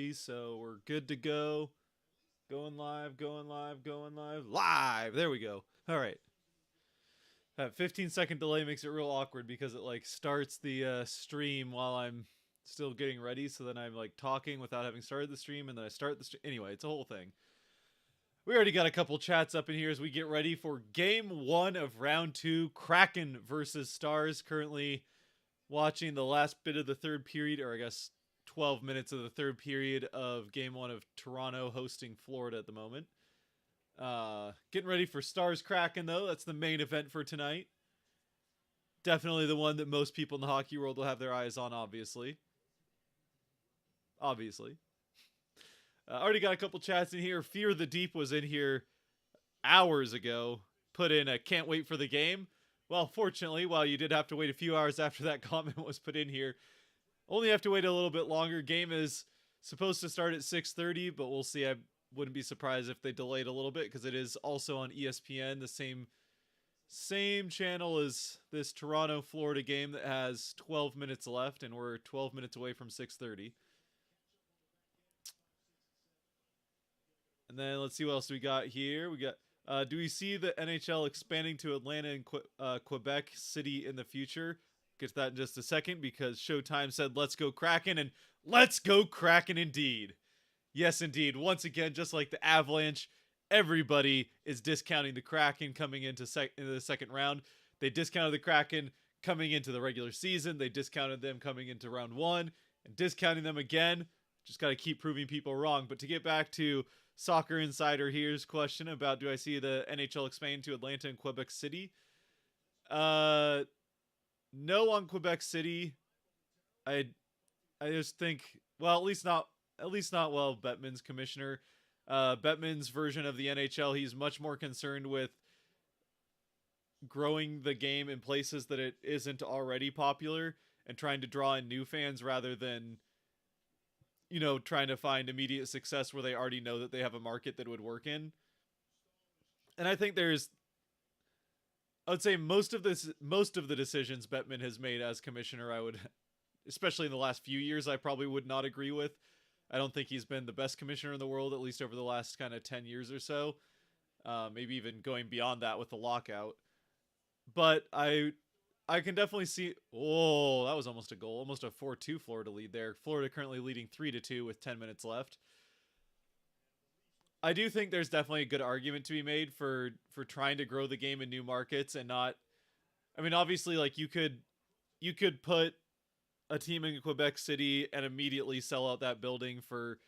early, so we're good to go. Going live, going live, going live. Live! There we go. All right. That 15-second delay makes it real awkward because it like starts the stream while I'm still getting ready. So then I'm like talking without having started the stream, and then I start the stream. Anyway, it's a whole thing. We already got a couple chats up in here as we get ready for game one of round two. Kraken versus Stars. Currently watching the last bit of the third period, or I guess 12 minutes of the third period of game one of Toronto hosting Florida at the moment. Getting ready for Stars Kraken, though. That's the main event for tonight. Definitely the one that most people in the hockey world will have their eyes on, obviously. Already got a couple chats in here. Fear the Deep was in here hours ago. Put in a can't wait for the game. Well, fortunately, while you did have to wait a few hours after that comment was put in here, only have to wait a little bit longer. Game is supposed to start at 6:30, but we'll see. I wouldn't be surprised if they delayed a little bit because it is also on ESPN, the same channel as this Toronto Florida game that has 12 minutes left, and we're 12 minutes away from 6:30. And then let's see what else we got here. We got do we see the NHL expanding to Atlanta and Quebec City in the future? Get to that in just a second because Showtime said let's go Kraken, and let's go Kraken indeed. Yes, indeed. Once again, just like the Avalanche, everybody is discounting the Kraken coming into the second round. They discounted the Kraken coming into the regular season. They discounted them coming into round one and discounting them again. Just got to keep proving people wrong. But to get back to Soccer Insider here's question about do I see the NHL expanding to Atlanta and Quebec City? No on Quebec City. I just think, well, at least not while Bettman's commissioner. Bettman's version of the NHL, he's much more concerned with growing the game in places that it isn't already popular and trying to draw in new fans rather than, you know, trying to find immediate success where they already know that they have a market that would work in. And I think I would say most of the decisions Bettman has made as commissioner, especially in the last few years, I probably would not agree with. I don't think he's been the best commissioner in the world, at least over the last kind of 10 years or so. Maybe even going beyond that with the lockout. But I can definitely see... Oh, that was almost a goal. Almost a 4-2 Florida lead there. Florida currently leading 3-2 with 10 minutes left. I do think there's definitely a good argument to be made for trying to grow the game in new markets and not... I mean, obviously, like, you could put a team in Quebec City and immediately sell out that building for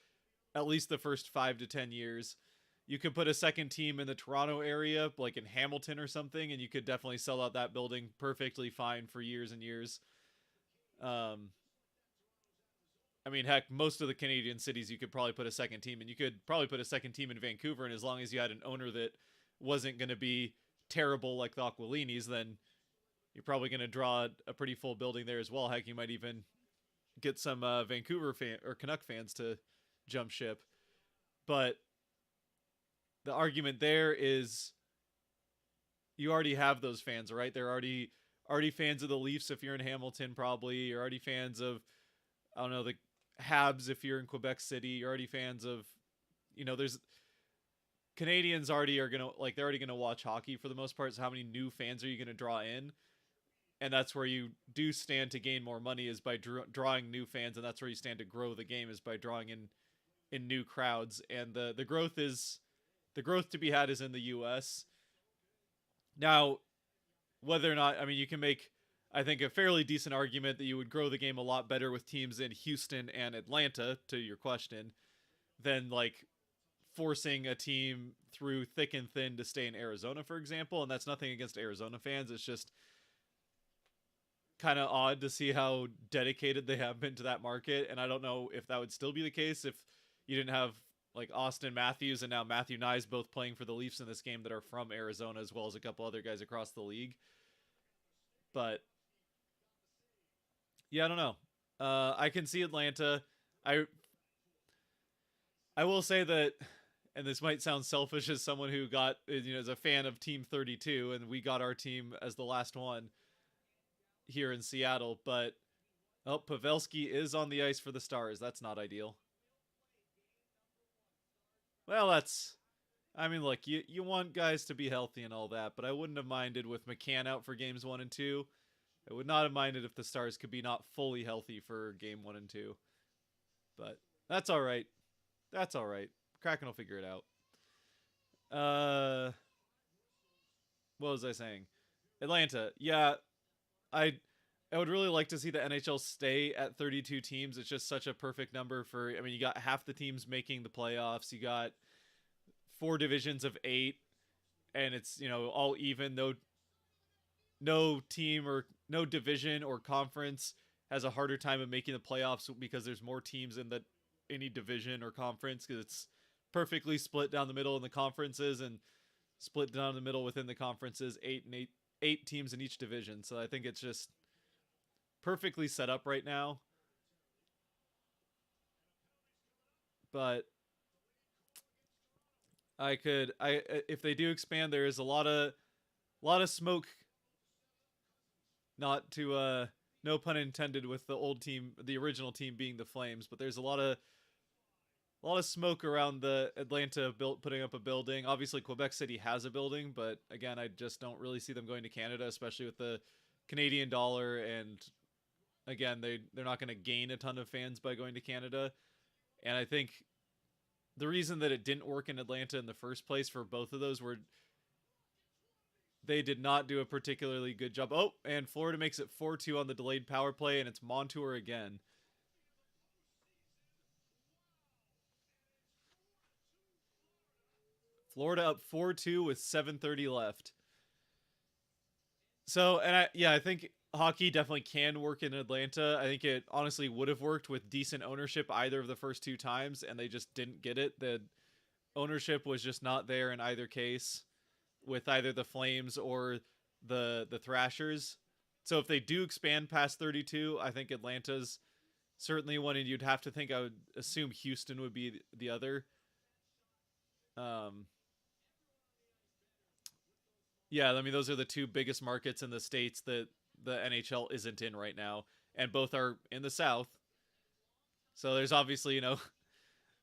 at least the first 5 to 10 years. You could put a second team in the Toronto area, like in Hamilton or something, and you could definitely sell out that building perfectly fine for years and years. I mean, heck, most of the Canadian cities you could probably put a second team in. You could probably put a second team in Vancouver, and as long as you had an owner that wasn't going to be terrible like the Aquilinis, then you're probably going to draw a pretty full building there as well. Heck, you might even get some Vancouver fan or Canuck fans to jump ship. But the argument there is you already have those fans, right? They're already fans of the Leafs if you're in Hamilton, probably. You're already fans of, I don't know, the Habs if you're in Quebec City. You're already fans of, you know, there's Canadians already are going to, like, they're already going to watch hockey for the most part. So how many new fans are you going to draw in? And that's where you do stand to gain more money is by drawing new fans. And that's where you stand to grow the game is by drawing in new crowds. And the growth to be had is in the U.S. Now, whether or not, I mean, you can make, I think, a fairly decent argument that you would grow the game a lot better with teams in Houston and Atlanta, to your question, than, like, forcing a team through thick and thin to stay in Arizona, for example. And that's nothing against Arizona fans. It's just kind of odd to see how dedicated they have been to that market. And I don't know if that would still be the case if you didn't have, like, Austin Matthews and now Matthew Nyes both playing for the Leafs in this game that are from Arizona, as well as a couple other guys across the league. But yeah, I don't know. I can see Atlanta. I will say that, and this might sound selfish as someone who got, you know, as a fan of Team 32, and we got our team as the last one here in Seattle, but Pavelski is on the ice for the Stars. That's not ideal. Well, I mean, look, you want guys to be healthy and all that, but I wouldn't have minded with McCann out for games 1 and 2. I would not have minded if the Stars could be not fully healthy for game 1 and 2. But that's all right. That's all right. Kraken will figure it out. Uh, what was I saying? Atlanta. Yeah, I I would really like to see the NHL stay at 32 teams. It's just such a perfect number for. I mean, you got half the teams making the playoffs. You got 4 divisions of 8, and it's all even. No team or no division or conference has a harder time of making the playoffs because there's more teams in any division or conference because it's perfectly split down the middle in the conferences and split down the middle within the conferences, eight teams in each division. So I think it's just perfectly set up right now. But I if they do expand, there is a lot of smoke, not to no pun intended, with the old team, the original team being the Flames, but there's a lot of smoke around the Atlanta putting up a building. Obviously, Quebec City has a building, but again, I just don't really see them going to Canada, especially with the Canadian dollar. And again, they're not going to gain a ton of fans by going to Canada. And I think the reason that it didn't work in Atlanta in the first place for both of those were they did not do a particularly good job. Oh, and Florida makes it 4-2 on the delayed power play, and it's Montour again. Florida up 4-2 with 7:30 left. So, and I think hockey definitely can work in Atlanta. I think it honestly would have worked with decent ownership either of the first 2 times, and they just didn't get it. The ownership was just not there in either case with either the Flames or the Thrashers. So if they do expand past 32, I think Atlanta's certainly one, and you'd have to think, I would assume Houston would be the other. Um, yeah, I mean those are the two biggest markets in the states that the NHL isn't in right now, and both are in the South. So there's obviously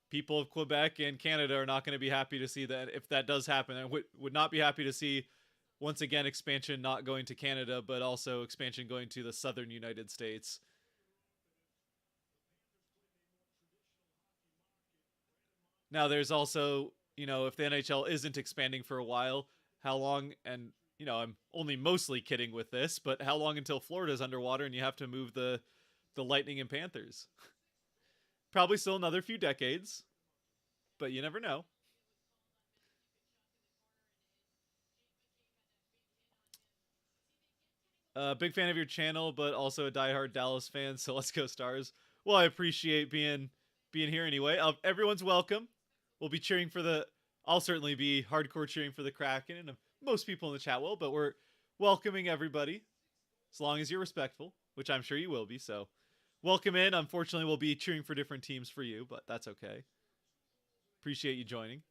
people of Quebec and Canada are not going to be happy to see that if that does happen, and would not be happy to see once again expansion not going to Canada, but also expansion going to the southern United States. Now there's also, if the NHL isn't expanding for a while, how long, and I'm only mostly kidding with this, but how long until Florida's underwater and you have to move the Lightning and Panthers? Probably still another few decades, but you never know. Big fan of your channel, but also a diehard Dallas fan. So let's go Stars. Well, I appreciate being here anyway. Everyone's welcome. We'll be cheering for the. I'll certainly be hardcore cheering for the Kraken, and most people in the chat will. But we're welcoming everybody, as long as you're respectful, which I'm sure you will be. So, welcome in. Unfortunately, we'll be cheering for different teams for you, but that's okay. Appreciate you joining.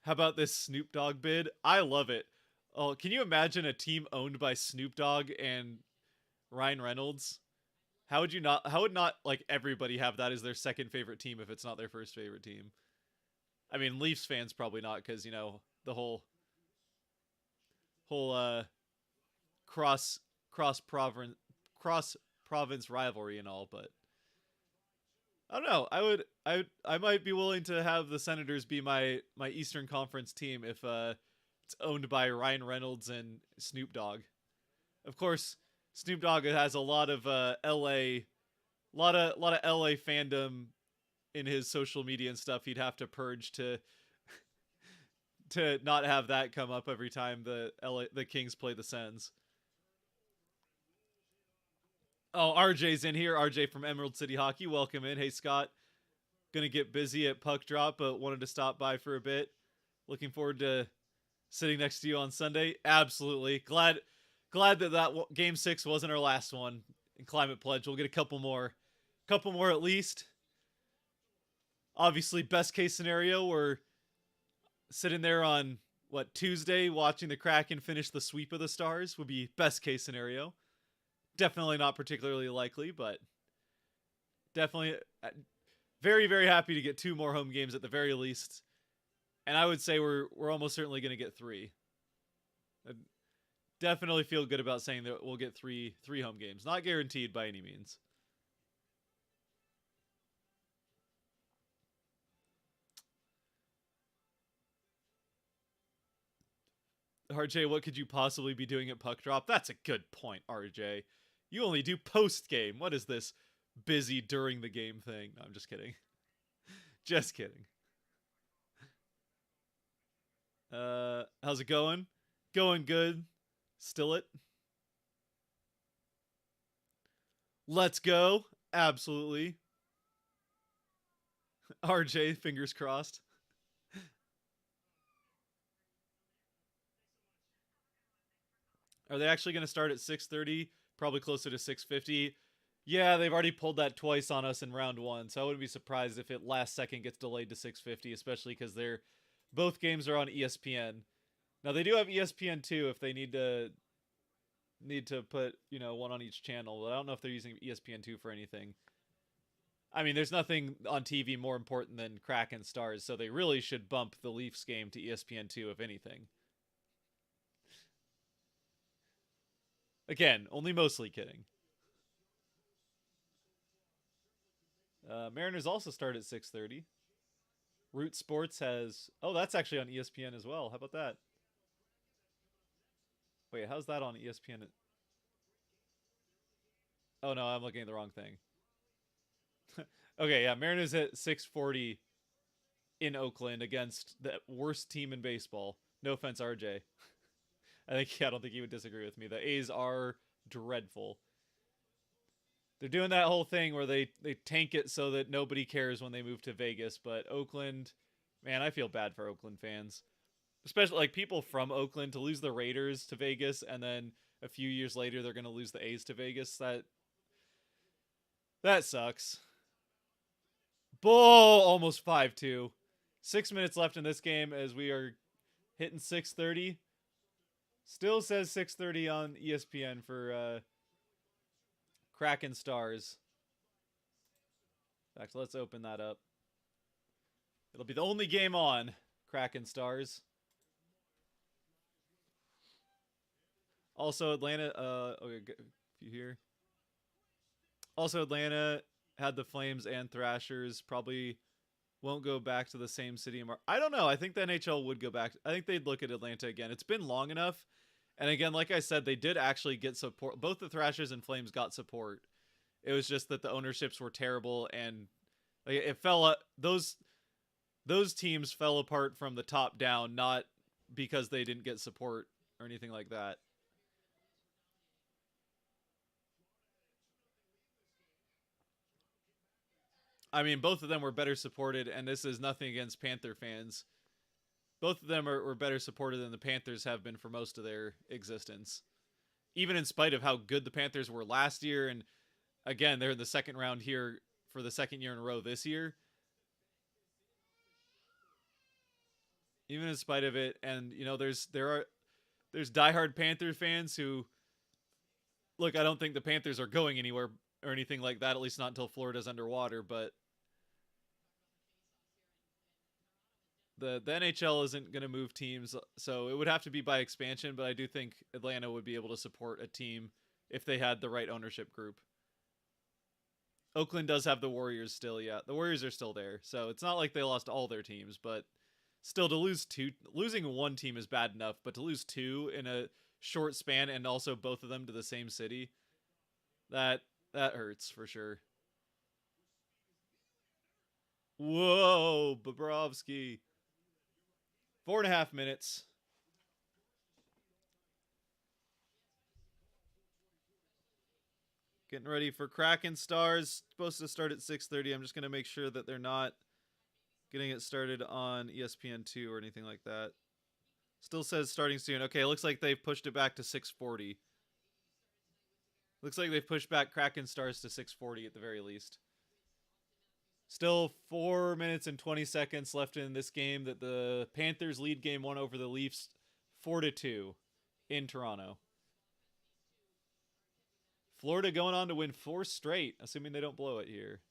How about this Snoop Dogg bid? I love it. Oh, can you imagine a team owned by Snoop Dogg and Ryan Reynolds? How would not like everybody have that as their second favorite team if it's not their first favorite team? I mean, Leafs fans probably not, because the whole cross cross province cross province rivalry and all, but I don't know. I might be willing to have the Senators be my Eastern Conference team if it's owned by Ryan Reynolds and Snoop Dogg. Of course, Snoop Dogg has a lot of LA, lot of LA fandom in his social media and stuff. He'd have to purge to not have that come up every time the Kings play the Sens. Oh, RJ's in here. RJ from Emerald City Hockey. Welcome in. Hey, Scott. Gonna get busy at puck drop, but wanted to stop by for a bit. Looking forward to sitting next to you on Sunday. Absolutely. Glad that game 6 wasn't our last one in Climate Pledge. We'll get a couple more at least. Obviously, best case scenario, we're sitting there on Tuesday watching the Kraken finish the sweep of the Stars would be best case scenario. Definitely not particularly likely, but definitely Very, very happy to get 2 more home games at the very least. And I would say we're almost certainly going to get 3. I definitely feel good about saying that we'll get three home games. Not guaranteed by any means. RJ, what could you possibly be doing at puck drop? That's a good point, RJ. You only do post game. What is this busy during the game thing? No, I'm just kidding. Just kidding. How's it going? Going good. Still it. Let's go. Absolutely. RJ, fingers crossed. Are they actually going to start at 6:30? Probably closer to 6:50. Yeah, they've already pulled that twice on us in round 1, so I wouldn't be surprised if it last second gets delayed to 6:50, especially because they're both games are on ESPN. Now they do have ESPN2 if they need to put, one on each channel, but I don't know if they're using ESPN2 for anything. I mean, there's nothing on TV more important than Kraken Stars, so they really should bump the Leafs game to ESPN2 if anything. Again, only mostly kidding. Mariners also start at 6:30. Root Sports has... Oh, that's actually on ESPN as well. How about that? Wait, how's that on ESPN? Oh, no, I'm looking at the wrong thing. Okay, yeah, Mariners at 6:40 in Oakland against the worst team in baseball. No offense, RJ. I don't think he would disagree with me. The A's are dreadful. They're doing that whole thing where they tank it so that nobody cares when they move to Vegas. But Oakland, man, I feel bad for Oakland fans, especially like people from Oakland to lose the Raiders to Vegas, and then a few years later they're going to lose the A's to Vegas. That sucks. Bull, almost 5-2. 6 minutes left in this game as we are hitting 6:30. Still says 6:30 on ESPN for Kraken Stars. In fact, let's open that up. It'll be the only game on Kraken Stars. Also, Atlanta. Okay, if you hear. Also, Atlanta had the Flames and Thrashers. Probably won't go back to the same city. I don't know. I think the NHL would go back. I think they'd look at Atlanta again. It's been long enough. And again, like I said, they did actually get support. Both the Thrashers and Flames got support. It was just that the ownerships were terrible, and like, it fell. Those teams fell apart from the top down, not because they didn't get support or anything like that. I mean, both of them were better supported, and this is nothing against Panther fans. Both of them were better supported than the Panthers have been for most of their existence. Even in spite of how good the Panthers were last year, and again, they're in the second round here for the second year in a row this year. Even in spite of it, and there's diehard Panther fans who look. I don't think the Panthers are going anywhere or anything like that. At least not until Florida's underwater. But the NHL isn't going to move teams, so it would have to be by expansion. But I do think Atlanta would be able to support a team if they had the right ownership group. Oakland does have the Warriors still, yeah. The Warriors are still there, so it's not like they lost all their teams, but still to losing one team is bad enough, but to lose two in a short span and also both of them to the same city, that hurts for sure. Whoa, Bobrovsky. 4.5 minutes. Getting ready for Kraken Stars. Supposed to start at 6:30. I'm just going to make sure that they're not getting it started on ESPN2 or anything like that. Still says starting soon. Okay, looks like they've pushed it back to 6:40. Looks like they've pushed back Kraken Stars to 6:40 at the very least. Still 4 minutes and 20 seconds left in this game that the Panthers lead game one over the Leafs 4-2 in Toronto. Florida going on to win 4 straight, assuming they don't blow it here.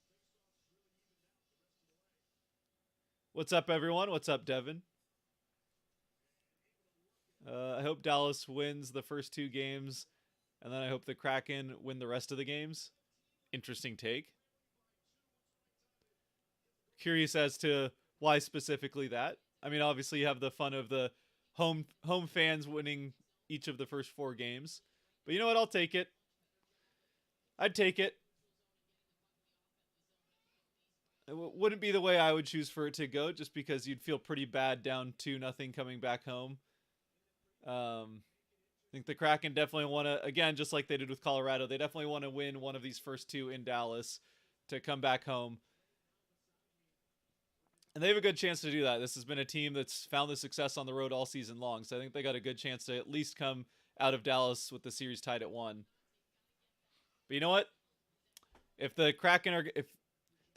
What's up, everyone? What's up, Devin? I hope Dallas wins the first two games, and then I hope the Kraken win the rest of the games. Interesting take. Curious as to why specifically that. I mean, obviously you have the fun of the home fans winning each of the first four games, but you know what? I'll take it. I'd take it. Wouldn't be the way I would choose for it to go, just because you'd feel pretty bad down 2-0 coming back home. I think the Kraken definitely want to, again, just like they did with Colorado, they definitely want to win one of these first two in Dallas to come back home. And they have a good chance to do that. This has been a team that's found the success on the road all season long, so I think they got a good chance to at least come out of Dallas with the series tied at 1. But you know what? If the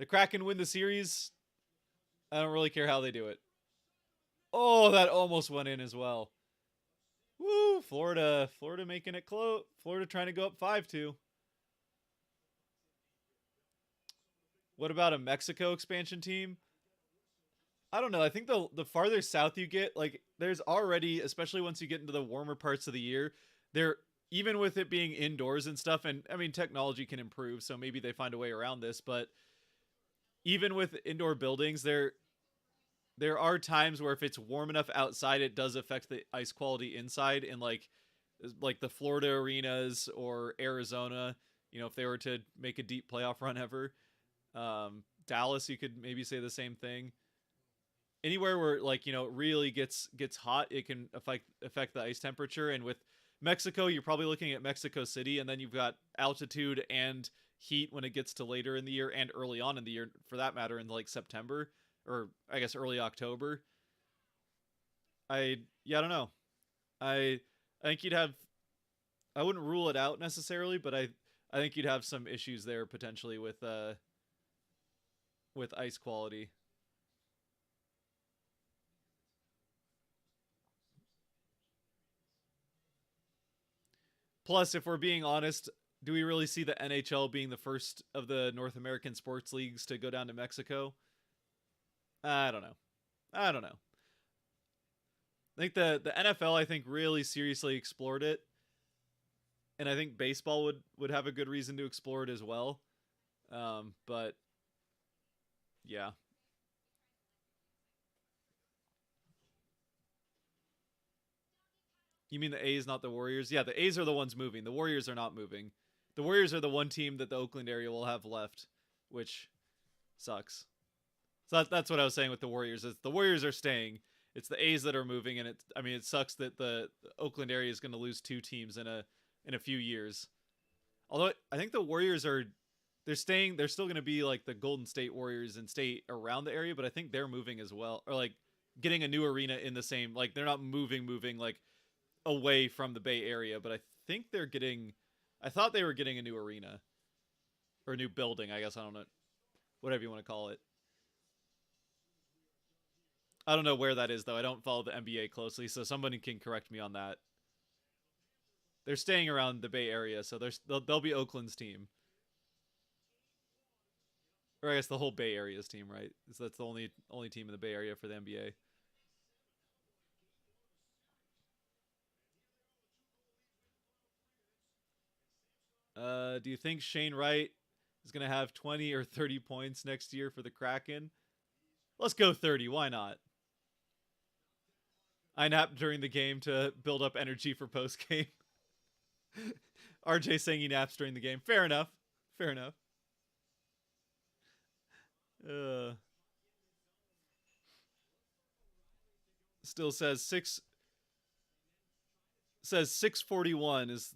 Kraken win the series, I don't really care how they do it. Oh, that almost went in as well. Woo, Florida making it close. Florida trying to go up 5-2. What about a Mexico expansion team? I don't know. I think the farther south you get, like there's already, especially once you get into the warmer parts of the year, there, even with it being indoors and stuff, and I mean technology can improve, so maybe they find a way around this, but even with indoor buildings, there are times where if it's warm enough outside, it does affect the ice quality inside, in like the Florida arenas or Arizona, you know, if they were to make a deep playoff run ever. Dallas, you could maybe say the same thing. Anywhere where, like, you know, it really gets hot, it can affect the ice temperature. And with Mexico, you're probably looking at Mexico City, and then you've got altitude and heat when it gets to later in the year and early on in the year, for that matter, in like September, or I guess early October. I don't know. I think you'd have, I wouldn't rule it out necessarily, but I think you'd have some issues there potentially with ice quality. Plus, if we're being honest, do we really see the NHL being the first of the North American sports leagues to go down to Mexico? I don't know. I don't know. I think the NFL, I think, really seriously explored it, and I think baseball would have a good reason to explore it as well. But yeah, you mean the A's, not the Warriors? Yeah, the A's are the ones moving. The Warriors are not moving. The Warriors are the one team that the Oakland area will have left, which sucks. So that's what I was saying with the Warriors. Is the Warriors are staying. It's the A's that are moving, and I mean, it sucks that the Oakland area is going to lose two teams in a few years. Although I think the Warriors are, they're staying. They're still going to be like the Golden State Warriors and stay around the area, but I think they're moving as well, or like getting a new arena in the same. Like they're not moving like away from the Bay Area, but I think they're getting. I thought they were getting a new arena or a new building. I guess I don't know, whatever you want to call it. I don't know where that is though. I don't follow the NBA closely, so somebody can correct me on that. They're staying around the Bay Area, so they'll be Oakland's team, or I guess the whole Bay Area's team, right? So that's the only team in the Bay Area for the NBA. Do you think Shane Wright is gonna have 20 or 30 points next year for the Kraken? Let's go 30. Why not? I napped during the game to build up energy for post game. RJ saying he naps during the game. Fair enough. Fair enough. Uh, Still says 641 is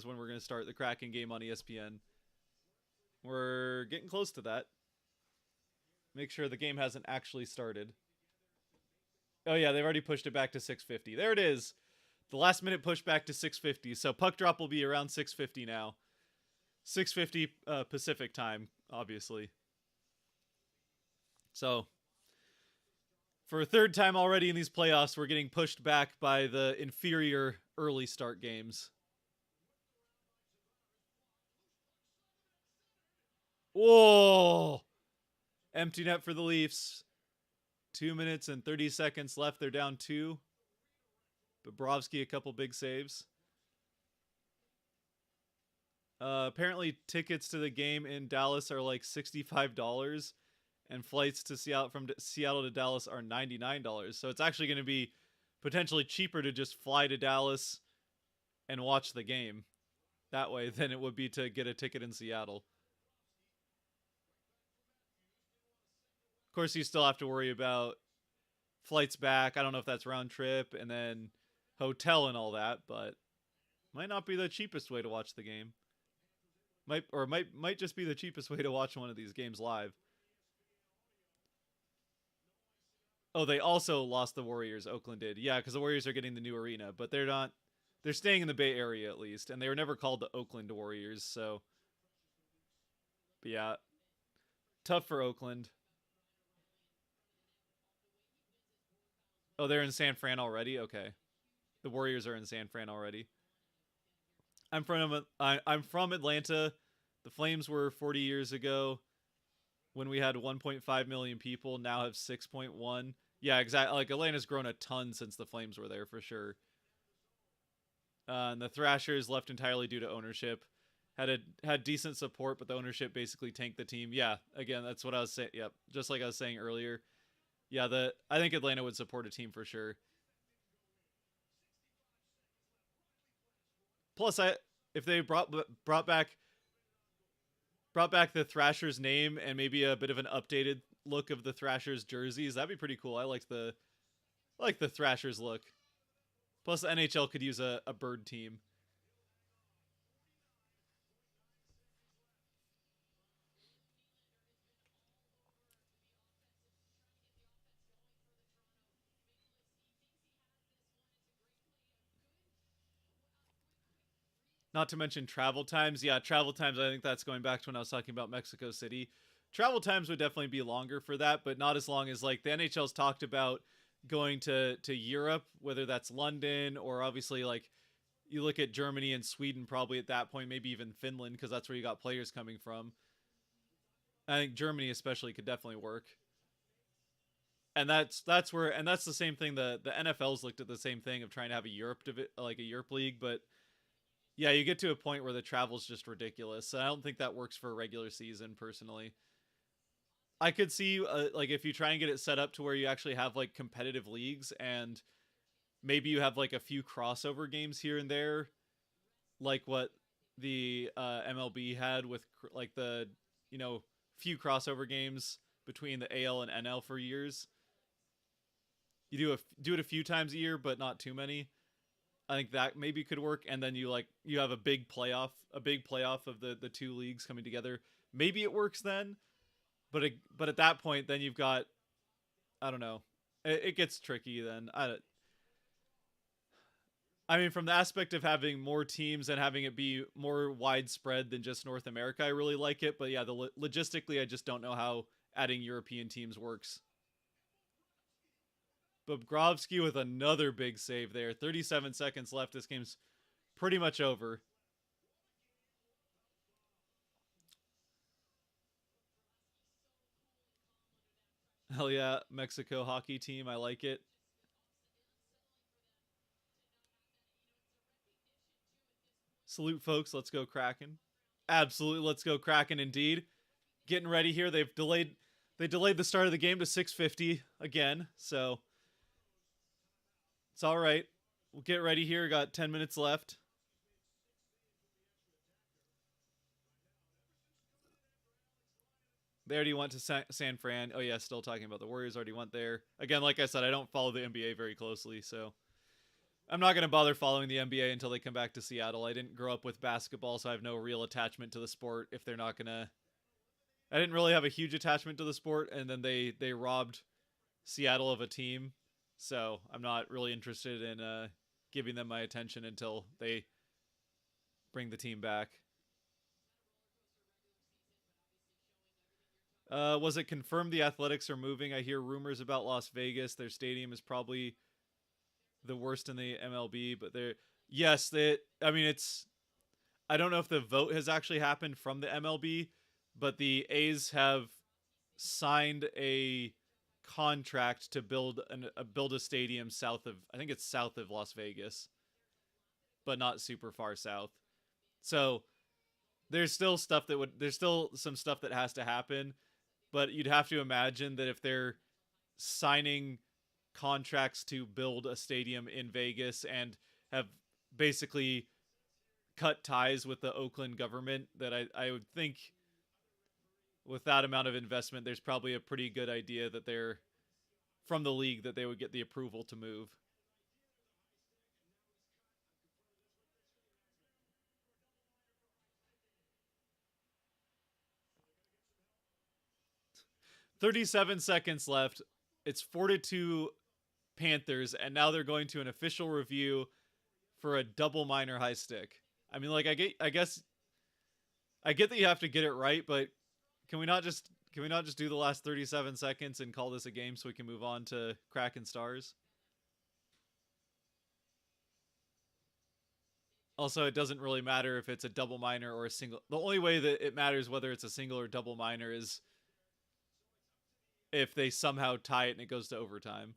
when we're going to start the Kraken game on ESPN. We're getting close to that. Make sure the game hasn't actually started. Oh yeah, they've already pushed it back to 650. There it is. The last minute push back to 650. So puck drop will be around 650 now. 650 Pacific time, obviously. So for a third time already in these playoffs, we're getting pushed back by the inferior early start games. Whoa! Empty net for the Leafs. 2 minutes and 30 seconds left. They're down 2. Bobrovsky, a couple big saves. Apparently, tickets to the game in Dallas are like $65, and flights to Seattle to Dallas are $99. So it's actually going to be potentially cheaper to just fly to Dallas and watch the game that way than it would be to get a ticket in Seattle. Of course, you still have to worry about flights back. I don't know if that's round trip and then hotel and all that, but might not be the cheapest way to watch the game. Might just be the cheapest way to watch one of these games live. Oh, they also lost the Warriors. Oakland did. Yeah, because the Warriors are getting the new arena, but they're not. They're staying in the Bay Area at least, and they were never called the Oakland Warriors. So, but yeah, tough for Oakland. Oh, they're in San Fran already. Okay, the Warriors are in San Fran already. I'm from Atlanta. The Flames were 40 years ago when we had 1.5 million people. Now have 6.1. Yeah, exactly. Like Atlanta's grown a ton since the Flames were there for sure. And the Thrashers left entirely due to ownership. Had decent support, but the ownership basically tanked the team. Yeah, again, that's what I was saying. Yep, just like I was saying earlier. Yeah, I think Atlanta would support a team for sure. Plus, if they brought back the Thrashers name and maybe a bit of an updated look of the Thrashers jerseys, that'd be pretty cool. I like the Thrashers look. Plus, the NHL could use a bird team. Not to mention travel times. Yeah, travel times. I think that's going back to when I was talking about Mexico City. Travel times would definitely be longer for that, but not as long as like the NHL's talked about going to Europe, whether that's London or obviously like you look at Germany and Sweden probably at that point, maybe even Finland because that's where you got players coming from. I think Germany especially could definitely work. And that's the same thing the NFL's looked at the same thing of trying to have a like a Europe league, but yeah, you get to a point where the travel's just ridiculous. So I don't think that works for a regular season personally. I could see like if you try and get it set up to where you actually have like competitive leagues and maybe you have like a few crossover games here and there, like what the MLB had with like the few crossover games between the AL and NL for years. You do it a few times a year, but not too many. I think that maybe could work, and then you have a big playoff of the two leagues coming together. Maybe it works then, but at that point, then you've got I don't know. It gets tricky then. I mean, from the aspect of having more teams and having it be more widespread than just North America, I really like it. But yeah, logistically, I just don't know how adding European teams works. Bobrovsky with another big save there. 37 seconds left. This game's pretty much over. Hell yeah, Mexico hockey team. I like it. Salute, folks. Let's go Kraken. Absolutely, let's go Kraken indeed. Getting ready here. They delayed the start of the game to 6:50 again, so it's all right. We'll get ready here. Got 10 minutes left. They already went to San Fran. Oh yeah, still talking about the Warriors already went there. Again, like I said, I don't follow the NBA very closely, so I'm not going to bother following the NBA until they come back to Seattle. I didn't grow up with basketball, so I have no real attachment to the sport if they're not going to I didn't really have a huge attachment to the sport, and then they robbed Seattle of a team, so I'm not really interested in giving them my attention until they bring the team back. Was it confirmed the Athletics are moving? I hear rumors about Las Vegas. Their stadium is probably the worst in the MLB, but they're yes, that I mean it's I don't know if the vote has actually happened from the MLB, but the A's have signed a contract to build a stadium south of, I think it's south of Las Vegas, but not super far south. So there's still some stuff that has to happen, but you'd have to imagine that if they're signing contracts to build a stadium in Vegas and have basically cut ties with the Oakland government, that I would think with that amount of investment, there's probably a pretty good idea that they're from the league that they would get the approval to move. 37 seconds left. It's 4-2 Panthers, and now they're going to an official review for a double minor high stick. I mean, like I guess I get that you have to get it right, but can we not just do the last 37 seconds and call this a game so we can move on to Kraken Stars? Also, it doesn't really matter if it's a double minor or a single. The only way that it matters whether it's a single or double minor is if they somehow tie it and it goes to overtime.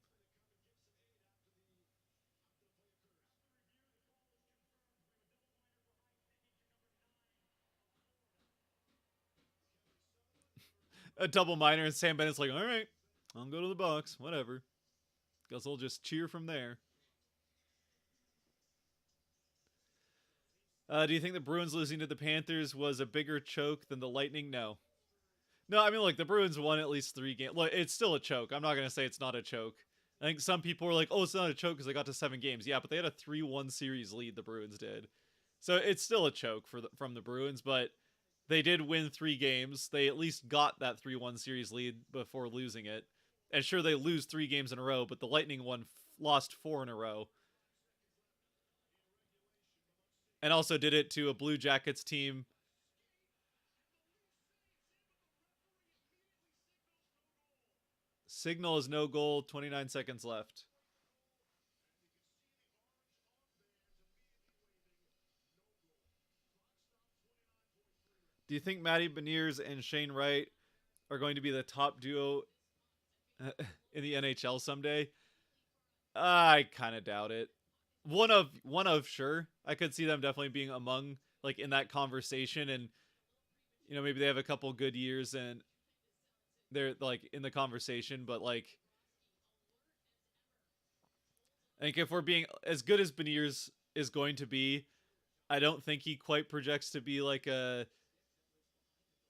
A double minor, and Sam Bennett's like, all right, I'll go to the box, whatever. Guess I'll just cheer from there. Do you think the Bruins losing to the Panthers was a bigger choke than the Lightning? No. No, I mean, look, the Bruins won at least 3 games. Look, it's still a choke. I'm not going to say it's not a choke. I think some people were like, oh, it's not a choke because they got to 7 games. Yeah, but they had a 3-1 series lead, the Bruins did. So it's still a choke from the Bruins, but they did win 3 games. They at least got that 3-1 series lead before losing it. And sure, they lose 3 games in a row, but the Lightning lost 4 in a row. And also did it to a Blue Jackets team. Signal is no goal, 29 seconds left. Do you think Matty Beniers and Shane Wright are going to be the top duo in the NHL someday? I kind of doubt it. One of sure. I could see them definitely being among, like, in that conversation, and maybe they have a couple good years and they're like in the conversation, but like I think if we're being as good as Beniers is going to be, I don't think he quite projects to be like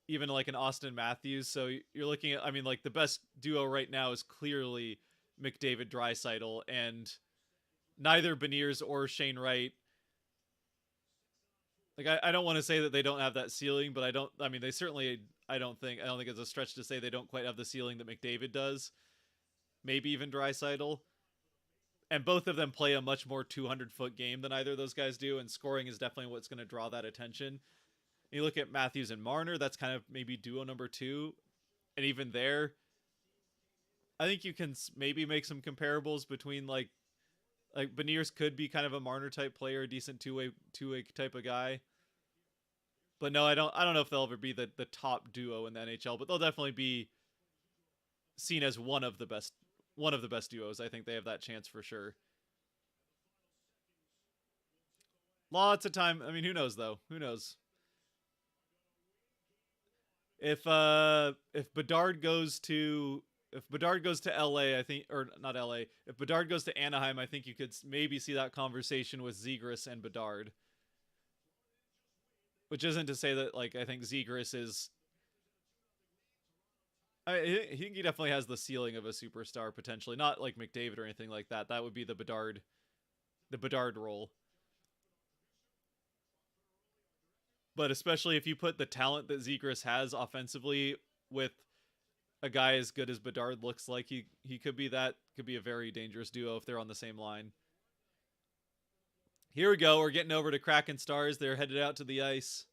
even like an Austin Matthews. So you're looking at, I mean, like the best duo right now is clearly McDavid Draisaitl, and neither Beniers or Shane Wright. Like I don't want to say that they don't have that ceiling, but I mean they certainly I don't think it's a stretch to say they don't quite have the ceiling that McDavid does. Maybe even Draisaitl. And both of them play a much more 200-foot game than either of those guys do, and scoring is definitely what's going to draw that attention. You look at Matthews and Marner, that's kind of maybe duo number 2, and even there, I think you can maybe make some comparables between like Beniers could be kind of a Marner type player, a decent two-way type of guy. But no, I don't know if they'll ever be the top duo in the NHL, but they'll definitely be seen as one of the best duos. I think they have that chance for sure. Lots of time. I mean, who knows though? Who knows? If Bedard goes to LA, I think, or not LA. If Bedard goes to Anaheim, I think you could maybe see that conversation with Zegras and Bedard. Which isn't to say that like I think Zegras is. I think he definitely has the ceiling of a superstar potentially, not like McDavid or anything like that. That would be the Bedard role. But especially if you put the talent that Zegras has offensively with a guy as good as Bedard looks like he could be a very dangerous duo if they're on the same line. Here we go. We're getting over to Kraken Stars. They're headed out to the ice.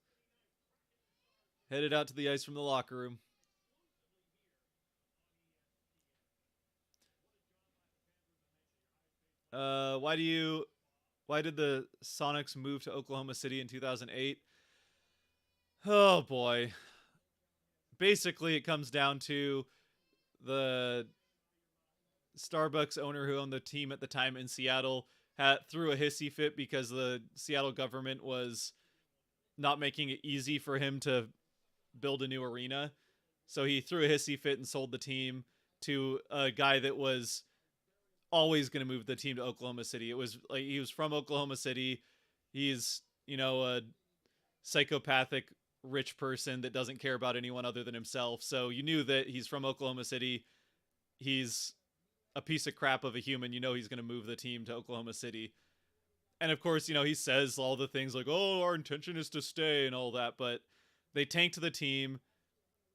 Headed out to the ice from the locker room. Why did the Sonics move to Oklahoma City in 2008? Oh boy. Basically, it comes down to the Starbucks owner who owned the team at the time in Seattle threw a hissy fit because the Seattle government was not making it easy for him to build a new arena. So he threw a hissy fit and sold the team to a guy that was always going to move the team to Oklahoma City. It was like he was from Oklahoma City. He's, a psychopathic rich person that doesn't care about anyone other than himself. So you knew that he's from Oklahoma City. He's a piece of crap of a human. He's going to move the team to Oklahoma City. And of course, he says all the things like, "Oh, our intention is to stay" and all that, but they tanked the team.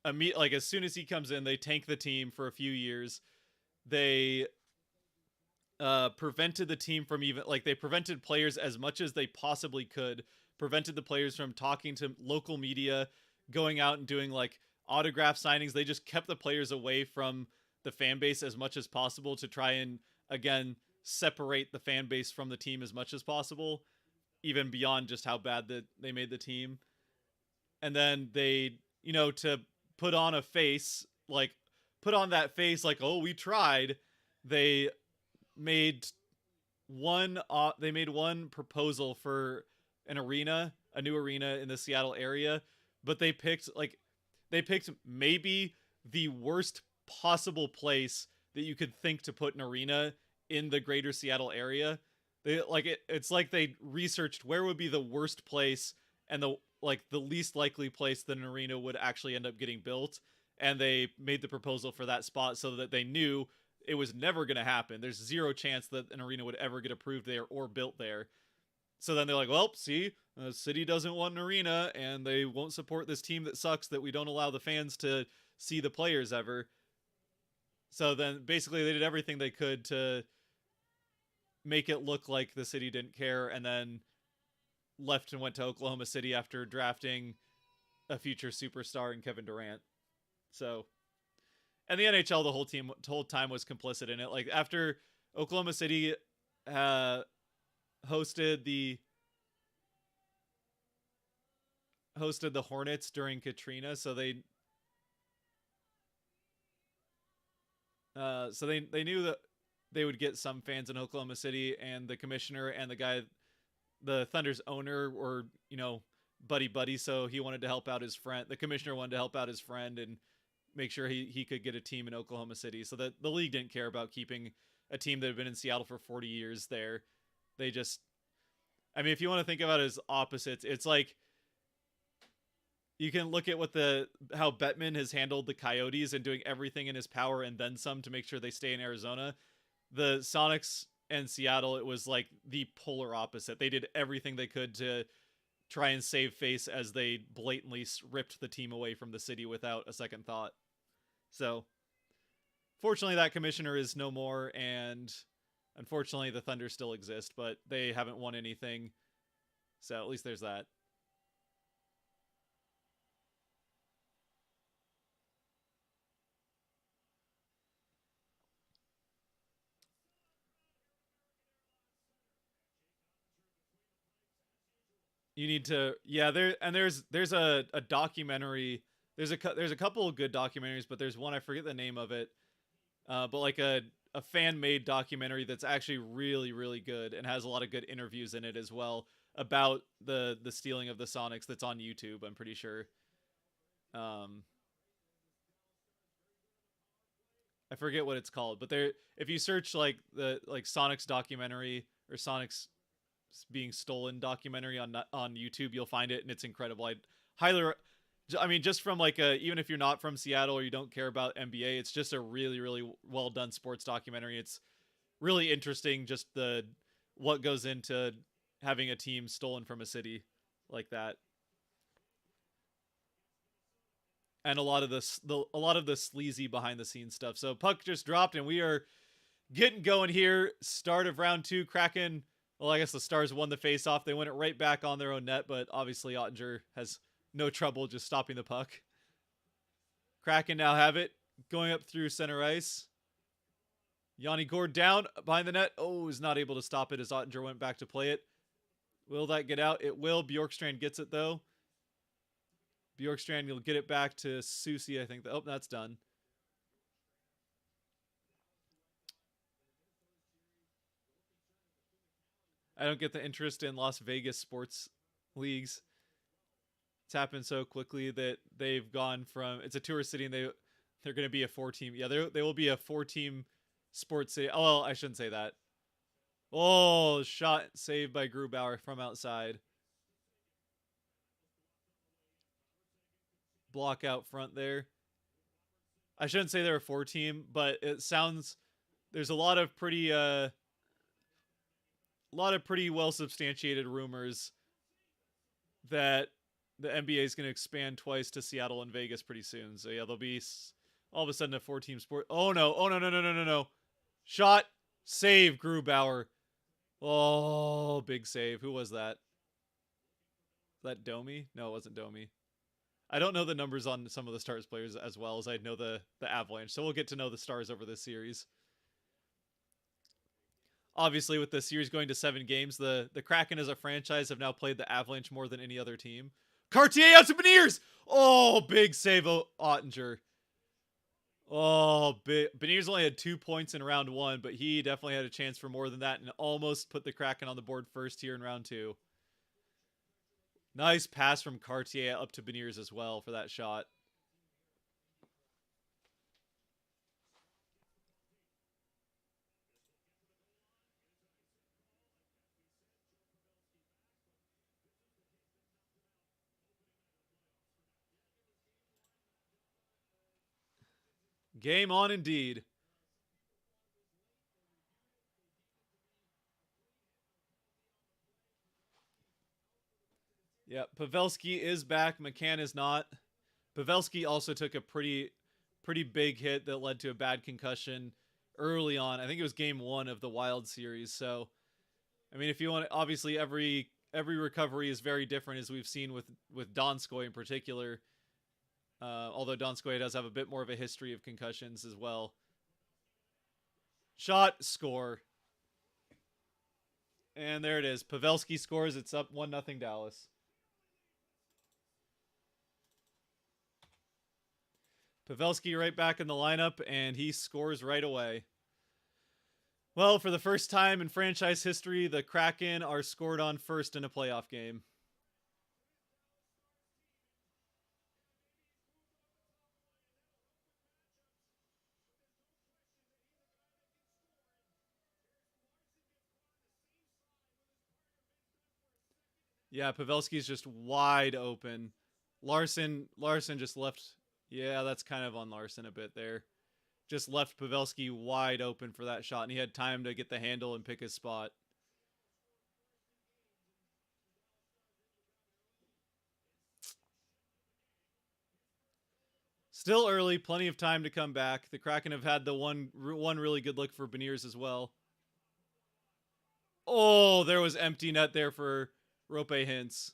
Like as soon as he comes in, they tank the team for a few years. They prevented the team from even they prevented players as much as they possibly could, prevented the players from talking to local media, going out and doing like autograph signings. They just kept the players away from the fan base as much as possible to try and, again, separate the fan base from the team as much as possible, even beyond just how bad that they made the team. And then they, to put on a face, put on that face like, "Oh, we tried," they made one proposal for an arena, a new arena in the Seattle area, but they picked maybe the worst possible place that you could think to put an arena in the greater Seattle area. It's like they researched where would be the worst place and the least likely place that an arena would actually end up getting built, and they made the proposal for that spot so that they knew it was never going to happen. There's zero chance that an arena would ever get approved there or built there. So then they're like, "Well, see, the city doesn't want an arena, and they won't support this team that sucks that we don't allow the fans to see the players ever." So then basically they did everything they could to make it look like the city didn't care, and then left and went to Oklahoma City after drafting a future superstar in Kevin Durant. So, and the NHL, the whole time was complicit in it. Like after Oklahoma City hosted the Hornets during Katrina, so they knew that they would get some fans in Oklahoma City, and the commissioner and the Thunder's owner were, buddy, so he wanted to help out his friend. The commissioner wanted to help out his friend and make sure he could get a team in Oklahoma City. So that the league didn't care about keeping a team that had been in Seattle for 40 years there. They just, if you want to think about it as opposites, it's like you can look at how Bettman has handled the Coyotes and doing everything in his power and then some to make sure they stay in Arizona. The Sonics and Seattle, it was like the polar opposite. They did everything they could to try and save face as they blatantly ripped the team away from the city without a second thought. So, fortunately, that commissioner is no more, and unfortunately, the Thunder still exist, but they haven't won anything. So, at least there's that. You need to, yeah. There's a documentary. There's a couple of good documentaries, but there's one, I forget the name of it. But like a fan made documentary that's actually really really good and has a lot of good interviews in it as well about the stealing of the Sonics. That's on YouTube, I'm pretty sure. I forget what it's called, but if you search the Sonics documentary or Sonics being stolen documentary on YouTube, you'll find it, and it's incredible. I highly, just from even if you're not from Seattle or you don't care about NBA, it's just a really really well done sports documentary. It's really interesting, just what goes into having a team stolen from a city like that, and a lot of the sleazy behind the scenes stuff. So puck just dropped, and we are getting going here. Start of round 2. Kraken. Well, I guess the Stars won the face-off. They win it right back on their own net, but obviously Ottinger has no trouble just stopping the puck. Kraken now have it, going up through center ice. Yanni Gourde down behind the net. Oh, is not able to stop it as Ottinger went back to play it. Will that get out? It will. Bjorkstrand gets it, though. Bjorkstrand will get it back to Susie, I think. Oh, that's done. I don't get the interest in Las Vegas sports leagues. It's happened so quickly that they've gone from, it's a tourist city and they're going to be a 4-team. Yeah, they will be a 4-team sports city. Oh, well, I shouldn't say that. Oh, shot saved by Grubauer from outside. Block out front there. I shouldn't say they're a 4-team, but it sounds, there's a lot of pretty well substantiated rumors that the NBA is going to expand twice to Seattle and Vegas pretty soon. So yeah, there'll be all of a sudden a 4-team sport. Oh no! Oh no! No! No! No! No! No! Shot, save, Grubauer. Oh, big save. Who was that? Was that Domi? No, it wasn't Domi. I don't know the numbers on some of the Stars players as well as I know the Avalanche. So we'll get to know the Stars over this series. Obviously, with the series going to 7 games, the Kraken as a franchise have now played the Avalanche more than any other team. Cartier out to Beniers! Oh, big save, Ottinger. Oh, Beniers only had 2 points in round 1, but he definitely had a chance for more than that and almost put the Kraken on the board first here in round 2. Nice pass from Cartier up to Beniers as well for that shot. Game on indeed. Yeah, Pavelski is back. McCann is not. Pavelski also took a pretty big hit that led to a bad concussion early on. I think it was game 1 of the Wild series. So, I mean, if you want, obviously every recovery is very different, as we've seen with Donskoy in particular. Although Donskoy does have a bit more of a history of concussions as well. Shot, score. And there it is. Pavelski scores. It's up 1-0 Dallas. Pavelski right back in the lineup, and he scores right away. Well, for the first time in franchise history, the Kraken are scored on first in a playoff game. Yeah, Pavelski's just wide open. Larson just left. Yeah, that's kind of on Larson a bit there. Just left Pavelski wide open for that shot, and he had time to get the handle and pick his spot. Still early, plenty of time to come back. The Kraken have had the one really good look for Beniers as well. Oh, there was empty net there for Rope Hintz.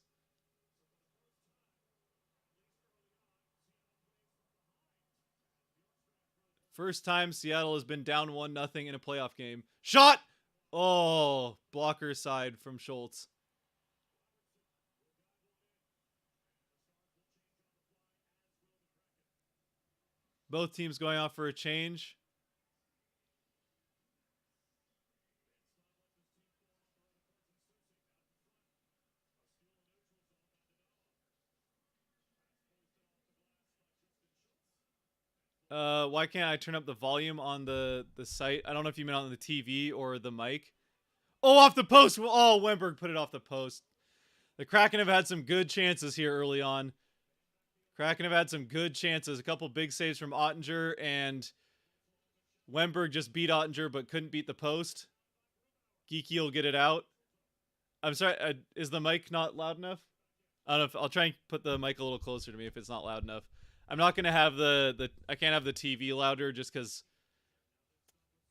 First time Seattle has been down 1-0 in a playoff game. Shot! Oh, blocker side from Schultz. Both teams going off for a change. Why can't I turn up the volume on the site? I don't know if you meant on the TV or the mic. Oh, off the post! Oh, Wennberg put it off the post. The Kraken have had some good chances here early on. Kraken have had some good chances. A couple big saves from Ottinger, and Wennberg just beat Ottinger but couldn't beat the post. Geeky will get it out. I'm sorry, is the mic not loud enough? I don't know if I'll try and put the mic a little closer to me if it's not loud enough. I'm not gonna have I can't have the TV louder just because,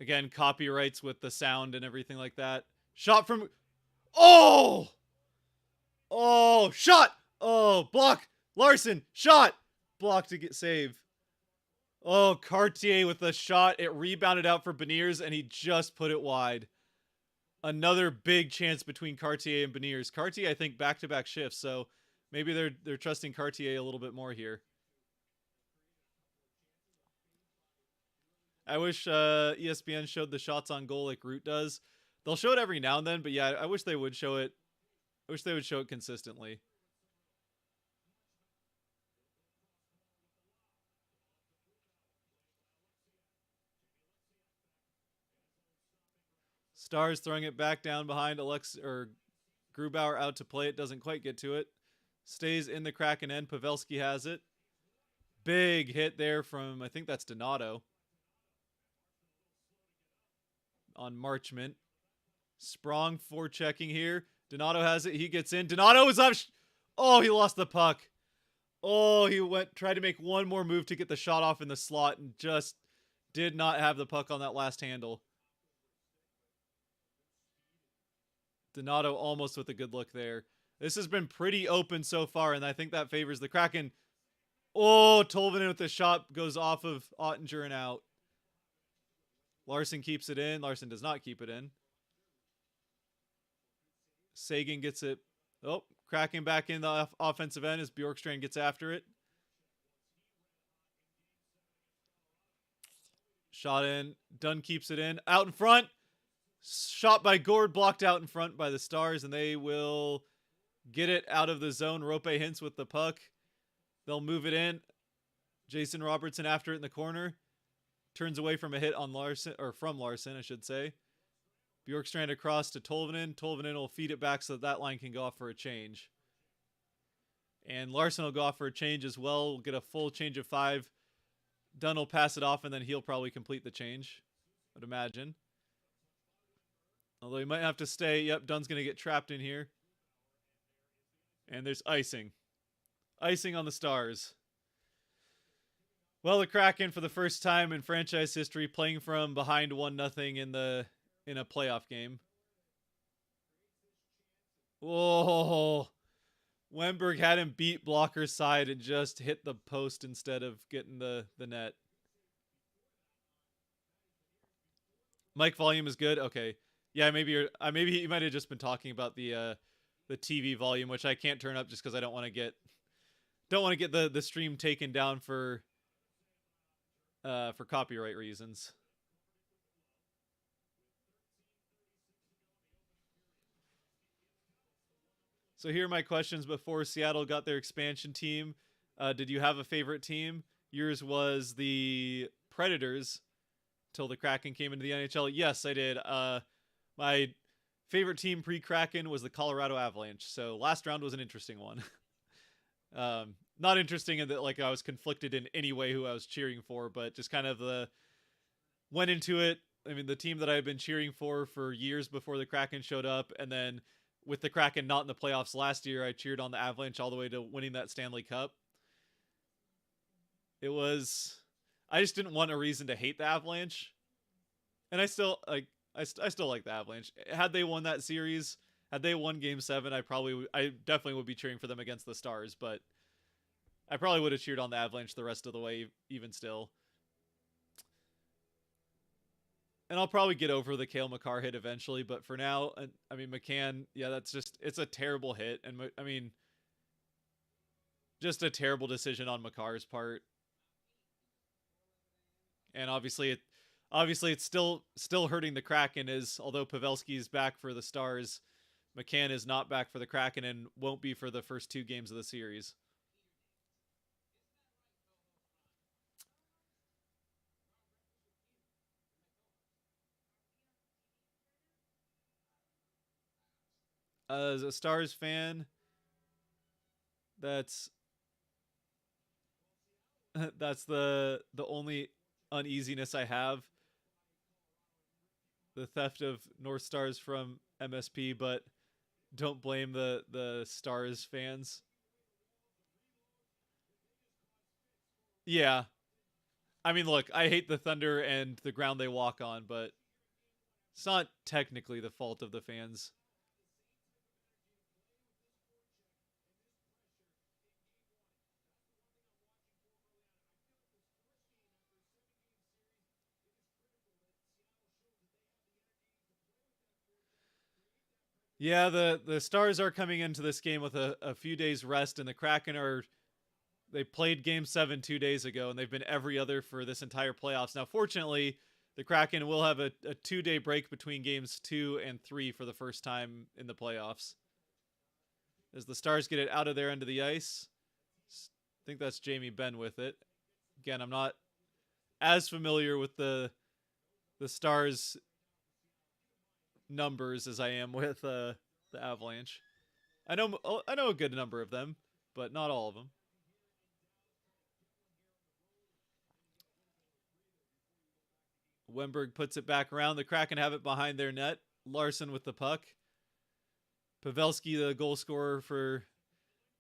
again, copyrights with the sound and everything like that. Shot from, oh, shot, oh, block, Larson, shot, block to get save. Oh, Cartier with the shot. It rebounded out for Beniers, and he just put it wide. Another big chance between Cartier and Beniers. Cartier, I think, back-to-back shifts, so maybe they're trusting Cartier a little bit more here. I wish ESPN showed the shots on goal like Root does. They'll show it every now and then, but yeah, I wish they would show it. I wish they would show it consistently. Stars throwing it back down behind Grubauer out to play it. Doesn't quite get to it. Stays in the Kraken end. Pavelski has it. Big hit there from, I think that's Donato. On Marchment. Sprong forechecking here. Donato has it. He gets in. Donato is up. Oh, he lost the puck. Oh, he tried to make one more move to get the shot off in the slot and just did not have the puck on that last handle. Donato almost with a good look there. This has been pretty open so far, and I think that favors the Kraken. Oh, Tolvanen with the shot goes off of Ottinger and out. Larson keeps it in. Larson does not keep it in. Sagan gets it. Oh, Kraken back in the offensive end as Bjorkstrand gets after it. Shot in. Dunn keeps it in. Out in front. Shot by Gord, blocked out in front by the Stars, and they will get it out of the zone. Rope Hintz with the puck. They'll move it in. Jason Robertson after it in the corner. Turns away from a hit on Larson, or from Larson, I should say. Bjorkstrand across to Tolvanen. Tolvanen will feed it back so that line can go off for a change. And Larson will go off for a change as well. We'll get a full change of 5. Dunn will pass it off, and then he'll probably complete the change, I'd imagine. Although he might have to stay. Yep, Dunn's going to get trapped in here. And there's icing. Icing on the Stars. Well, the Kraken, for the first time in franchise history, playing from behind 1-0 in a playoff game. Whoa. Wemberg had him beat Blocker's side and just hit the post instead of getting the net. Mic volume is good? Okay. Yeah, maybe he might have just been talking about the TV volume, which I can't turn up just because I don't want to get the stream taken down for copyright reasons. So here are my questions before Seattle got their expansion team. Did you have a favorite team? Yours was the Predators till the Kraken came into the NHL. Yes, I did. My favorite team pre-Kraken was the Colorado Avalanche. So last round was an interesting one. Not interesting in that like I was conflicted in any way who I was cheering for, but just kind of went into it. I mean, the team that I had been cheering for years before the Kraken showed up, and then with the Kraken not in the playoffs last year, I cheered on the Avalanche all the way to winning that Stanley Cup. I just didn't want a reason to hate the Avalanche, and I still like the Avalanche. Had they won that series, had they won Game 7, I definitely would be cheering for them against the Stars, but I probably would have cheered on the Avalanche the rest of the way, even still. And I'll probably get over the Cale Makar hit eventually, but for now, I mean, McCann, yeah, it's a terrible hit, and I mean, just a terrible decision on Makar's part. And obviously it's still hurting the Kraken, although Pavelski is back for the Stars, McCann is not back for the Kraken and won't be for the first 2 games of the series. As a Stars fan, that's the only uneasiness I have. The theft of North Stars from MSP, but don't blame the Stars fans. Yeah. I mean, look, I hate the Thunder and the ground they walk on, but it's not technically the fault of the fans. Yeah, the Stars are coming into this game with a few days rest, and the Kraken they played Game 7 2 days ago, and they've been every other for this entire playoffs. Now, fortunately, the Kraken will have a 2-day break between games 2 and 3 for the first time in the playoffs. As the Stars get it out of their end of the ice. I think that's Jamie Benn with it. Again, I'm not as familiar with the Stars numbers as I am with the Avalanche. I know a good number of them, but not all of them. Wemberg puts it back around. The Kraken have it behind their net. Larson with the puck. Pavelski, the goal scorer for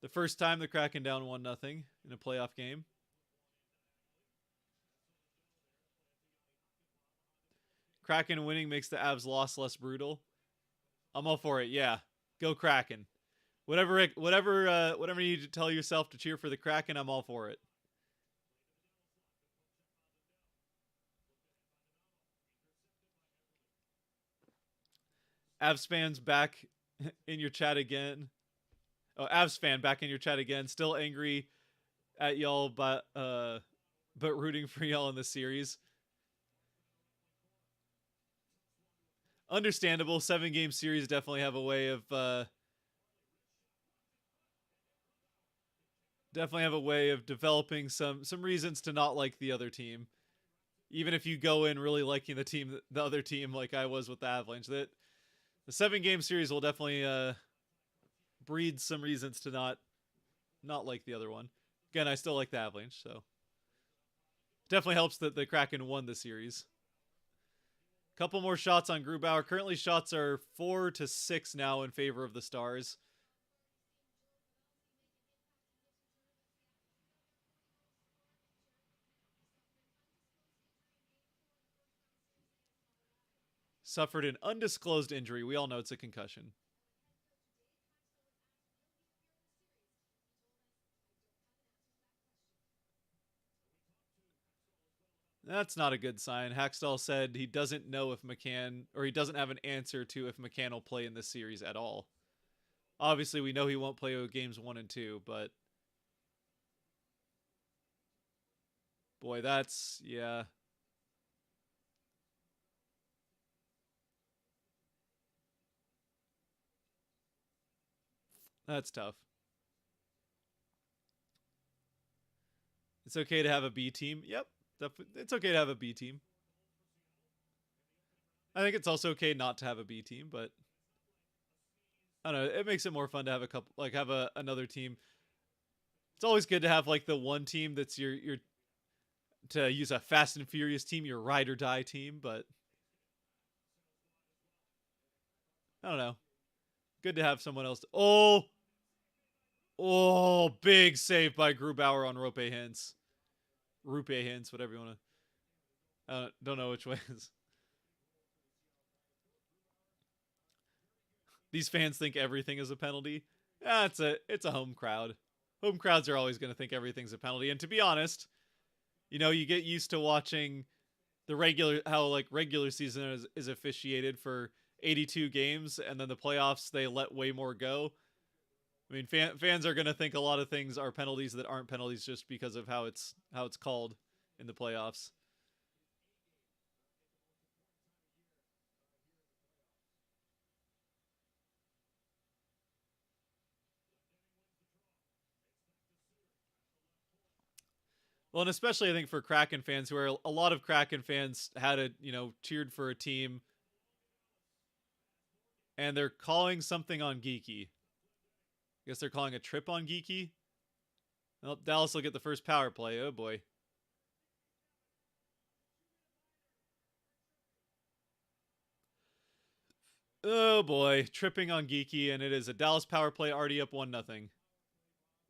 the first time the Kraken down 1-0 in a playoff game. Kraken winning makes the Avs loss less brutal. I'm all for it. Yeah, go Kraken. Whatever you need to tell yourself to cheer for the Kraken, I'm all for it. Avs fans back in your chat again. Oh, Avs fan back in your chat again. Still angry at y'all, but rooting for y'all in the series. Understandable. 7-game series definitely have a way of developing some reasons to not like the other team. Even if you go in really liking the other team, like I was with the Avalanche, that the 7-game series will definitely breed some reasons to not like the other one. Again, I still like the Avalanche, so definitely helps that the Kraken won the series. Couple more shots on Grubauer. Currently, shots are 4-6 now in favor of the Stars. Suffered an undisclosed injury. We all know it's a concussion. That's not a good sign. Hackstall said he doesn't know if McCann, or he doesn't have an answer to if McCann will play in this series at all. Obviously, we know he won't play with games 1 and 2, but boy, that's, yeah. That's tough. It's okay to have a B team. Yep. It's okay to have a B team. I think it's also okay not to have a B team, but I don't know. It makes it more fun to have a couple, like have another team. It's always good to have like the one team that's your to use a Fast and Furious team, your ride or die team, but I don't know. Good to have someone else. Oh, big save by Grubauer on Rupe Hintz. Whatever you want to. Don't know which way is. These fans think everything is a penalty. It's a home crowd. Home crowds are always going to think everything's a penalty. And to be honest, you get used to watching the regular season is officiated for 82 games, and then the playoffs they let way more go. I mean, fans are going to think a lot of things are penalties that aren't penalties just because of how it's called in the playoffs. Well, and especially I think for Kraken fans, who are a lot of Kraken fans had cheered for a team, and they're calling something on Geeky. I guess they're calling a trip on Geeky. Well, Dallas will get the first power play. Oh boy. Oh boy, tripping on Geeky, and it is a Dallas power play already up 1-0.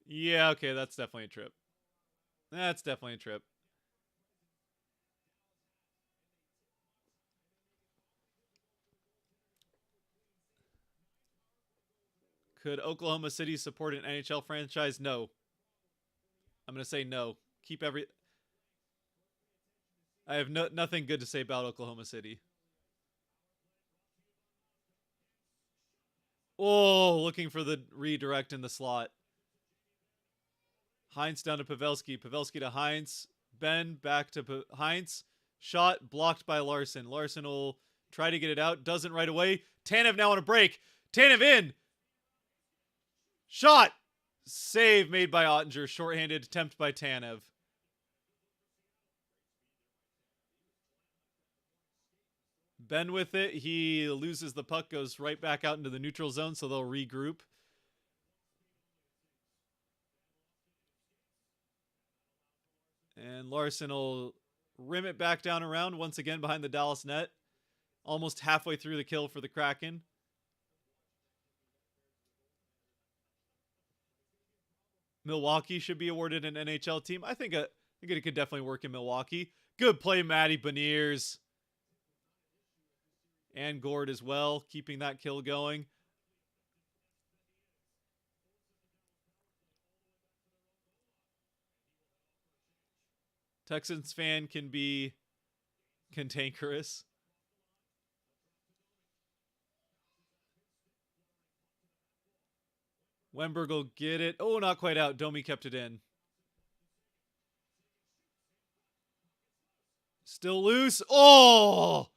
Yeah, okay, that's definitely a trip. That's definitely a trip. Could Oklahoma City support an NHL franchise? No. I'm going to say no. I have nothing good to say about Oklahoma City. Oh, looking for the redirect in the slot. Heinz down to Pavelski. Pavelski to Heinz. Ben back to Heinz. Shot blocked by Larson. Larson will try to get it out. Doesn't right away. Tanev now on a break. Tanev in. Shot. Save made by Ottinger. Shorthanded attempt by Tanev. Ben with it. He loses the puck. Goes right back out into the neutral zone, so they'll regroup. And Larson will rim it back down around once again behind the Dallas net. Almost halfway through the kill for the Kraken. Milwaukee should be awarded an NHL team. I think it could definitely work in Milwaukee. Good play, Matty Beniers. And Gord as well, keeping that kill going. Texans fan can be cantankerous. Wemberg will get it. Oh, not quite out. Domi kept it in. Still loose. Oh!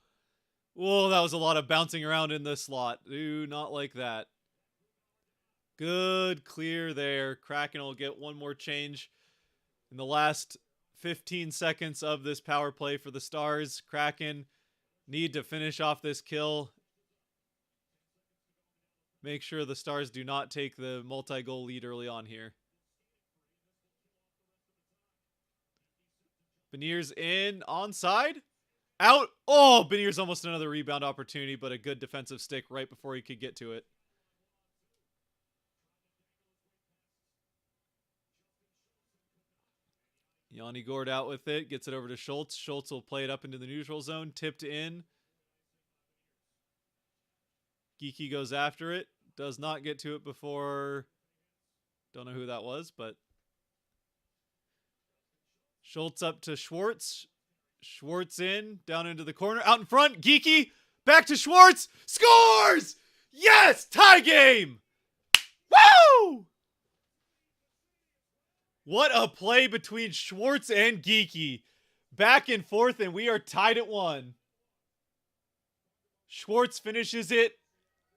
Whoa, that was a lot of bouncing around in the slot. Do not like that. Good clear there. Kraken will get one more change in the last 15 seconds of this power play for the Stars. Kraken need to finish off this kill. Make sure the Stars do not take the multi-goal lead early on here. Beniers in, onside, out. Oh, Beniers almost another rebound opportunity, but a good defensive stick right before he could get to it. Yanni Gord out with it, gets it over to Schultz. Schultz will play it up into the neutral zone, tipped in. Geeky goes after it, does not get to it before. Don't know who that was, but Schultz up to Schwartz. Schwartz in, down into the corner, out in front. Geeky, back to Schwartz. Scores! Yes! Tie game! Woo! What a play between Schwartz and Geeky. Back and forth, and we are tied at 1. Schwartz finishes it.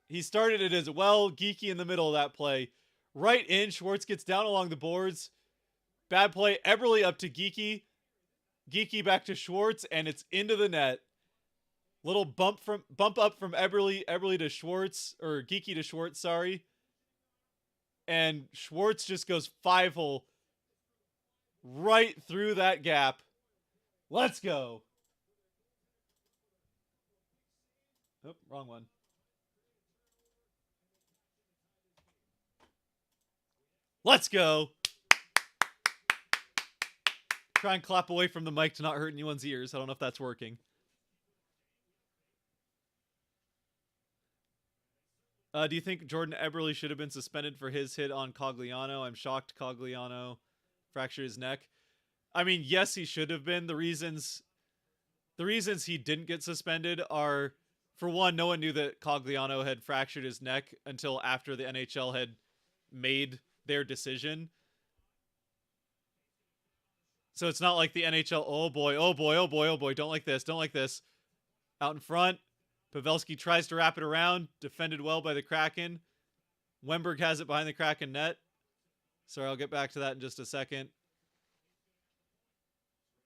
He started it as well. Geeky in the middle of that play. Right in, Schwartz gets down along the boards. Bad play. Eberle up to Geeky. Geeky back to Schwartz, and it's into the net. Little bump up from Eberle to Schwartz, or Geeky to Schwartz, sorry. And Schwartz just goes 5-hole right through that gap. Let's go. Oh, wrong one. Let's go. Try and clap away from the mic to not hurt anyone's ears. I don't know if that's working. Do you think Jordan Eberle should have been suspended for his hit on Cogliano? I'm shocked Cogliano fractured his neck. I mean, yes, he should have been. The reasons he didn't get suspended are, for one, no one knew that Cogliano had fractured his neck until after the NHL had made their decision. So it's not like the NHL, oh boy, don't like this. Out in front, Pavelski tries to wrap it around, defended well by the Kraken. Wemberg has it behind the Kraken net. Sorry, I'll get back to that in just a second.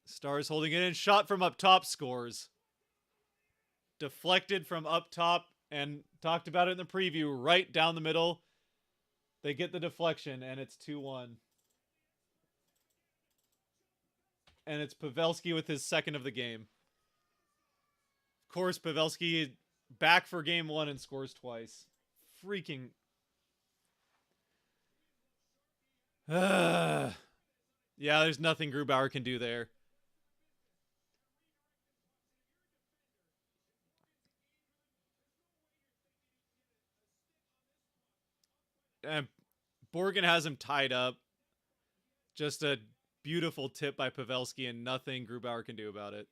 Stars holding it in, shot from up top, scores. Deflected from up top, and talked about it in the preview, right down the middle. They get the deflection, and it's 2-1. And it's Pavelski with his second of the game. Of course, Pavelski back for game 1 and scores twice. Freaking... yeah, there's nothing Grubauer can do there. And Borgen has him tied up. Just a beautiful tip by Pavelski and nothing Grubauer can do about it.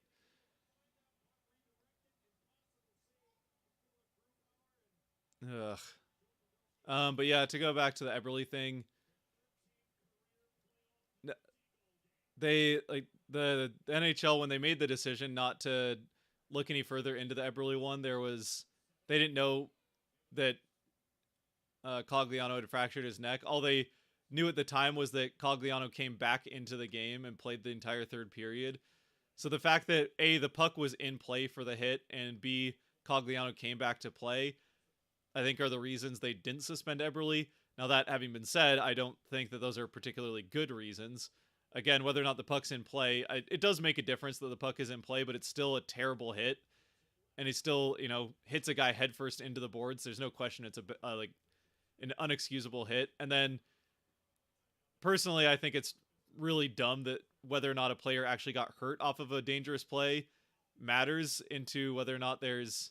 Ugh. But yeah, to go back to the Eberle thing, the NHL, when they made the decision not to look any further into the Eberle one, they didn't know that Cogliano had fractured his neck. All they knew at the time was that Cogliano came back into the game and played the entire third period. So the fact that A, the puck was in play for the hit, and B, Cogliano came back to play, I think are the reasons they didn't suspend Eberle. Now, that having been said, I don't think that those are particularly good reasons. Again, whether or not the puck's in play, it does make a difference that the puck is in play, but it's still a terrible hit. And he still, hits a guy headfirst into the boards. There's no question it's like an unexcusable hit. And then, personally, I think it's really dumb that whether or not a player actually got hurt off of a dangerous play matters into whether or not there's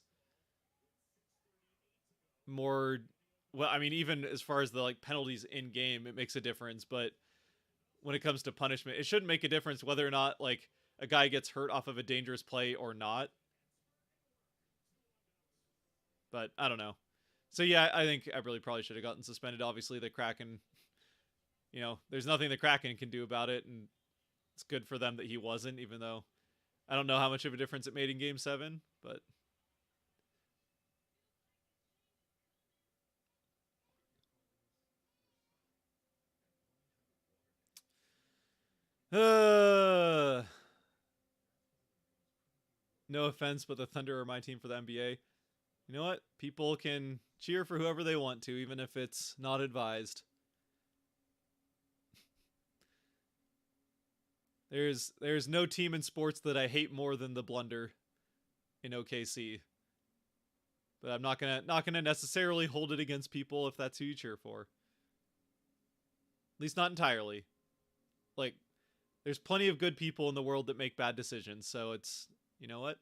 more. Well, I mean, even as far as the like penalties in game, it makes a difference. But when it comes to punishment, it shouldn't make a difference whether or not like a guy gets hurt off of a dangerous play or not. But I don't know. So yeah, I think Eberle probably should have gotten suspended. Obviously, the Kraken, there's nothing the Kraken can do about it, and it's good for them that he wasn't, even though I don't know how much of a difference it made in Game 7, but no offense, but the Thunder are my team for the NBA. You know what? People can cheer for whoever they want to, even if it's not advised. There's no team in sports that I hate more than the blunder in OKC. But I'm not gonna necessarily hold it against people if that's who you cheer for. At least not entirely. Like, there's plenty of good people in the world that make bad decisions, so it's, you know what?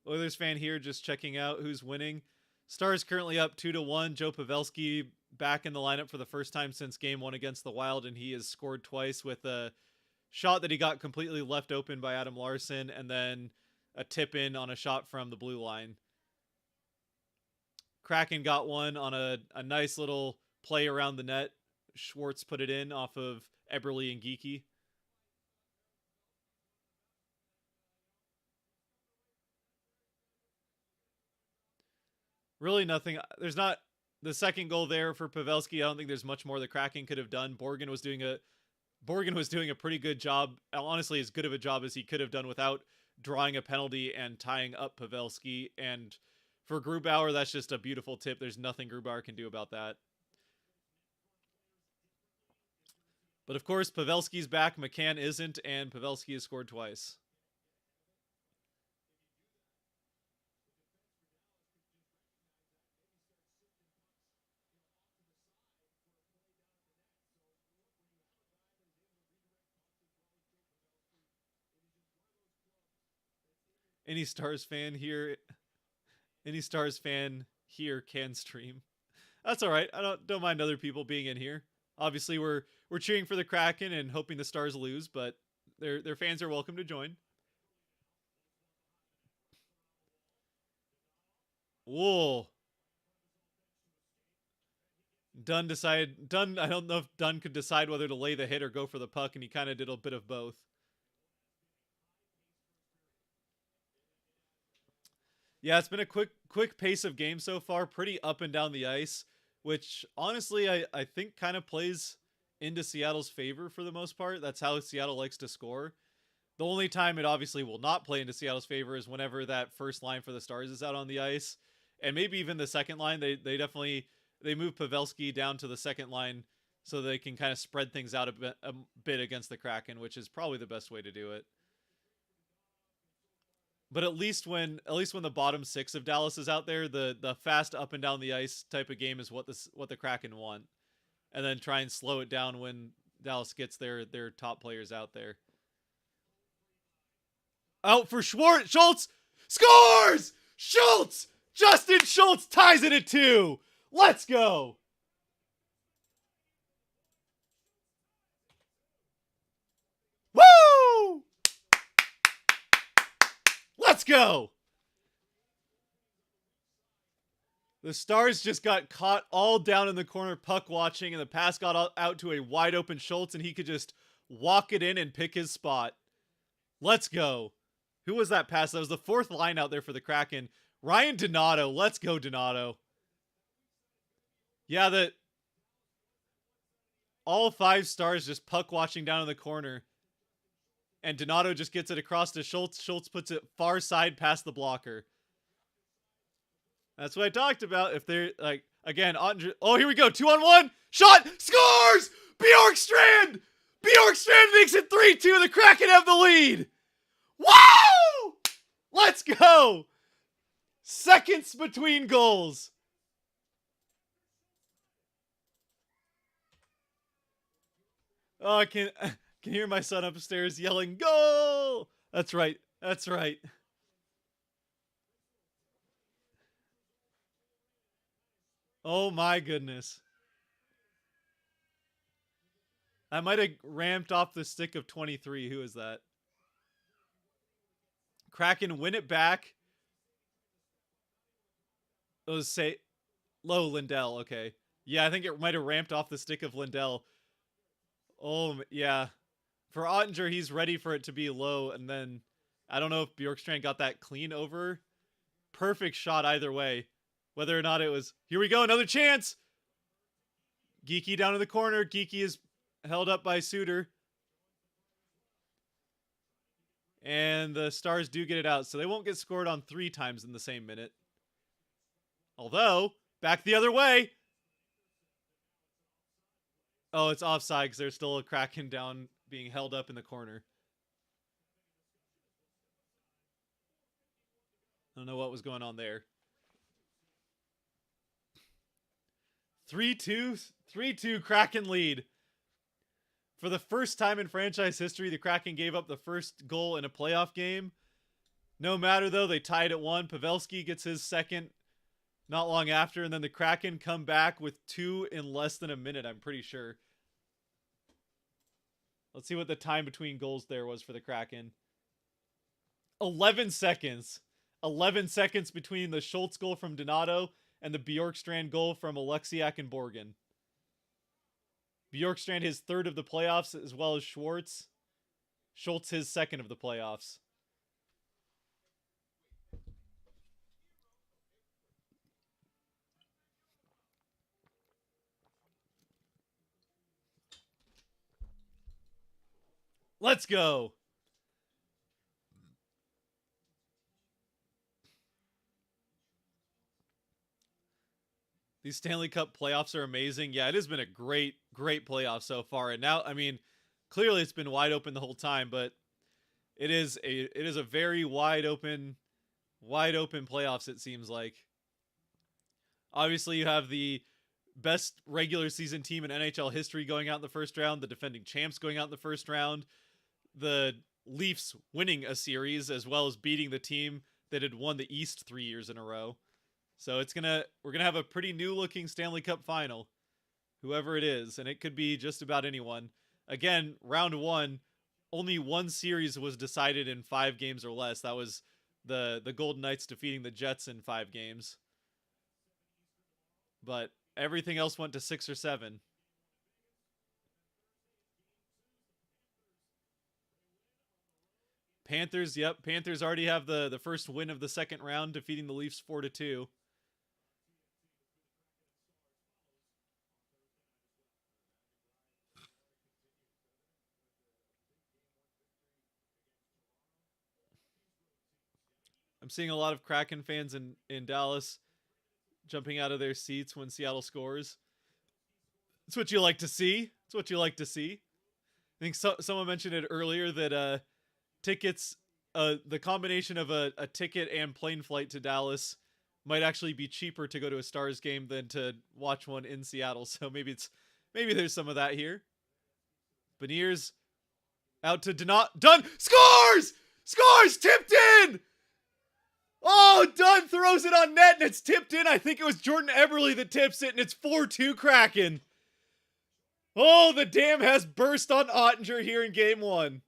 Oilers fan here, just checking out who's winning. Stars currently up 2-1. Joe Pavelski back in the lineup for the first time since Game 1 against the Wild, and he has scored twice with a shot that he got completely left open by Adam Larson, and then a tip in on a shot from the blue line. Kraken got one on a nice little play around the net. Schwartz put it in off of Eberle and Geekie. Really nothing. There's not the second goal there for Pavelski. I don't think there's much more the Kraken could have done. Borgen was doing a pretty good job. Honestly, as good of a job as he could have done without drawing a penalty and tying up Pavelski. And for Grubauer, that's just a beautiful tip. There's nothing Grubauer can do about that. But of course, Pavelski's back. McCann isn't, and Pavelski has scored twice. Any Stars fan here? Any Stars fan here can stream. That's all right. I don't mind other people being in here. Obviously, we're cheering for the Kraken and hoping the Stars lose, but their fans are welcome to join. Whoa. Dunn, I don't know if Dunn could decide whether to lay the hit or go for the puck, and he kind of did a bit of both. Yeah, it's been a quick pace of game so far, pretty up and down the ice, which honestly I think kind of plays into Seattle's favor for the most part. That's how Seattle likes to score. The only time it obviously will not play into Seattle's favor is whenever that first line for the Stars is out on the ice. And maybe even the second line, they definitely they move Pavelski down to the second line so they can kind of spread things out a bit against the Kraken, which is probably the best way to do it. But at least when the bottom six of Dallas is out there, the fast up and down the ice type of game is what the Kraken want, and then try and slow it down when Dallas gets their top players out there. Out for Schultz scores. Schultz, Justin Schultz ties it at 2. Let's go. Woo! Let's go. The Stars just got caught all down in the corner puck watching, and the pass got out to a wide open Schultz, and he could just walk it in and pick his spot. Let's go. Who was that pass? That was the fourth line out there for the Kraken. Ryan Donato. Let's go, Donato. Yeah, all 5 Stars just puck watching down in the corner. And Donato just gets it across to Schultz. Schultz puts it far side past the blocker. That's what I talked about. If they're like, again, oh, here we go. 2-on-1. Shot. Scores. Bjorkstrand. Bjorkstrand makes it 3-2. The Kraken have the lead. Woo! Let's go. Seconds between goals. Oh, I can hear my son upstairs yelling, "Goal!" That's right. That's right. Oh my goodness. I might have ramped off the stick of 23. Who is that? Kraken win it back. Those say low Lindell. Okay. Yeah, I think it might have ramped off the stick of Lindell. Oh, yeah. For Ottinger, he's ready for it to be low, and then I don't know if Bjorkstrand got that clean over. Perfect shot either way. Whether or not it was... Here we go, another chance! Geeky down in the corner. Geeky is held up by Suter. And the Stars do get it out, so they won't get scored on 3 times in the same minute. Although, back the other way. Oh, it's offside because there's still a Kraken down being held up in the corner. I don't know what was going on there. 3-2 Kraken lead. For the first time in franchise history, the Kraken gave up the first goal in a playoff game. No matter, though, they tied at 1. Pavelski gets his second not long after, and then the Kraken come back with 2 in less than a minute, I'm pretty sure. Let's see what the time between goals there was for the Kraken. 11 seconds. 11 seconds between the Schultz goal from Donato and the Bjorkstrand goal from Alexiak and Borgen. Bjorkstrand his 3rd of the playoffs, as well as Schwartz. Schultz his 2nd of the playoffs. Let's go. These Stanley Cup playoffs are amazing. Yeah, it has been a great playoff so far. And now, I mean, clearly it's been wide open the whole time, but it is a very wide open playoffs, it seems like. Obviously, you have the best regular season team in NHL history going out in the first round, the defending champs going out in the first round, the Leafs winning a series, as well as beating the team that had won the East 3 years in a row. So we're gonna have a pretty new looking Stanley Cup final, whoever it is, and it could be just about anyone. Again, round 1, only 1 series was decided in 5 games or less. That was the Golden Knights defeating the Jets in 5 games. But everything else went to 6 or 7. Panthers, yep. Panthers already have the first win of the second round, defeating the Leafs 4-2. I'm seeing a lot of Kraken fans in Dallas jumping out of their seats when Seattle scores. It's what you like to see. It's what you like to see. I think someone mentioned it earlier that tickets, the combination of a ticket and plane flight to Dallas might actually be cheaper to go to a Stars game than to watch one in Seattle. So maybe there's some of that here. Beniers out to Dunn scores! Scores! Tipped in! Oh, Dunn throws it on net and it's tipped in. I think it was Jordan Eberle that tips it, and it's 4-2 Kraken. Oh, the dam has burst on Ottinger here in game 1.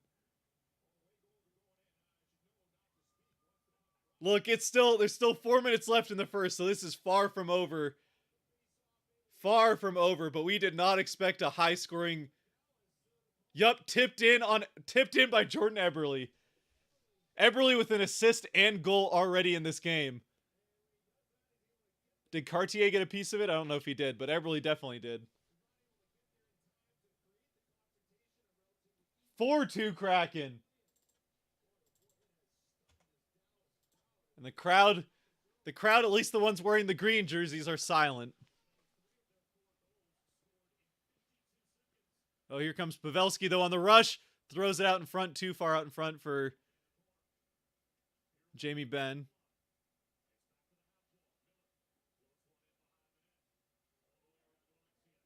Look, there's still 4 minutes left in the first, so this is far from over. Far from over, but we did not expect a high scoring. Yup, tipped in by Jordan Eberle. Eberle with an assist and goal already in this game. Did Cartier get a piece of it? I don't know if he did, but Eberle definitely did. 4-2 Kraken. And the crowd, at least the ones wearing the green jerseys, are silent. Oh, here comes Pavelski, though, on the rush. Throws it out in front, too far out in front for Jamie Benn.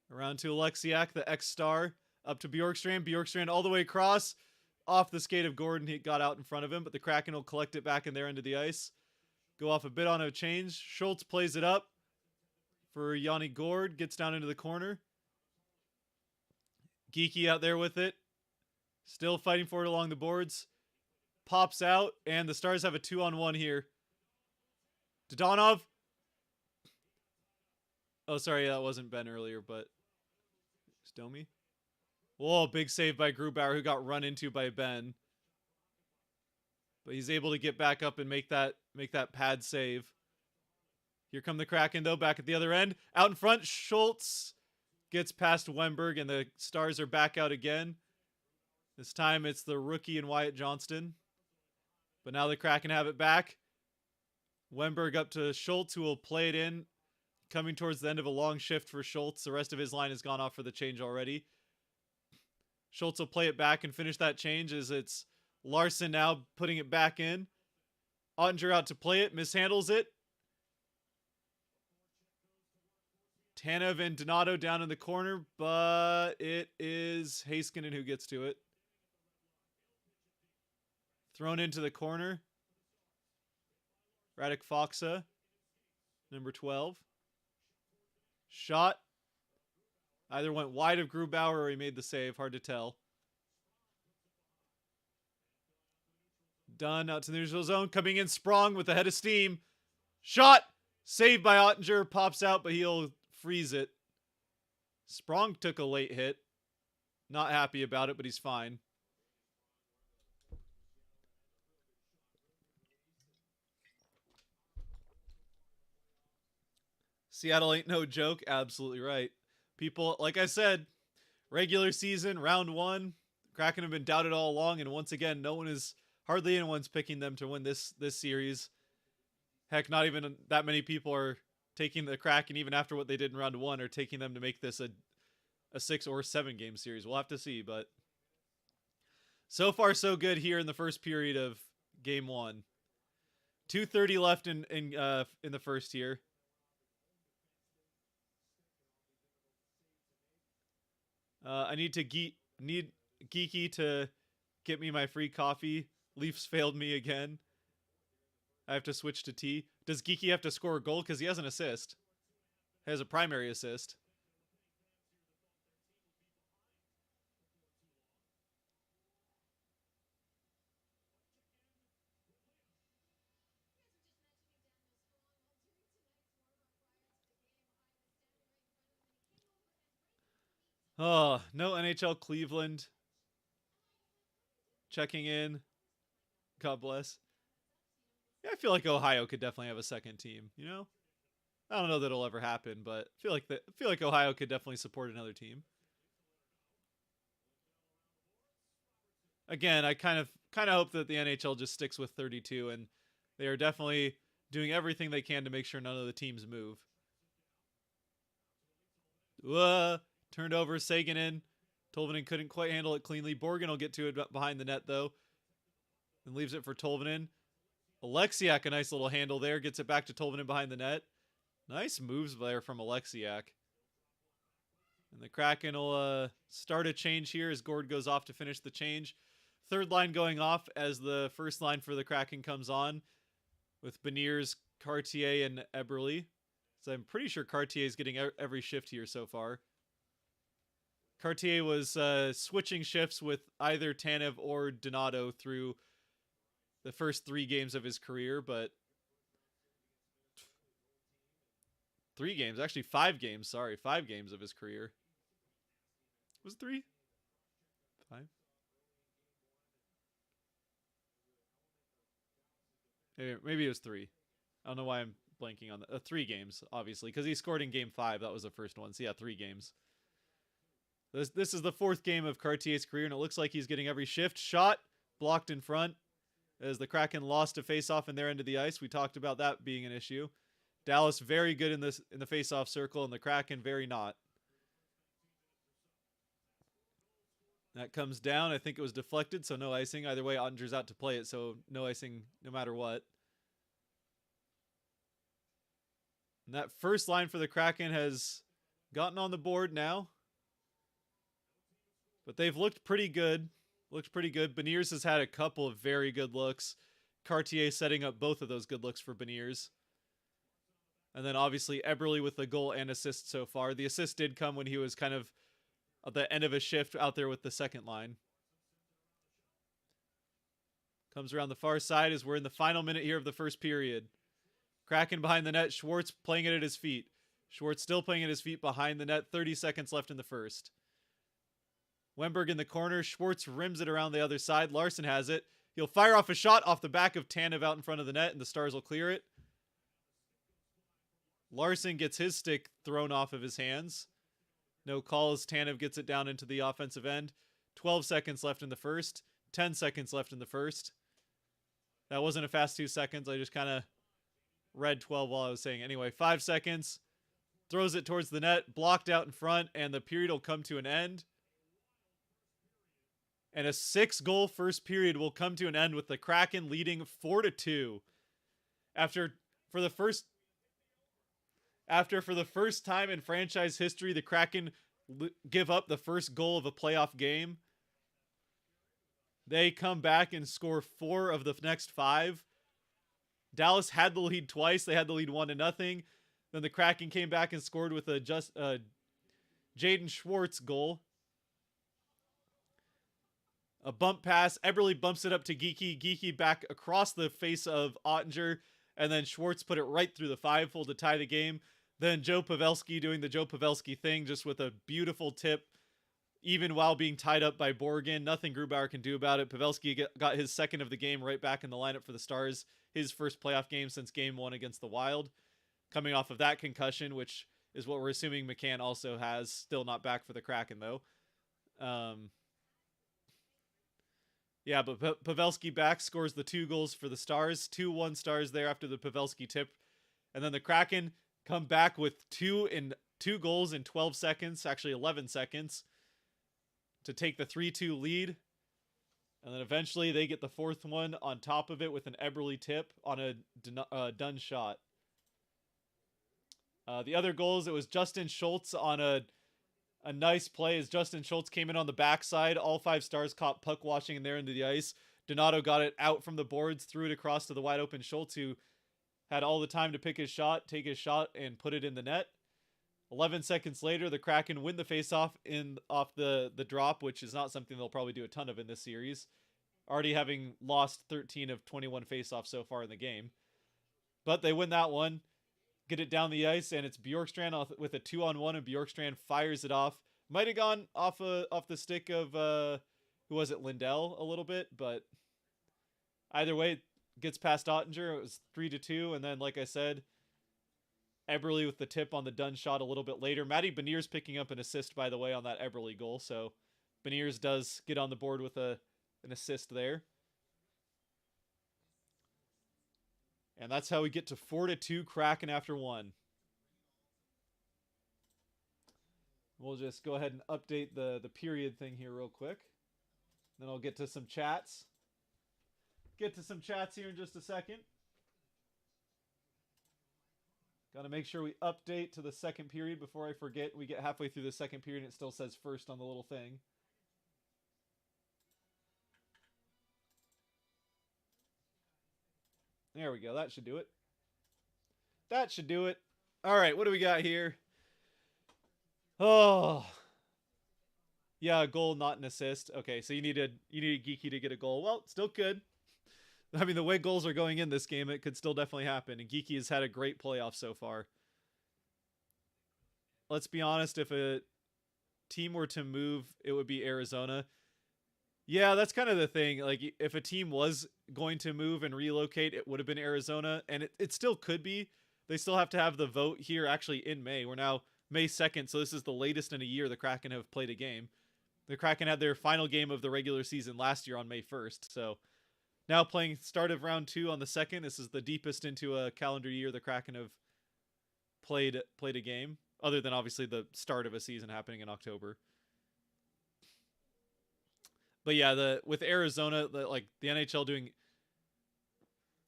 Around to Alexiak, the ex-star. Up to Bjorkstrand. Bjorkstrand all the way across. Off the skate of Gordon. He got out in front of him, but the Kraken will collect it back in their end of the ice. Go off a bit on a change. Schultz plays it up for Yanni Gourde. Gets down into the corner. Geeky out there with it. Still fighting for it along the boards. Pops out, and the Stars have a 2-on-1 here. Dodonov. Oh, sorry, that wasn't Ben earlier, but Domi. Whoa, big save by Grubauer, who got run into by Ben. But he's able to get back up and make that pad save. Here come the Kraken, though, back at the other end. Out in front, Schultz gets past Wemberg, and the Stars are back out again. This time it's the rookie and Wyatt Johnston. But now the Kraken have it back. Wemberg up to Schultz, who will play it in. Coming towards the end of a long shift for Schultz. The rest of his line has gone off for the change already. Schultz will play it back and finish that change as it's Larson now putting it back in. Ottinger out to play it. Mishandles it. Tanev and Donato down in the corner, but it is Heiskanen who gets to it. Thrown into the corner. Radek Faksa, number 12. Shot. Either went wide of Grubauer or he made the save. Hard to tell. Dunn out to the neutral zone. Coming in Sprong with a head of steam. Shot. Saved by Ottinger. Pops out, but he'll freeze it. Sprong took a late hit. Not happy about it, but he's fine. Seattle ain't no joke. Absolutely right. People, like I said, regular season, round 1, Kraken have been doubted all along, and once again, hardly anyone's picking them to win this series. Heck, not even that many people are taking the Kraken, even after what they did in round 1, are taking them to make this a 6 or 7 game series. We'll have to see, but so far so good here in the first period of game 1. 2:30 left in the first here. I need Geeky to get me my free coffee. Leafs failed me again. I have to switch to tea. Does Geeky have to score a goal? Because he has an assist. He has a primary assist. Oh, no NHL Cleveland. Checking in. God bless. Yeah, I feel like Ohio could definitely have a second team, you know? I don't know that it'll ever happen, but I feel like Ohio could definitely support another team. Again, I kind of hope that the NHL just sticks with 32, and they are definitely doing everything they can to make sure none of the teams move. Turned over, Sagan. Tolvanen couldn't quite handle it cleanly. Borgen will get to it behind the net, though. And leaves it for Tolvanen. Alexiak, a nice little handle there. Gets it back to Tolvanen behind the net. Nice moves there from Alexiak. And the Kraken will start a change here as Gord goes off to finish the change. Third line going off as the first line for the Kraken comes on. With Beniers, Cartier, and Eberle. So I'm pretty sure Cartier is getting every shift here so far. Cartier was switching shifts with either Tanev or Donato through the first 3 games of his career, but 3 games. Actually, 5 games. Sorry, 5 games of his career. Was it 3? 5? Maybe it was 3. I don't know why I'm blanking on that. 3 games, obviously, because he scored in game 5. That was the first one. So yeah, 3 games. This is the 4th game of Cartier's career, and it looks like he's getting every shift. Shot blocked in front as the Kraken lost a faceoff in their end of the ice. We talked about that being an issue. Dallas very good in the faceoff circle, and the Kraken very not. That comes down. I think it was deflected, so no icing. Either way, Ottinger's out to play it, so no icing no matter what. And that first line for the Kraken has gotten on the board now. But they've looked pretty good. Beniers has had a couple of very good looks. Cartier setting up both of those good looks for Beniers. And then obviously Eberle with the goal and assist so far. The assist did come when he was kind of at the end of a shift out there with the second line. Comes around the far side as we're in the final minute here of the first period. Kraken behind the net. Schwartz playing it at his feet. Schwartz still playing at his feet behind the net. 30 seconds left in the first. Wemberg in the corner. Schwartz rims it around the other side. Larson has it. He'll fire off a shot off the back of Tanev out in front of the net, and the Stars will clear it. Larson gets his stick thrown off of his hands. No call as Tanev gets it down into the offensive end. 12 seconds left in the first. 10 seconds left in the first. That wasn't a fast 2 seconds. I just kind of read 12 while I was saying. Anyway, 5 seconds. Throws it towards the net. Blocked out in front, and the period will come to an end. And a 6-goal first period will come to an end with the Kraken leading 4-2. After for the first time in franchise history, the Kraken give up the first goal of a playoff game. They come back and score 4 of the next 5. Dallas had the lead twice. They had the lead 1-0. Then the Kraken came back and scored with a Jaden Schwartz goal. A bump pass. Eberle bumps it up to Geekie. Geekie back across the face of Ottinger. And then Schwartz put it right through the 5-hole to tie the game. Then Joe Pavelski doing the Joe Pavelski thing, just with a beautiful tip, even while being tied up by Borgen. Nothing Grubauer can do about it. Pavelski got his second of the game right back in the lineup for the Stars. His first playoff game since game 1 against the Wild. Coming off of that concussion, which is what we're assuming McCann also has. Still not back for the Kraken, though. Yeah, but Pavelski back scores the 2 goals for the Stars. 2-1 Stars there after the Pavelski tip. And then the Kraken come back with 2 goals in 12 seconds, actually 11 seconds, to take the 3-2 lead. And then eventually they get the 4th one on top of it with an Eberle tip on a done shot. The other goals, it was Justin Schultz on a nice play as Justin Schultz came in on the backside. All 5 Stars caught puck washing in there into the ice. Donato got it out from the boards, threw it across to the wide open Schultz, who had all the time to pick his shot, take his shot, and put it in the net. 11 seconds later, the Kraken win the faceoff off the drop, which is not something they'll probably do a ton of in this series. Already having lost 13 of 21 faceoffs so far in the game. But they win that one. Get it down the ice, and it's Bjorkstrand with a 2-on-1, and Bjorkstrand fires it off. Might have gone off the stick of who was it, Lindell a little bit, but either way, it gets past Ottinger. It was 3-2, and then like I said, Eberle with the tip on the done shot a little bit later. Matty Beniers picking up an assist, by the way, on that Eberle goal, so Beniers does get on the board with an assist there. And that's how we get to 4-2 Kraken after 1. We'll just go ahead and update the period thing here real quick. Then I'll get to some chats. Get to some chats here in just a second. Got to make sure we update to the second period before I forget. We get halfway through the second period and it still says first on the little thing. There we go. That should do it. That should do it. All right, what do we got here? Oh. Yeah, a goal, not an assist. Okay, so you needed Geekie to get a goal. Well, still could. I mean, the way goals are going in this game, it could still definitely happen. And Geekie has had a great playoff so far. let's be honest, if a team were to move, it would be Arizona. Yeah, that's kind of the thing. Like, if a team was going to move and relocate, it would have been Arizona, and it still could be. They still have to have the vote here actually in May. We're now May 2nd, so this is the latest in a year the Kraken have played a game. The Kraken had their final game of the regular season last year on May 1st, so now playing start of round 2 on the 2nd. This is the deepest into a calendar year the Kraken have played a game, other than obviously the start of a season happening in October. But yeah, with Arizona, like the NHL doing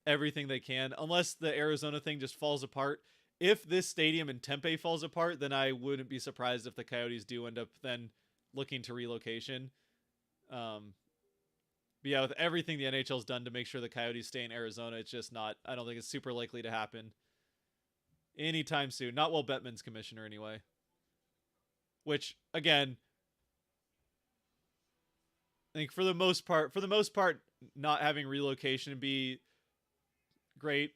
everything they can, unless the Arizona thing just falls apart. If this stadium in Tempe falls apart, then I wouldn't be surprised if the Coyotes do end up then looking to relocation. But yeah, with everything the NHL's done to make sure the Coyotes stay in Arizona, it's just not. I don't think it's super likely to happen anytime soon. Not while Bettman's commissioner, anyway. Which again, I think for the most part, not having relocation be great.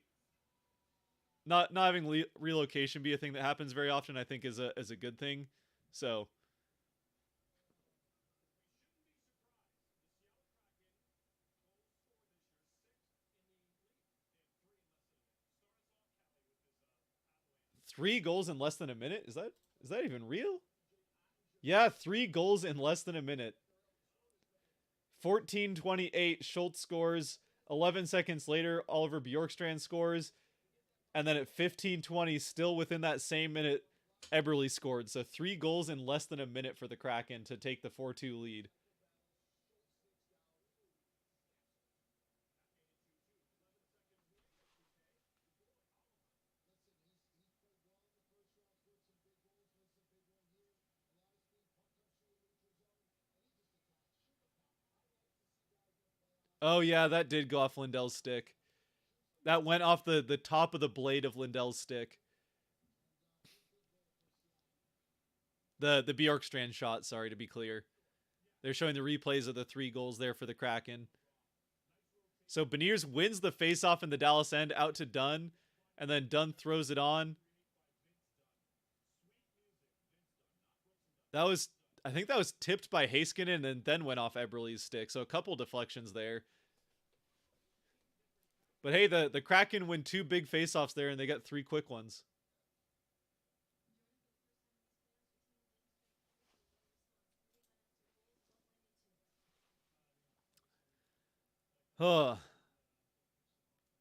Not having relocation be a thing that happens very often, I think, is a good thing. So. Three goals in less than a minute? Is that even real? Yeah, 3 goals in less than a minute. 14:28, Schultz scores. 11 seconds later, Oliver Bjorkstrand scores. And then at 15:20, still within that same minute, Eberle scored. So 3 goals in less than a minute for the Kraken to take the 4-2 lead. Oh yeah, that did go off Lindell's stick. That went off the top of the blade of Lindell's stick. The Bjorkstrand shot, sorry to be clear. They're showing the replays of the 3 goals there for the Kraken. So Beniers wins the faceoff in the Dallas end out to Dunn, and then Dunn throws it on. I think that was tipped by Heiskanen and then went off Eberle's stick. So a couple deflections there. But hey, the Kraken win 2 big faceoffs there, and they got 3 quick ones. Huh.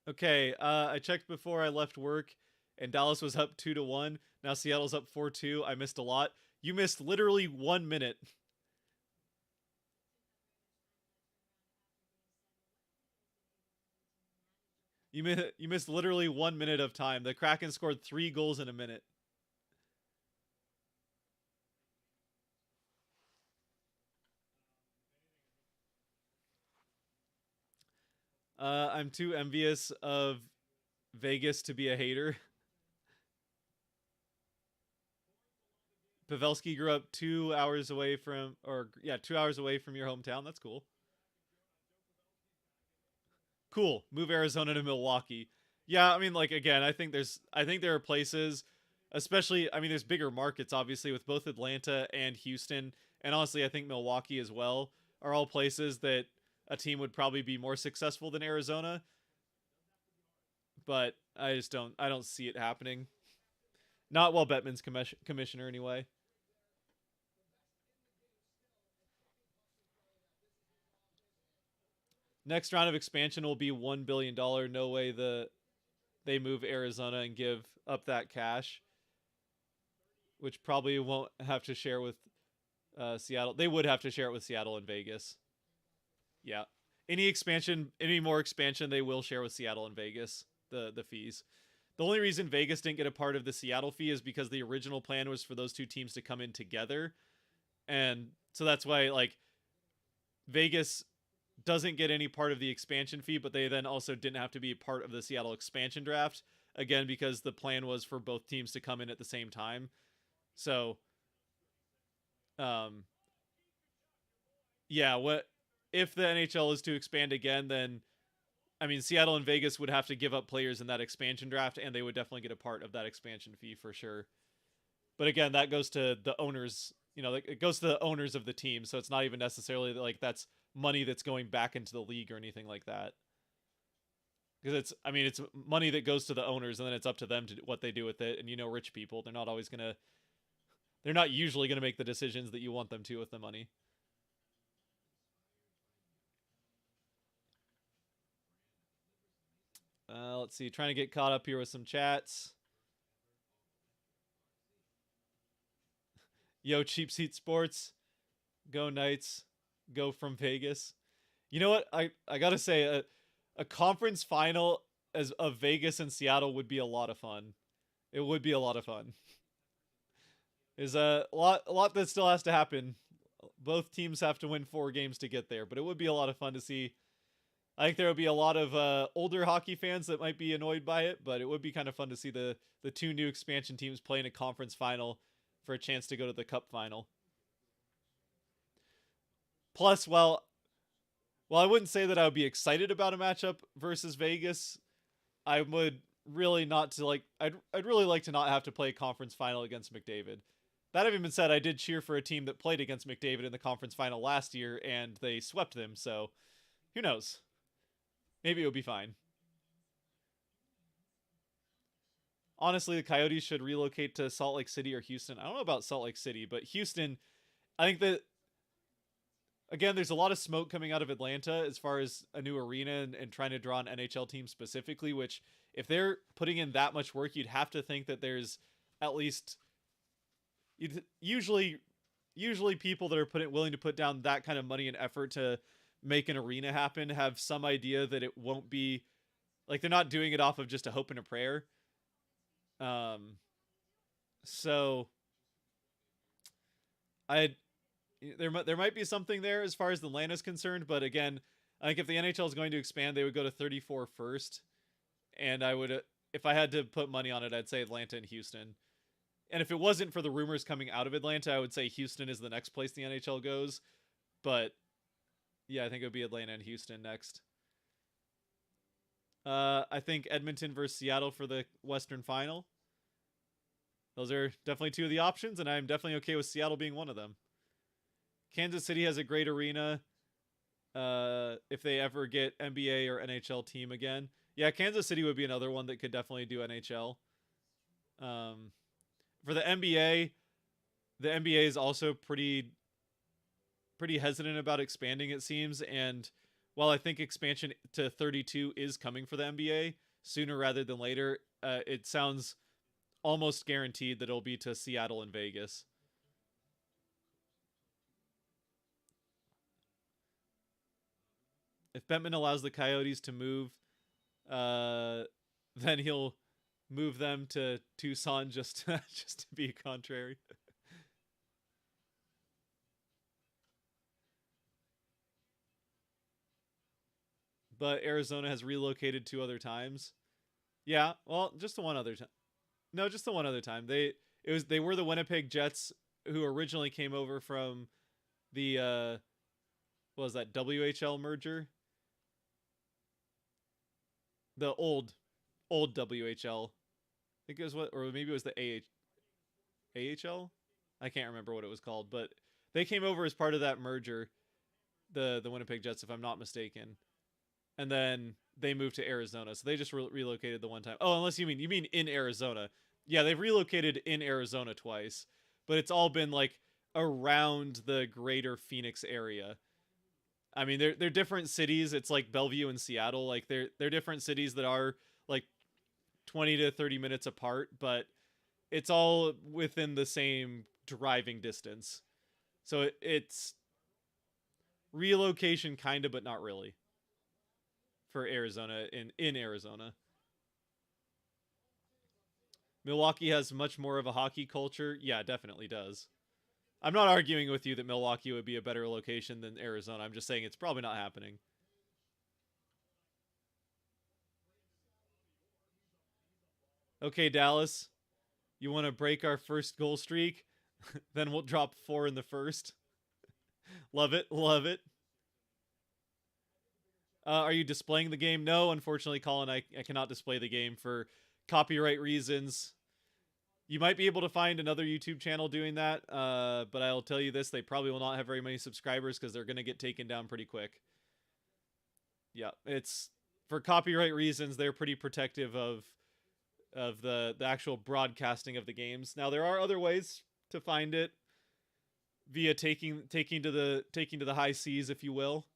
Okay, I checked before I left work, and Dallas was up 2-1. Now Seattle's up 4-2. I missed a lot. You missed literally 1 minute. You missed literally 1 minute of time. The Kraken scored 3 goals in a minute. I'm too envious of Vegas to be a hater. Pavelski grew up 2 hours away from, 2 hours away from your hometown. That's cool. Cool. Move Arizona to Milwaukee. Yeah, I mean, like again, I think there are places, especially, I mean, there's bigger markets obviously with both Atlanta and Houston, and honestly, I think Milwaukee as well are all places that a team would probably be more successful than Arizona. But I don't see it happening. Not while Bettman's commissioner anyway. Next round of expansion will be $1 billion. No way they move Arizona and give up that cash, which probably won't have to share with Seattle. They would have to share it with Seattle and Vegas. Yeah, any more expansion, they will share with Seattle and Vegas the fees. The only reason Vegas didn't get a part of the Seattle fee is because the original plan was for those two teams to come in together, and so that's why like Vegas doesn't get any part of the expansion fee, but they then also didn't have to be part of the Seattle expansion draft again because the plan was for both teams to come in at the same time. So, um, yeah, what if the NHL is to expand again? Then I mean, Seattle and Vegas would have to give up players in that expansion draft, and they would definitely get a part of that expansion fee for sure. But again, that goes to the owners. It goes to the owners of the team, so it's not even necessarily like that's money that's going back into the league or anything like that. Because it's money that goes to the owners, and then it's up to them to what they do with it. And rich people, they're not usually gonna make the decisions that you want them to with the money. Let's see, trying to get caught up here with some chats. Yo, cheap seat sports, go Knights, go from Vegas. You know what? I gotta say, a conference final as of Vegas and Seattle would be a lot of fun. It would be a lot of fun. There's a lot that still has to happen. Both teams have to win 4 games to get there, but it would be a lot of fun to see. I think there would be a lot of older hockey fans that might be annoyed by it, but it would be kind of fun to see the 2 new expansion teams play in a conference final for a chance to go to the Cup final. Plus, well, I wouldn't say that I would be excited about a matchup versus Vegas. I would really not to like. I'd really like to not have to play a conference final against McDavid. That having been said, I did cheer for a team that played against McDavid in the conference final last year, and they swept them. So, who knows? Maybe it would be fine. Honestly, the Coyotes should relocate to Salt Lake City or Houston. I don't know about Salt Lake City, but Houston, I think that again, there's a lot of smoke coming out of Atlanta as far as a new arena and trying to draw an NHL team specifically, which if they're putting in that much work, you'd have to think that there's at least usually people that are willing to put down that kind of money and effort to make an arena happen have some idea that it won't be like they're not doing it off of just a hope and a prayer. So I there might be something there as far as the land is concerned, but again, I think if the NHL is going to expand, they would go to 34 first, and I would if I had to put money on it, I'd say Atlanta and Houston. And if it wasn't for the rumors coming out of Atlanta, I would say Houston is the next place the NHL goes. But yeah, I think it would be Atlanta and Houston next. I think Edmonton versus Seattle for the Western Final. Those are definitely 2 of the options, and I'm definitely okay with Seattle being one of them. Kansas City has a great arena. If they ever get NBA or NHL team again. Yeah, Kansas City would be another one that could definitely do NHL. For the NBA is also pretty hesitant about expanding, it seems. And while I think expansion to 32 is coming for the NBA sooner rather than later, it sounds almost guaranteed that it'll be to Seattle and Vegas. If Bettman allows the Coyotes to move, then he'll move them to Tucson just to be contrary. But Arizona has relocated 2 other times. Yeah, well, just the one other time. No, just the one other time. They were the Winnipeg Jets who originally came over from the what was that WHL merger? The old WHL. I think it was or maybe it was the AHL. I can't remember what it was called, but they came over as part of that merger, the Winnipeg Jets, if I'm not mistaken, and then they moved to Arizona. So they just relocated the one time. Oh, unless you mean in Arizona. Yeah, they've relocated in Arizona twice, but it's all been like around the greater Phoenix area. I mean, they're different cities. It's like Bellevue and Seattle. Like they're different cities that are like 20 to 30 minutes apart, but it's all within the same driving distance. So it's relocation kind of, but not really for Arizona in Arizona. Milwaukee has much more of a hockey culture. Yeah, definitely does. I'm not arguing with you that Milwaukee would be a better location than Arizona. I'm just saying it's probably not happening. Okay, Dallas, you want to break our first goal streak? Then we'll drop 4 in the first. Love it. Love it. Are you displaying the game? No, unfortunately, Colin, I cannot display the game for copyright reasons. You might be able to find another YouTube channel doing that, but I'll tell you this: they probably will not have very many subscribers because they're going to get taken down pretty quick. Yeah, it's for copyright reasons. They're pretty protective of the actual broadcasting of the games. Now there are other ways to find it via taking to the high seas, if you will,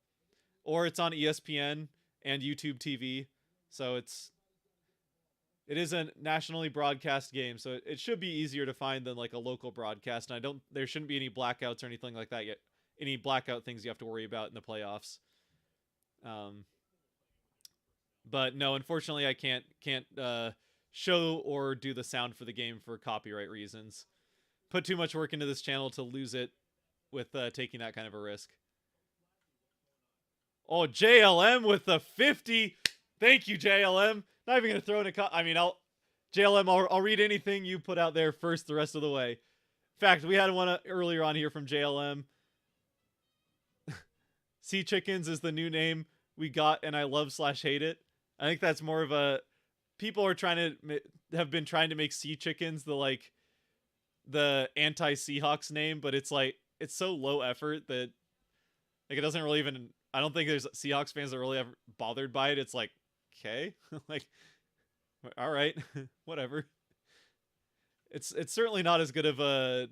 or it's on ESPN and YouTube TV. So it is a nationally broadcast game, so it should be easier to find than like a local broadcast. And there shouldn't be any blackouts or anything like that yet. Any blackout things you have to worry about in the playoffs. But no, unfortunately, I can't show or do the sound for the game for copyright reasons. Put too much work into this channel to lose it with taking that kind of a risk. Oh, JLM with the 50. Thank you, JLM. Not even gonna throw in JLM. I'll read anything you put out there first the rest of the way. In fact, we had one earlier on here from JLM. Sea Chickens is the new name we got, and I love/hate it. I think that's more of a people are have been trying to make Sea Chickens the anti-Seahawks name, but it's so low effort that it doesn't really even. I don't think there's Seahawks fans that really ever bothered by it. It's like, okay, all right, whatever. It's certainly not as good of a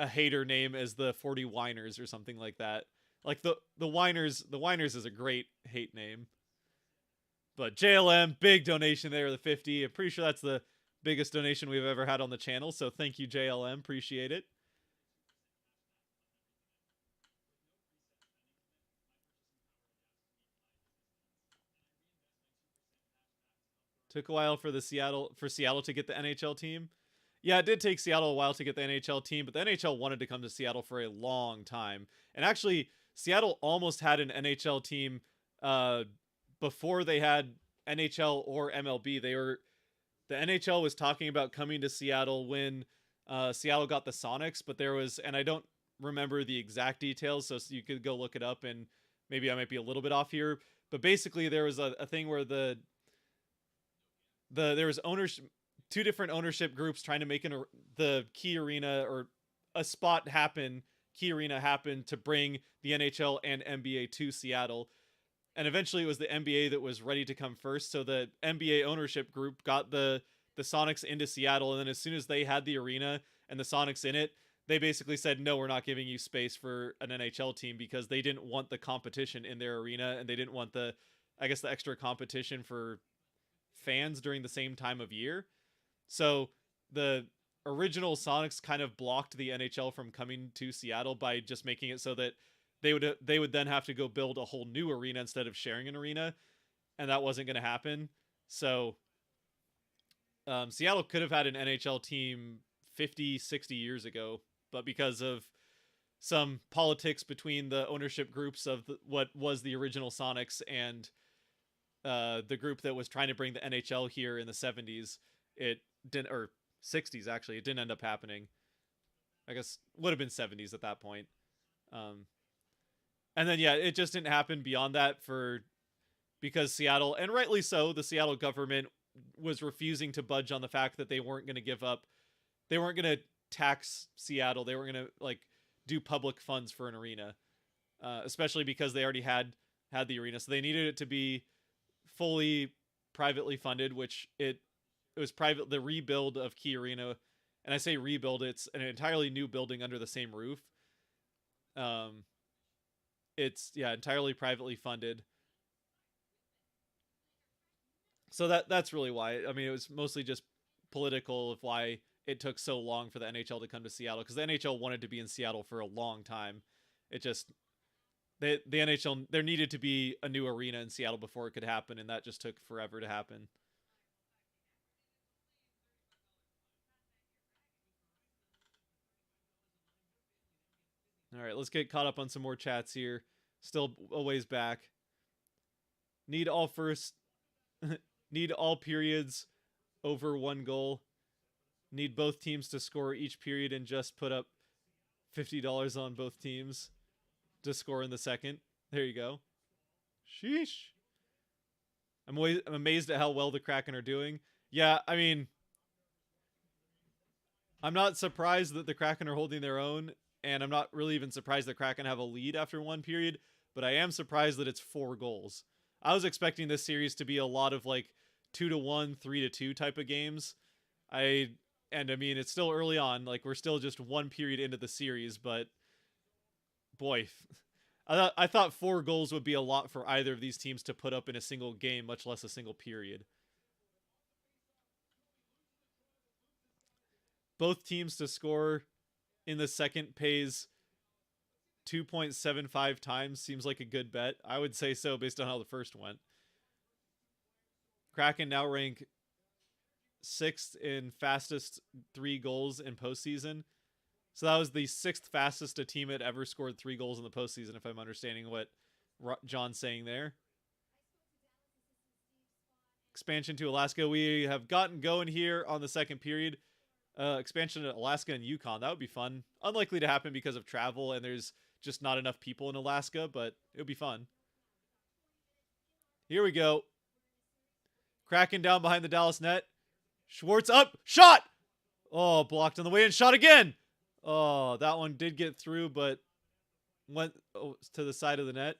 hater name as the 40 Whiners or something like that. Like the Whiners is a great hate name. But JLM, big donation there, the 50. I'm pretty sure that's the biggest donation we've ever had on the channel. So thank you, JLM. Appreciate it. Took a while for Seattle to get the NHL team. Yeah, it did take Seattle a while to get the NHL team, but the NHL wanted to come to Seattle for a long time. And actually, Seattle almost had an NHL team before they had NHL or MLB. The NHL was talking about coming to Seattle when Seattle got the Sonics, but and I don't remember the exact details, so you could go look it up, and maybe I might be a little bit off here. But basically, there was a thing where there was ownership, two different ownership groups trying to make the Key Arena or a spot happen, Key Arena happen to bring the NHL and NBA to Seattle. And eventually it was the NBA that was ready to come first. So the NBA ownership group got the Sonics into Seattle. And then as soon as they had the arena and the Sonics in it, they basically said, no, we're not giving you space for an NHL team, because they didn't want the competition in their arena. And they didn't want the extra competition for fans during the same time of year. So the original Sonics kind of blocked the NHL from coming to Seattle by just making it so that they would then have to go build a whole new arena instead of sharing an arena, and that wasn't going to happen. So Seattle could have had an NHL team 50, 60 years ago, but because of some politics between the ownership groups of what was the original Sonics and the group that was trying to bring the NHL here in the 70s, it didn't, or 60s actually, it didn't end up happening. I guess would have been 70s at that point. And then, yeah, it just didn't happen beyond that because Seattle, and rightly so, the Seattle government was refusing to budge on the fact that they weren't going to tax Seattle. They weren't going to do public funds for an arena, especially because they already had the arena. So they needed it to be fully privately funded, which it was private. The rebuild of Key Arena, and I say rebuild, it's an entirely new building under the same roof. It's entirely privately funded. So that's really why. I mean, it was mostly just political of why it took so long for the NHL to come to Seattle, because the NHL wanted to be in Seattle for a long time. It just the NHL, there needed to be a new arena in Seattle before it could happen, and that just took forever to happen. All right, let's get caught up on some more chats here. Still a ways back. Need all first need all periods over one goal. Need both teams to score each period and just put up $50 on both teams to score in the second. There you go. Sheesh. I'm amazed at how well the Kraken are doing. Yeah, I mean, I'm not surprised that the Kraken are holding their own, and I'm not really even surprised the Kraken have a lead after one period, but I am surprised that it's 4 goals. I was expecting this series to be a lot of like 2-1, 3-2 type of games. I mean, it's still early on, like we're still just one period into the series, but boy, I thought 4 goals would be a lot for either of these teams to put up in a single game, much less a single period. Both teams to score in the second pays 2.75 times seems like a good bet. I would say so based on how the first went. Kraken now rank 6th in fastest 3 goals in postseason. So that was the 6th fastest a team had ever scored 3 goals in the postseason, if I'm understanding what John's saying there. Expansion to Alaska. We have gotten going here on the second period. Expansion to Alaska and Yukon. That would be fun. Unlikely to happen because of travel, and there's just not enough people in Alaska, but it would be fun. Here we go. Kraken down behind the Dallas net. Schwartz up. Shot! Oh, blocked on the way in. Shot again! Oh, that one did get through, but went to the side of the net.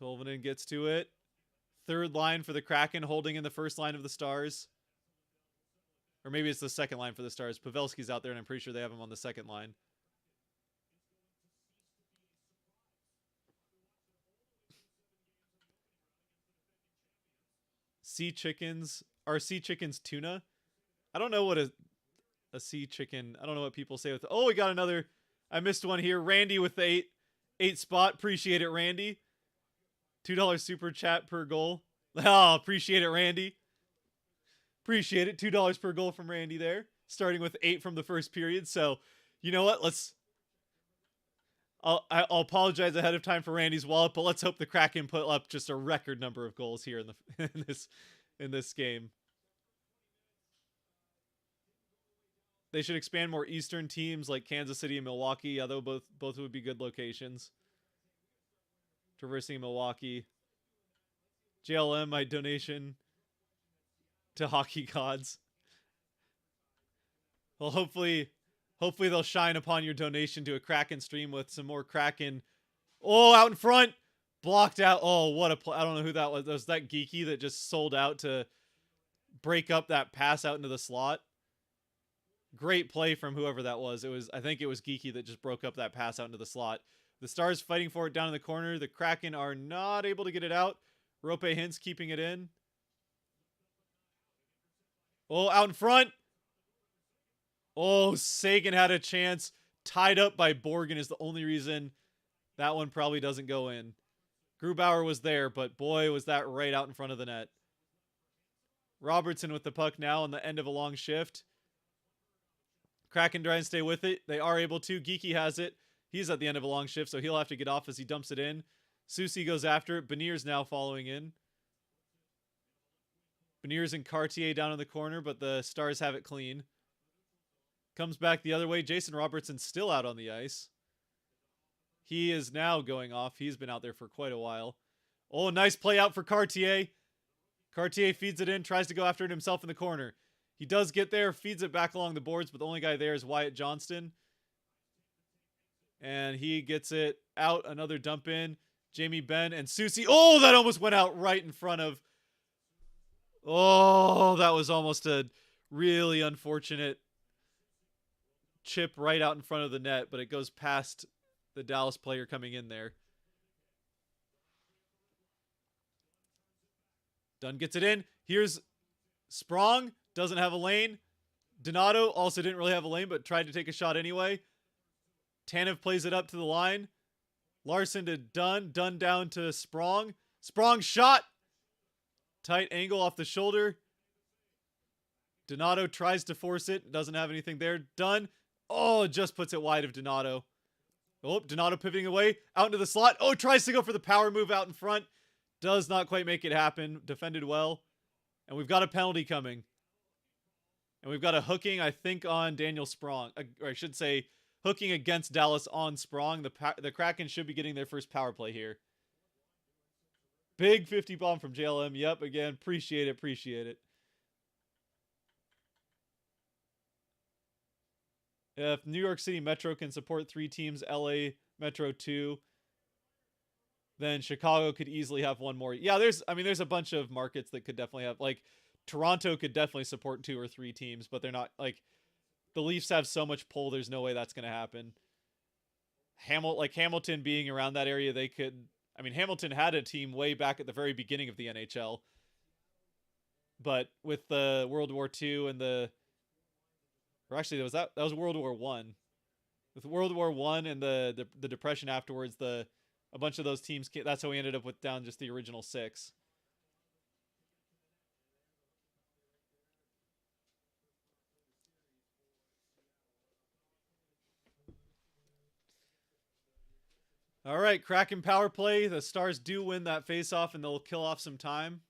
Tolvanen gets to it. Third line for the Kraken, holding in the first line of the Stars. Or maybe it's the second line for the Stars. Pavelski's out there, and I'm pretty sure they have him on the second line. Sea chickens. Are sea chickens tuna? I don't know what a sea chicken. I don't know what people say with. Oh, we got another. I missed one here. Randy with the 8 spot. Appreciate it, Randy. $2 super chat per goal. Oh, appreciate it, Randy. Appreciate it. $2 per goal from Randy there. Starting with 8 from the first period. So, you know what? I'll apologize ahead of time for Randy's wallet, but let's hope the Kraken put up just a record number of goals here in this game. They should expand more Eastern teams like Kansas City and Milwaukee. Yeah, though both would be good locations. Traversing Milwaukee. JLM, my donation to Hockey Gods. Well, hopefully they'll shine upon your donation to a Kraken stream with some more Kraken. Oh, out in front. Blocked out. Oh, what a play. I don't know who that was. Was that Geeky that just sold out to break up that pass out into the slot? Great play from whoever that was. I think it was Geeky that just broke up that pass out into the slot. The Stars fighting for it down in the corner. The Kraken are not able to get it out. Rope Hintz keeping it in. Oh, out in front. Oh, Sagan had a chance. Tied up by Borgen is the only reason that one probably doesn't go in. Grubauer was there, but boy, was that right out in front of the net. Robertson with the puck now on the end of a long shift. Kraken trying to stay with it. They are able to. Geeky has it. He's at the end of a long shift, so he'll have to get off as he dumps it in. Susie goes after it. Beniers now following in. Beniers and Cartier down in the corner, but the Stars have it clean. Comes back the other way. Jason Robertson still out on the ice. He is now going off. He's been out there for quite a while. Oh, nice play out for Cartier. Cartier feeds it in, tries to go after it himself in the corner. He does get there, feeds it back along the boards, but the only guy there is Wyatt Johnston. And he gets it out. Another dump in. Jamie Benn and Susie. Oh, that almost went out right in front of. Oh, that was almost a really unfortunate chip right out in front of the net, but it goes past the Dallas player coming in there. Dunn gets it in. Here's Sprong. Doesn't have a lane. Donato also didn't really have a lane, but tried to take a shot anyway. Tanev plays it up to the line. Larson to Dunn. Dunn down to Sprong. Sprong shot. Tight angle off the shoulder. Donato tries to force it. Doesn't have anything there. Dunn. Oh, just puts it wide of Donato. Oh, Donato pivoting away. Out into the slot. Oh, tries to go for the power move out in front. Does not quite make it happen. Defended well. And we've got a penalty coming. And we've got a hooking, I think, on Daniel Sprong. Or I should say, hooking against Dallas on Sprong. The Kraken should be getting their first power play here. Big 50 bomb from JLM. Yep, again, appreciate it. If New York City Metro can support 3 teams, LA Metro 2, then Chicago could easily have one more. Yeah, there's a bunch of markets that could definitely have, like, Toronto could definitely support 2 or 3 teams, but they're not, like, the Leafs have so much pull, there's no way that's going to happen. Hamilton being around that area, they could. I mean, Hamilton had a team way back at the very beginning of the NHL, but with the World War II and or actually, that was World War One. With World War One and the Depression afterwards, a bunch of those teams. That's how we ended up with down just the original 6. All right, Kraken power play. The Stars do win that face-off, and they'll kill off some time.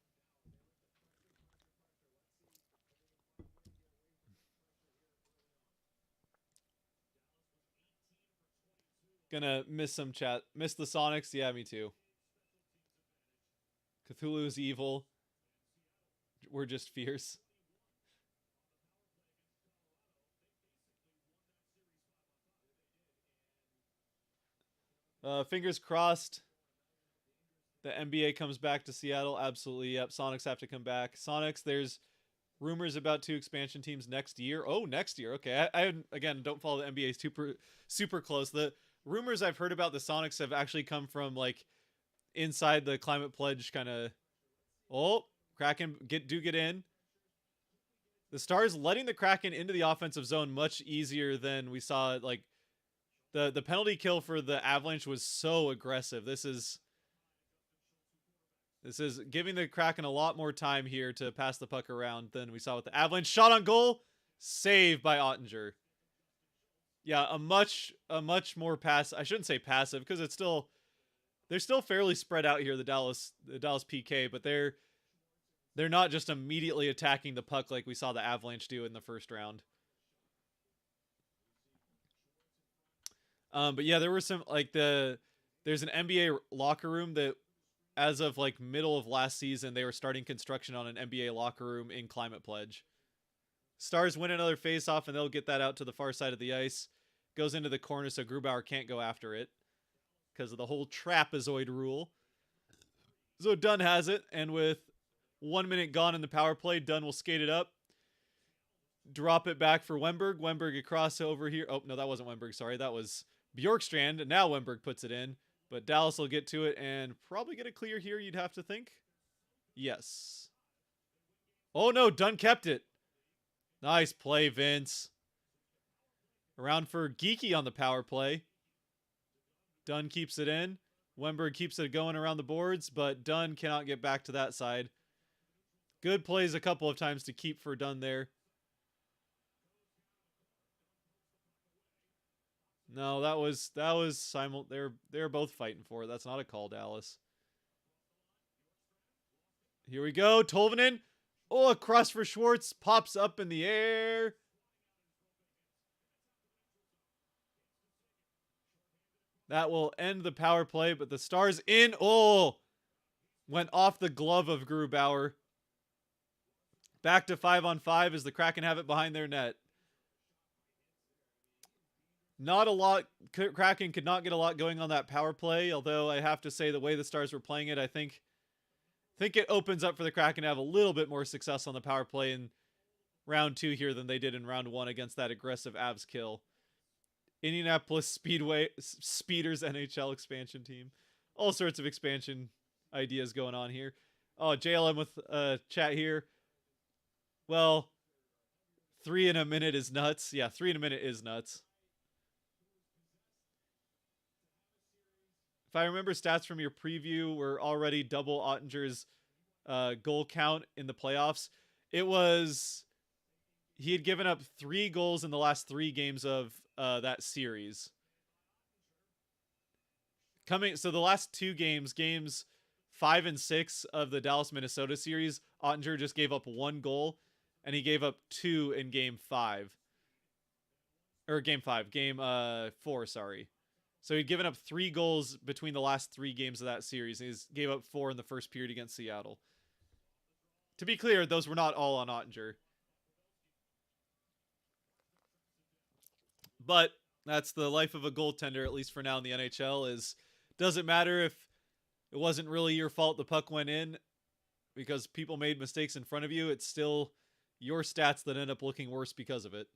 Gonna miss some chat. Miss the Sonics? Yeah, me too. Cthulhu's evil. We're just fierce. Fingers crossed. The NBA comes back to Seattle. Absolutely. Yep. Sonics have to come back. Sonics, there's rumors about 2 expansion teams next year. Oh, next year. Okay. I again, don't follow the NBA super close. The rumors I've heard about the Sonics have actually come from, like, inside the Climate Pledge kind of. Oh, Kraken get in. The Stars letting the Kraken into the offensive zone much easier than we saw. Like, the penalty kill for the Avalanche was so aggressive. This is giving the Kraken a lot more time here to pass the puck around than we saw with the Avalanche. Shot on goal, saved by Ottinger. Yeah, a much more I shouldn't say passive, because they're still fairly spread out here, the Dallas PK, but they're not just immediately attacking the puck like we saw the Avalanche do in the first round. But yeah, there were some, like, there's an NBA locker room that, as of, like, middle of last season, they were starting construction on an NBA locker room in Climate Pledge. Stars win another face-off, and they'll get that out to the far side of the ice. Goes into the corner, so Grubauer can't go after it because of the whole trapezoid rule. So Dunn has it, and with 1 minute gone in the power play, Dunn will skate it up. Drop it back for Wennberg. Wennberg across over here. Oh, no, that wasn't Wennberg. Sorry, that was Bjorkstrand. And now Wennberg puts it in. But Dallas will get to it and probably get a clear here, you'd have to think. Yes. Oh, no, Dunn kept it. Nice play, Vince. Around for Geeky on the power play. Dunn keeps it in. Wennberg keeps it going around the boards, but Dunn cannot get back to that side. Good plays a couple of times to keep for Dunn there. No, that was they're both fighting for it. That's not a call, Dallas. Here we go. Tolvanen. Oh, a cross for Schwartz. Pops up in the air. That will end the power play, but the Stars in. Oh, went off the glove of Grubauer. Back to 5-on-5 as the Kraken have it behind their net. Not a lot. Kraken could not get a lot going on that power play, although I have to say the way the Stars were playing it, I think it opens up for the Kraken to have a little bit more success on the power play in round 2 here than they did in round 1 against that aggressive Avs kill. Indianapolis Speeders NHL expansion team. All sorts of expansion ideas going on here. Oh, JLM with chat here. Well, 3 in a minute is nuts. Yeah, 3 in a minute is nuts. If I remember stats from your preview, we're already double Ottinger's goal count in the playoffs. He had given up 3 goals in the last 3 games of that series. So the last 2 games 5 and 6 of the Dallas-Minnesota series, Ottinger just gave up 1 goal, and he gave up 2 in game 5. Or game 4, sorry. So he'd given up 3 goals between the last 3 games of that series. He gave up 4 in the first period against Seattle. To be clear, those were not all on Ottinger. But that's the life of a goaltender, at least for now in the NHL, is doesn't matter if it wasn't really your fault the puck went in because people made mistakes in front of you. It's still your stats that end up looking worse because of it.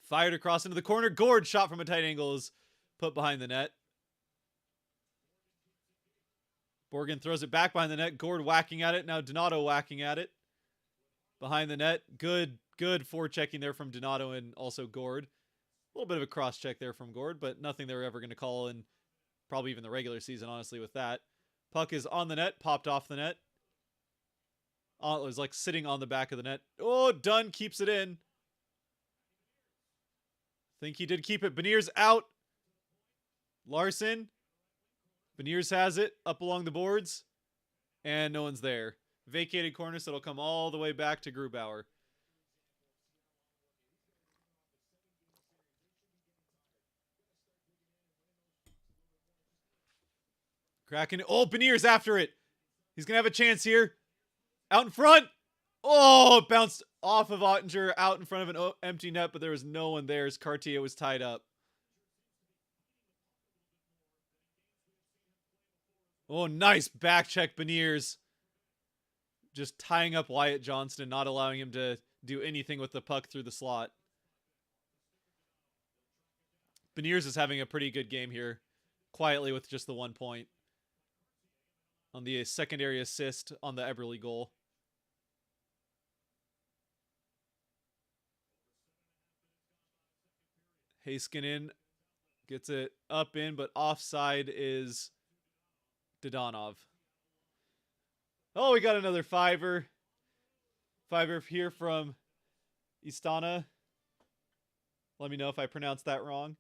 Fired across into the corner. Gord shot from a tight angle is put behind the net. Borgen throws it back behind the net. Gord whacking at it. Now Donato whacking at it. Behind the net. Good forechecking there from Donato and also Gord. A little bit of a cross check there from Gord, but nothing they were ever going to call in probably even the regular season, honestly, with that. Puck is on the net. Popped off the net. Oh, it was like sitting on the back of the net. Oh, Dunn keeps it in. Think he did keep it. Beniers out. Larson. Beniers has it up along the boards. And no one's there. Vacated corner, so it'll come all the way back to Grubauer. Kraken. Oh, Beniers after it. He's going to have a chance here. Out in front. Oh, it bounced off of Ottinger out in front of an empty net, but there was no one there as Cartier was tied up. Oh, nice back check, Beniers. Just tying up Wyatt Johnston, not allowing him to do anything with the puck through the slot. Beniers is having a pretty good game here, quietly with just the 1 point. On the secondary assist on the Eberle goal. Heiskanen gets it up in, but offside is Dodonov. Oh, we got another fiver. Fiver here from Istana. Let me know if I pronounced that wrong.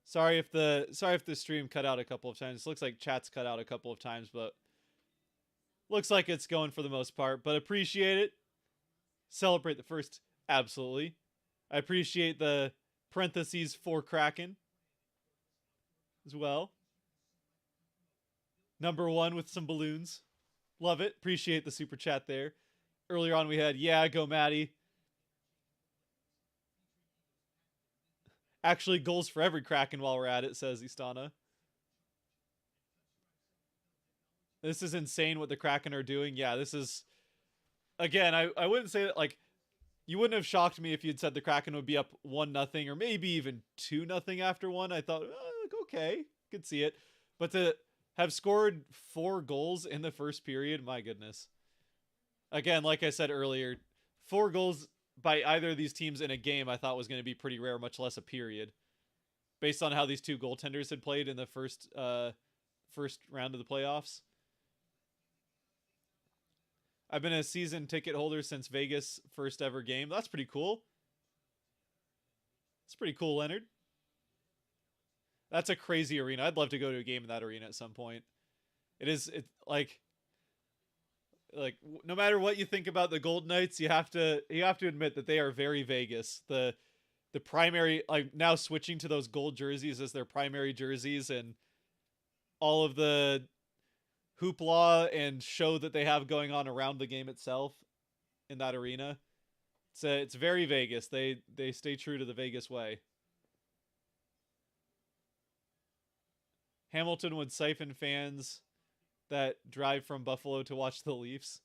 Sorry if the stream cut out a couple of times. It looks like chat's cut out a couple of times, but looks like it's going for the most part. But appreciate it. Celebrate the first. Absolutely. I appreciate the parentheses for Kraken as well. Number 1 with some balloons. Love it. Appreciate the super chat there. Earlier on we had, yeah, go Maddie. Actually, goals for every Kraken while we're at it, says Istana. This is insane what the Kraken are doing. Yeah, this is... Again, I wouldn't say that, like... You wouldn't have shocked me if you'd said the Kraken would be up 1-0 or maybe even 2-0 after one. I thought, okay, could see it. But to have scored 4 goals in the first period, my goodness. Again, like I said earlier, 4 goals by either of these teams in a game I thought was going to be pretty rare, much less a period. Based on how these two goaltenders had played in the first round of the playoffs. I've been a season ticket holder since Vegas' first ever game. That's pretty cool. It's pretty cool, Leonard. That's a crazy arena. I'd love to go to a game in that arena at some point. It's like no matter what you think about the Golden Knights, you have to admit that they are very Vegas. The primary, like, now switching to those gold jerseys as their primary jerseys, and all of the hoopla and show that they have going on around the game itself in that arena. It's very Vegas. They stay true to the Vegas way. Hamilton would siphon fans that drive from Buffalo to watch the Leafs.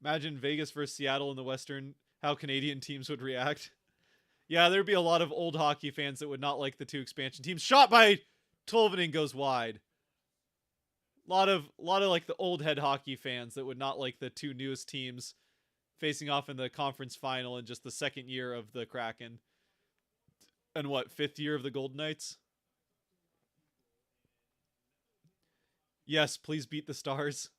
Imagine Vegas versus Seattle in the Western, how Canadian teams would react. Yeah, there'd be a lot of old hockey fans that would not like the 2 expansion teams. Shot by Tolvanen goes wide. A lot of like the old head hockey fans that would not like the 2 newest teams facing off in the conference final in just the 2nd year of the Kraken. And what, 5th year of the Golden Knights? Yes, please beat the Stars,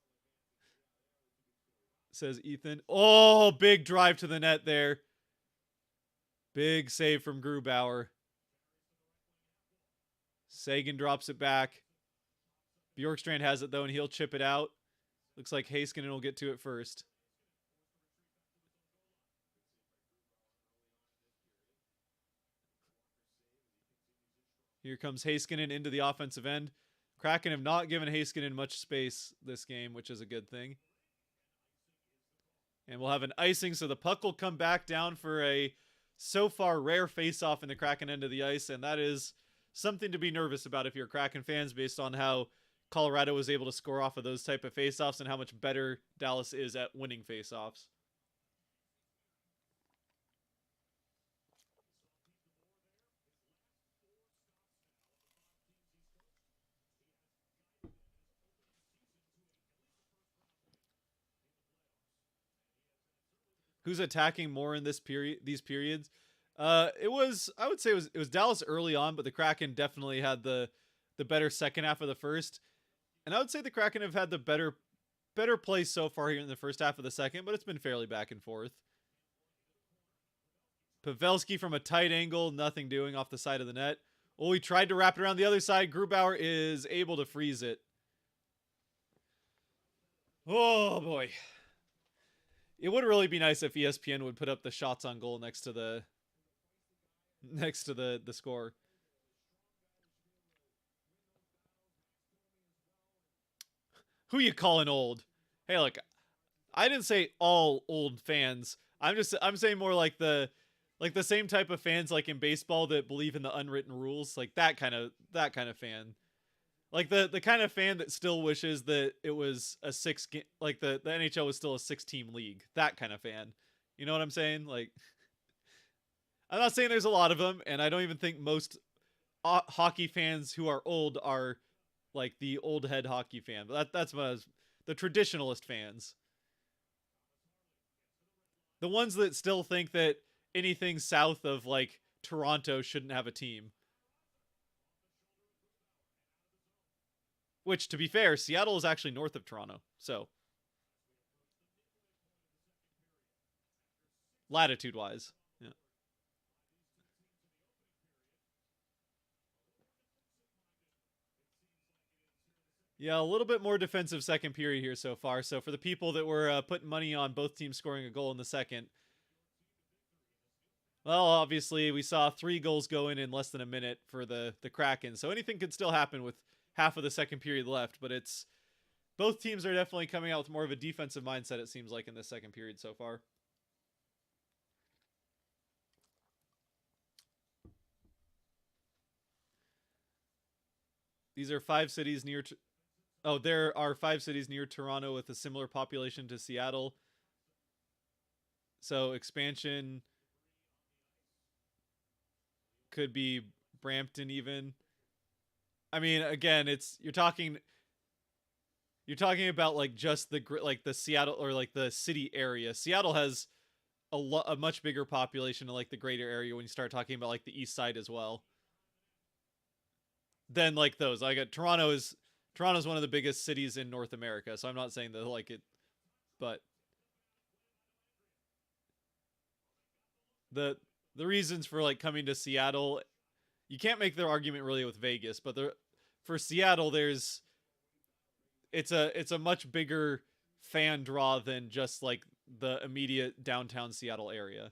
says Ethan. Oh, big drive to the net there. Big save from Grubauer. Sagan drops it back. Bjorkstrand has it, though, and he'll chip it out. Looks like Heiskanen will get to it first. Here comes Heiskanen into the offensive end. Kraken have not given Heiskanen much space this game, which is a good thing. And we'll have an icing, so the puck will come back down for a so far rare face-off in the Kraken end of the ice, and that is something to be nervous about if you're Kraken fans based on how Colorado was able to score off of those type of face-offs and how much better Dallas is at winning face-offs. Who's attacking more in this period? These periods, it was, I would say it was Dallas early on, but the Kraken definitely had the better second half of the first, and I would say the Kraken have had the better play so far here in the first half of the second, but it's been fairly back and forth. Pavelski from a tight angle, nothing doing off the side of the net. Oh, he tried to wrap it around the other side. Grubauer is able to freeze it. Oh boy. It would really be nice if ESPN would put up the shots on goal next to the score. Who you calling old? Hey, look, I didn't say all old fans. I'm saying more like the same type of fans like in baseball that believe in the unwritten rules, like that kind of fan. Like the kind of fan that still wishes that it was a like the NHL was still a 6-team league. That kind of fan. You know what I'm saying? Like, I'm not saying there's a lot of them, and I don't even think most hockey fans who are old are like the old head hockey fan. But that's what I was, the traditionalist fans. The ones that still think that anything south of like Toronto shouldn't have a team. Which, to be fair, Seattle is actually north of Toronto. So, latitude-wise. Yeah. Yeah, a little bit more defensive second period here so far. So, for the people that were putting money on both teams scoring a goal in the second, well, obviously, we saw 3 goals go in less than a minute for the Kraken. So, anything could still happen with half of the second period left, but it's both teams are definitely coming out with more of a defensive mindset, it seems like, in this second period so far. These are 5 cities near there are 5 cities near Toronto with a similar population to Seattle. So expansion could be Brampton even. I mean, again, you're talking about like just the Seattle or like the city area. Seattle has a much bigger population in like the greater area when you start talking about like the east side as well. Than like those. Like Toronto's one of the biggest cities in North America, so I'm not saying that like it, but the reasons for like coming to Seattle, you can't make their argument really with Vegas, but for Seattle, it's a much bigger fan draw than just like the immediate downtown Seattle area.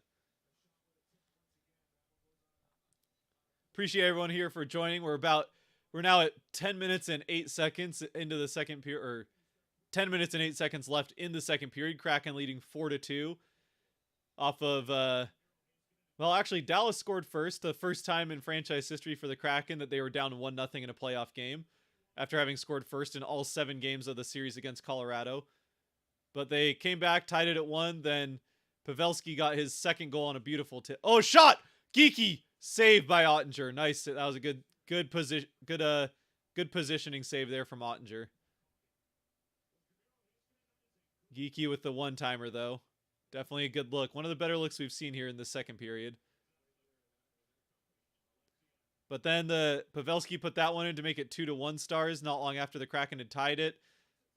Appreciate everyone here for joining. We're now at 10 minutes and 8 seconds into the second period, or 10 minutes and 8 seconds left in the second period. Kraken leading 4-2 off of well, actually, Dallas scored first, the first time in franchise history for the Kraken that they were down 1-0 in a playoff game after having scored first in all 7 games of the series against Colorado. But they came back, tied it at 1. Then Pavelski got his second goal on a beautiful tip. Oh, shot! Geeky! Saved by Ottinger. Nice. That was a good positioning save there from Ottinger. Geeky with the one-timer, though. Definitely a good look. One of the better looks we've seen here in the second period. But then the Pavelski put that one in to make it 2-1 Stars not long after the Kraken had tied it.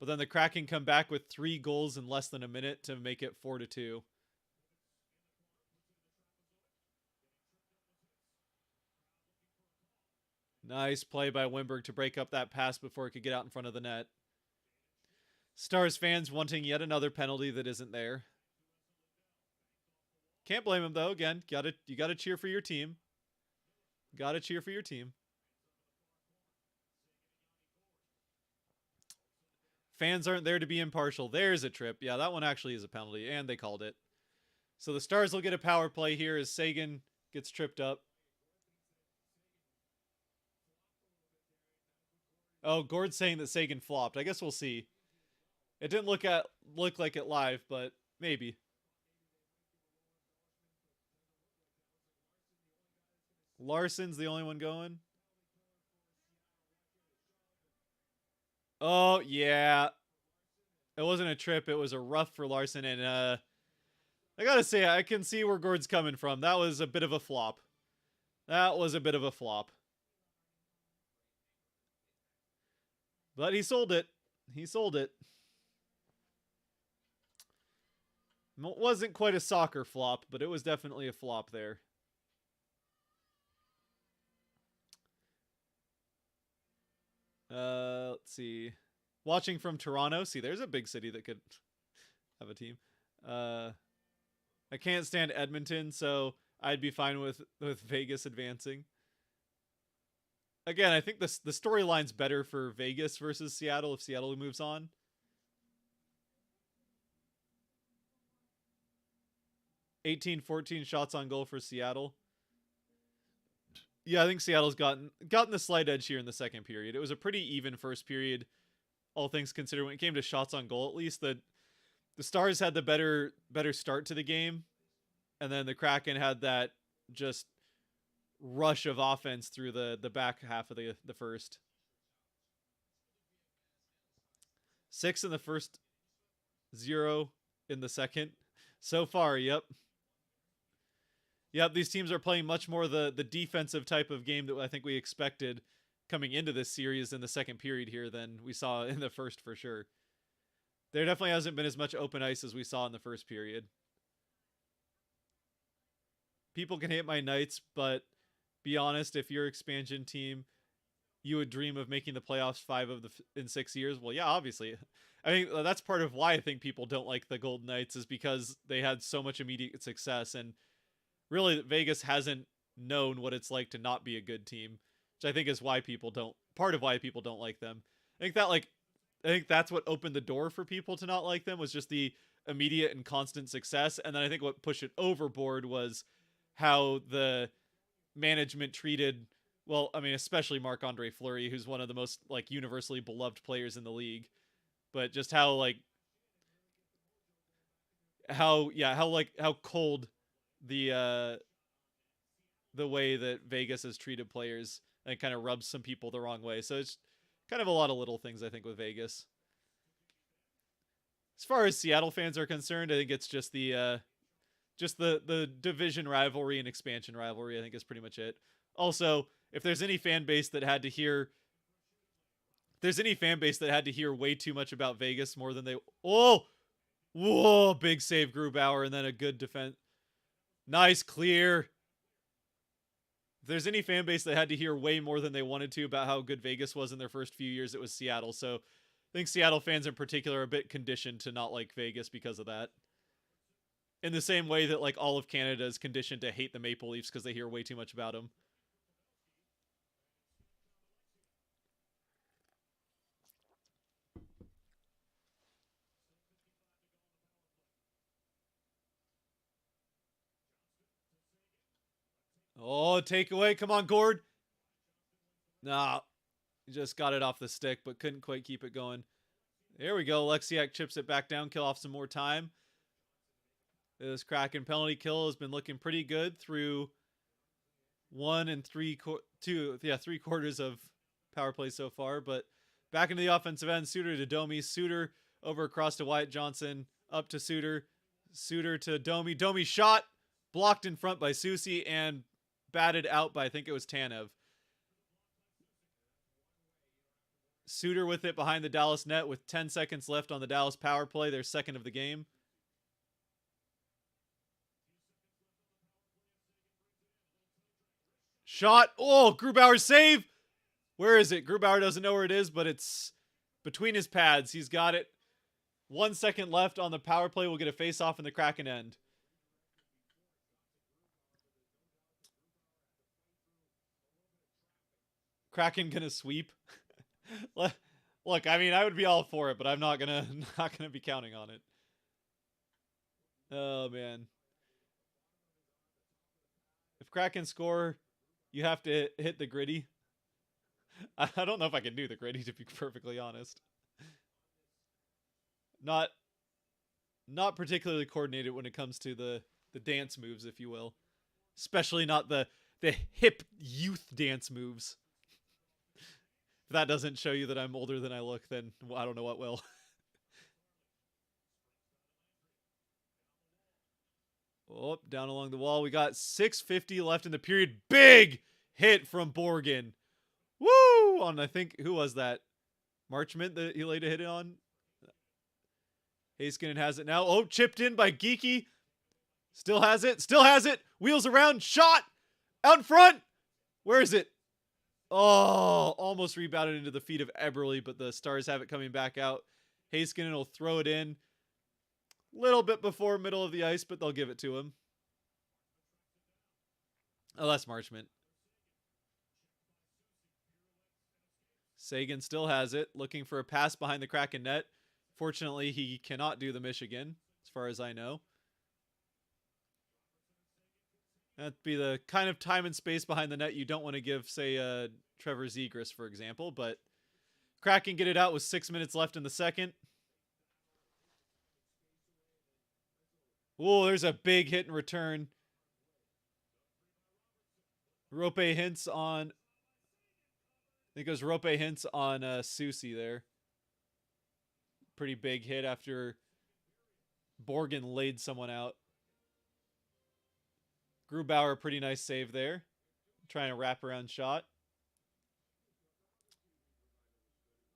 But then the Kraken come back with 3 goals in less than a minute to make it 4-2. Nice play by Wimberg to break up that pass before it could get out in front of the net. Stars fans wanting yet another penalty that isn't there. Can't blame him though. Again, you gotta cheer for your team. Gotta cheer for your team. Fans aren't there to be impartial. There's a trip. Yeah, that one actually is a penalty, and they called it. So the Stars will get a power play here as Sagan gets tripped up. Oh, Gord's saying that Sagan flopped. I guess we'll see. It didn't look like it live, but maybe. Larson's the only one going. Oh, yeah. It wasn't a trip. It was a rough for Larson. And I got to say, I can see where Gord's coming from. That was a bit of a flop. That was a bit of a flop. But he sold it. He sold it. It wasn't quite a soccer flop, but it was definitely a flop there. Let's see. Watching from Toronto. See, there's a big city that could have a team. I can't stand Edmonton, so I'd be fine with Vegas advancing. Again, I think the storyline's better for Vegas versus Seattle if Seattle moves on. (18-14) shots on goal for Seattle. Yeah, I think Seattle's gotten the slight edge here in the second period. It was a pretty even first period, all things considered. When it came to shots on goal, at least the Stars had the better start to the game, and then the Kraken had that just rush of offense through the back half of the first. 6 in the first, 0 in the second. So far, yep. Yep, these teams are playing much more the defensive type of game that I think we expected coming into this series in the second period here than we saw in the first for sure. There definitely hasn't been as much open ice as we saw in the first period. People can hate my Knights, but be honest, if your expansion team, you would dream of making the playoffs 5 in 6 years. Well, yeah, obviously. I mean, that's part of why I think people don't like the Golden Knights is because they had so much immediate success, and really Vegas hasn't known what it's like to not be a good team, which I think is why people don't like them. I think that's what opened the door for people to not like them was just the immediate and constant success. And then I think what pushed it overboard was how the management treated, well, I mean, especially Marc-Andre Fleury, who's one of the most like universally beloved players in the league, but just how cold the way that Vegas has treated players and kind of rubs some people the wrong way. So it's kind of a lot of little things, I think, with Vegas. As far as Seattle fans are concerned, I think it's just the division rivalry and expansion rivalry, I think, is pretty much it. Also, if there's any fan base that had to hear way too much about Vegas more than they whoa, big save Grubauer, and then a good defense. Nice clear. If there's any fan base that had to hear way more than they wanted to about how good Vegas was in their first few years, it was Seattle. So I think Seattle fans in particular are a bit conditioned to not like Vegas because of that. In the same way that like all of Canada is conditioned to hate the Maple Leafs because they hear way too much about them. Oh, takeaway. Come on, Gord. Nah, just got it off the stick, but couldn't quite keep it going. There we go. Alexiak chips it back down, kill off some more time. This Kraken penalty kill has been looking pretty good through 3 quarters of power play so far. But back into the offensive end, Suter to Domi. Suter over across to Wyatt Johnson. Up to Suter. Suter to Domi. Domi shot. Blocked in front by Susi and batted out by, I think it was Tanev. Suter with it behind the Dallas net with 10 seconds left on the Dallas power play. Their second of the game. Shot. Oh, Grubauer's save. Where is it? Grubauer doesn't know where it is, but it's between his pads. He's got it. 1 second left on the power play. We'll get a face-off in the Kraken end. Kraken gonna sweep. Look, I mean, I would be all for it, but I'm not gonna not gonna be counting on it. Oh man, if Kraken score, you have to hit the gritty. I don't know if I can do the gritty, to be perfectly honest. Not not particularly coordinated when it comes to the dance moves, if you will. Especially not the hip youth dance moves. If that doesn't show you that I'm older than I look, then I don't know what will. Oh, down along the wall. We got 6:50 left in the period. Big hit from Borgen. Woo! On, I think, who was that? Marchment that he laid a hit on? Heiskanen has it now. Oh, chipped in by Geeky. Still has it. Still has it. Wheels around. Shot. Out in front. Where is it? Oh, almost rebounded into the feet of Eberle, but the Stars have it coming back out. Heiskanen will throw it in. Little bit before middle of the ice, but they'll give it to him. Oh, that's Marchment. Sagan still has it, looking for a pass behind the Kraken net. Fortunately, he cannot do the Michigan, as far as I know. That'd be the kind of time and space behind the net you don't want to give, say, Trevor Zegras, for example. But Kraken get it out with 6 minutes left in the second. Oh, there's a big hit and return. Rope hints on... I think it was Rope hints on Susie there. Pretty big hit after Borgen laid someone out. Grubauer, pretty nice save there. Trying a wraparound shot.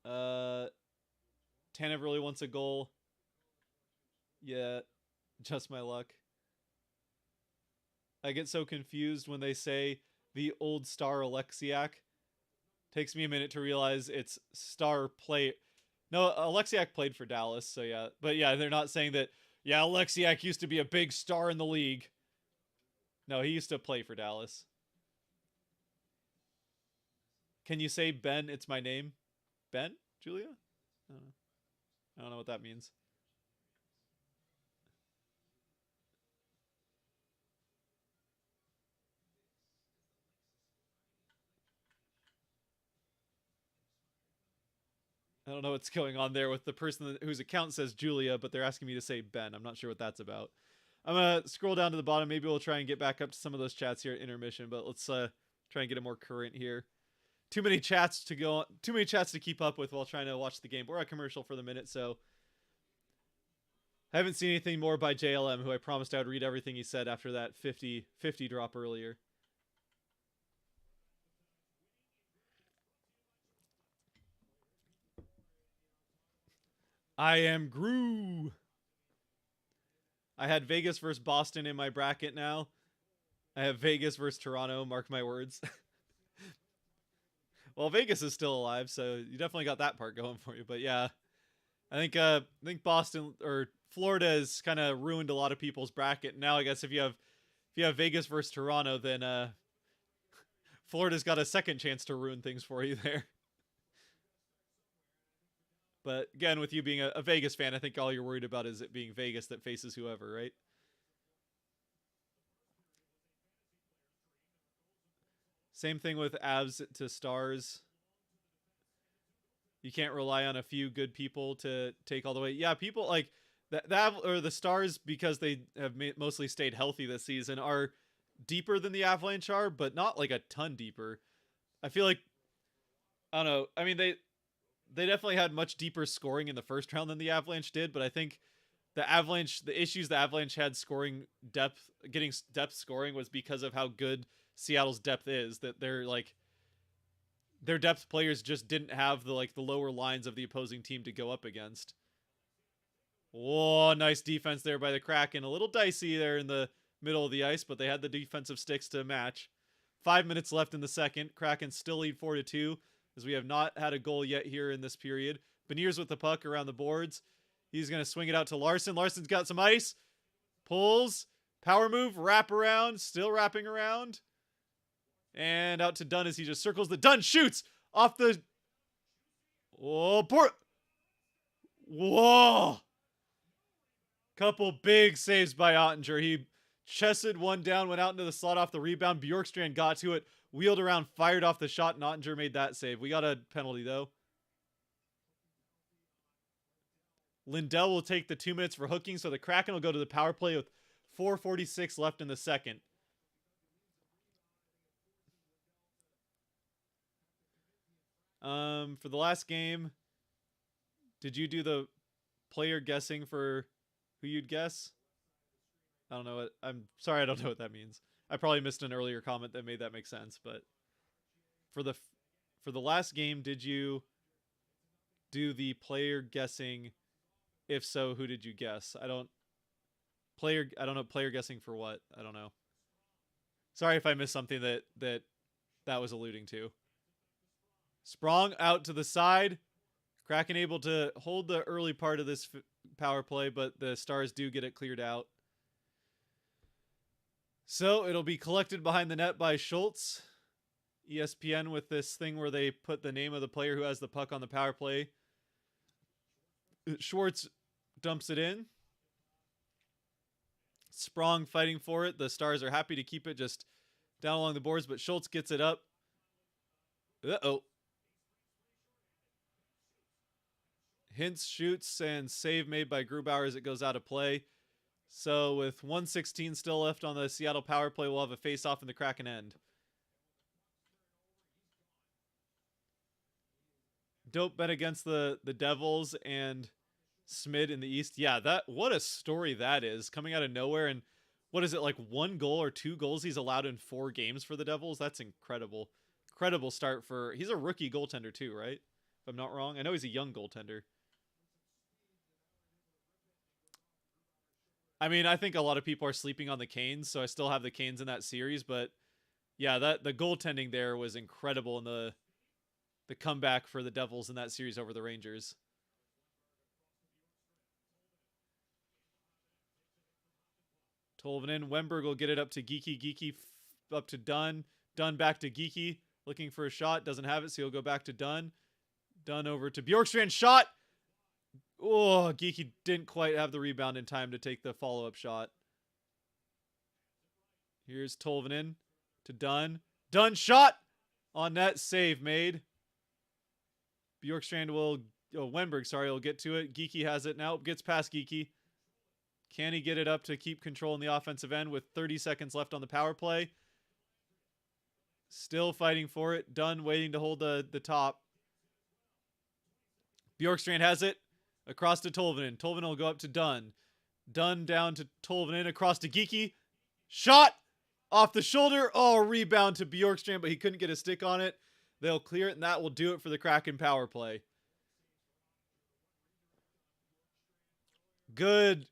Tanev really wants a goal. Yeah, just my luck. I get so confused when they say the old star Alexiak. Takes me a minute to realize it's star play. No, Alexiak played for Dallas, so yeah. But yeah, they're not saying that, yeah, Alexiak used to be a big star in the league. No, he used to play for Dallas. Can you say Ben, it's my name? Ben? Julia? I don't know what that means. I don't know what's going on there with the person whose account says Julia, but they're asking me to say Ben. I'm not sure what that's about. I'm going to scroll down to the bottom. Maybe we'll try and get back up to some of those chats here at intermission, but let's try and get it more current here. Too many chats to go, too many chats to keep up with while trying to watch the game. We're at commercial for the minute, so I haven't seen anything more by JLM, who I promised I would read everything he said after that 50 drop earlier. I am Gru. I had Vegas versus Boston in my bracket now. I have Vegas versus Toronto, mark my words. Well, Vegas is still alive, so you definitely got that part going for you. But yeah, I think Boston or Florida has kind of ruined a lot of people's bracket. Now I guess if you have Vegas versus Toronto, then Florida's got a second chance to ruin things for you there. But again, with you being a Vegas fan, I think all you're worried about is it being Vegas that faces whoever, right? Same thing with Avs to Stars. You can't rely on a few good people to take all the way. Yeah, people like that or the Stars, because they have mostly stayed healthy this season, are deeper than the Avalanche are, but not like a ton deeper. I feel like, I don't know. I mean, they definitely had much deeper scoring in the first round than the Avalanche did, but I think the issues the Avalanche had scoring depth, getting depth scoring, was because of how good Seattle's depth is. That they're like, their depth players just didn't have the lower lines of the opposing team to go up against. Oh, nice defense there by the Kraken. A little dicey there in the middle of the ice, but they had the defensive sticks to match. 5 minutes left in the second. Kraken still lead 4-2, as we have not had a goal yet here in this period. Beniers with the puck around the boards. He's going to swing it out to Larson. Larson's got some ice. Pulls. Power move. Wrap around. Still wrapping around. And out to Dunn as he just circles the... Dunn shoots! Off the... Oh, poor. Whoa. Couple big saves by Ottinger. He chested one down, went out into the slot off the rebound. Bjorkstrand got to it, wheeled around, fired off the shot, and Ottinger made that save. We got a penalty, though. Lindell will take the 2 minutes for hooking, so the Kraken will go to the power play with 4:46 left in the second. For the last game, did you do the player guessing for who you'd guess? I don't know what. I'm sorry, I don't know what that means. I probably missed an earlier comment that made that make sense, but for the last game, did you do the player guessing? If so, who did you guess? I don't know player guessing for what. I don't know. Sorry if I missed something that was alluding to. Sprong out to the side. Kraken able to hold the early part of this power play, but the Stars do get it cleared out. So it'll be collected behind the net by Schultz. ESPN with this thing where they put the name of the player who has the puck on the power play. Schwartz dumps it in. Sprong fighting for it. The Stars are happy to keep it just down along the boards, but Schultz gets it up. Uh-oh. Hintz shoots and save made by Grubauer as it goes out of play. So with 1:16 still left on the Seattle power play, we'll have a face-off in the Kraken end. Dope bet against the Devils and Smid in the East. Yeah, what a story that is. Coming out of nowhere, and what is it, like 1 goal or 2 goals he's allowed in 4 games for the Devils? That's incredible. Incredible start for... He's a rookie goaltender too, right? If I'm not wrong. I know he's a young goaltender. I mean, I think a lot of people are sleeping on the Canes, so I still have the Canes in that series, but yeah, the goaltending there was incredible in the comeback for the Devils in that series over the Rangers. Tolvanen, Wemberg will get it up to Geekie. Geekie up to Dunn. Dunn back to Geekie, looking for a shot. Doesn't have it, so he'll go back to Dunn. Dunn over to Bjorkstrand. Shot! Oh, Geekie didn't quite have the rebound in time to take the follow-up shot. Here's Tolvanen to Dunn. Dunn shot! On net, save made. Bjorkstrand will... Oh, Wemberg, sorry, will get to it. Geekie has it now. Gets past Geekie. Can he get it up to keep control in the offensive end with 30 seconds left on the power play? Still fighting for it. Dunn waiting to hold the top. Bjorkstrand has it. Across to Tolvanen. Tolvanen will go up to Dunn. Dunn down to Tolvanen. Across to Geekie. Shot! Off the shoulder. Oh, rebound to Bjorkstrand, but he couldn't get a stick on it. They'll clear it, and that will do it for the Kraken power play. Good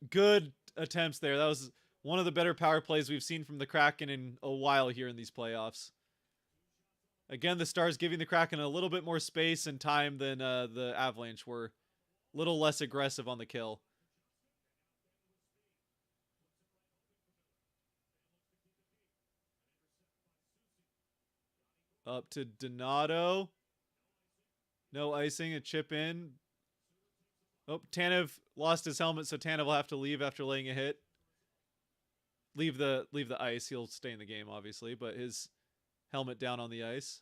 attempts there. That was one of the better power plays we've seen from the Kraken in a while here in these playoffs. Again, the Stars giving the Kraken a little bit more space and time than the Avalanche were. A little less aggressive on the kill. Up to Donato. No icing, a chip in. Oh, Tanev lost his helmet, so Tanev will have to leave after laying a hit. Leave the ice. He'll stay in the game, obviously, but his helmet down on the ice.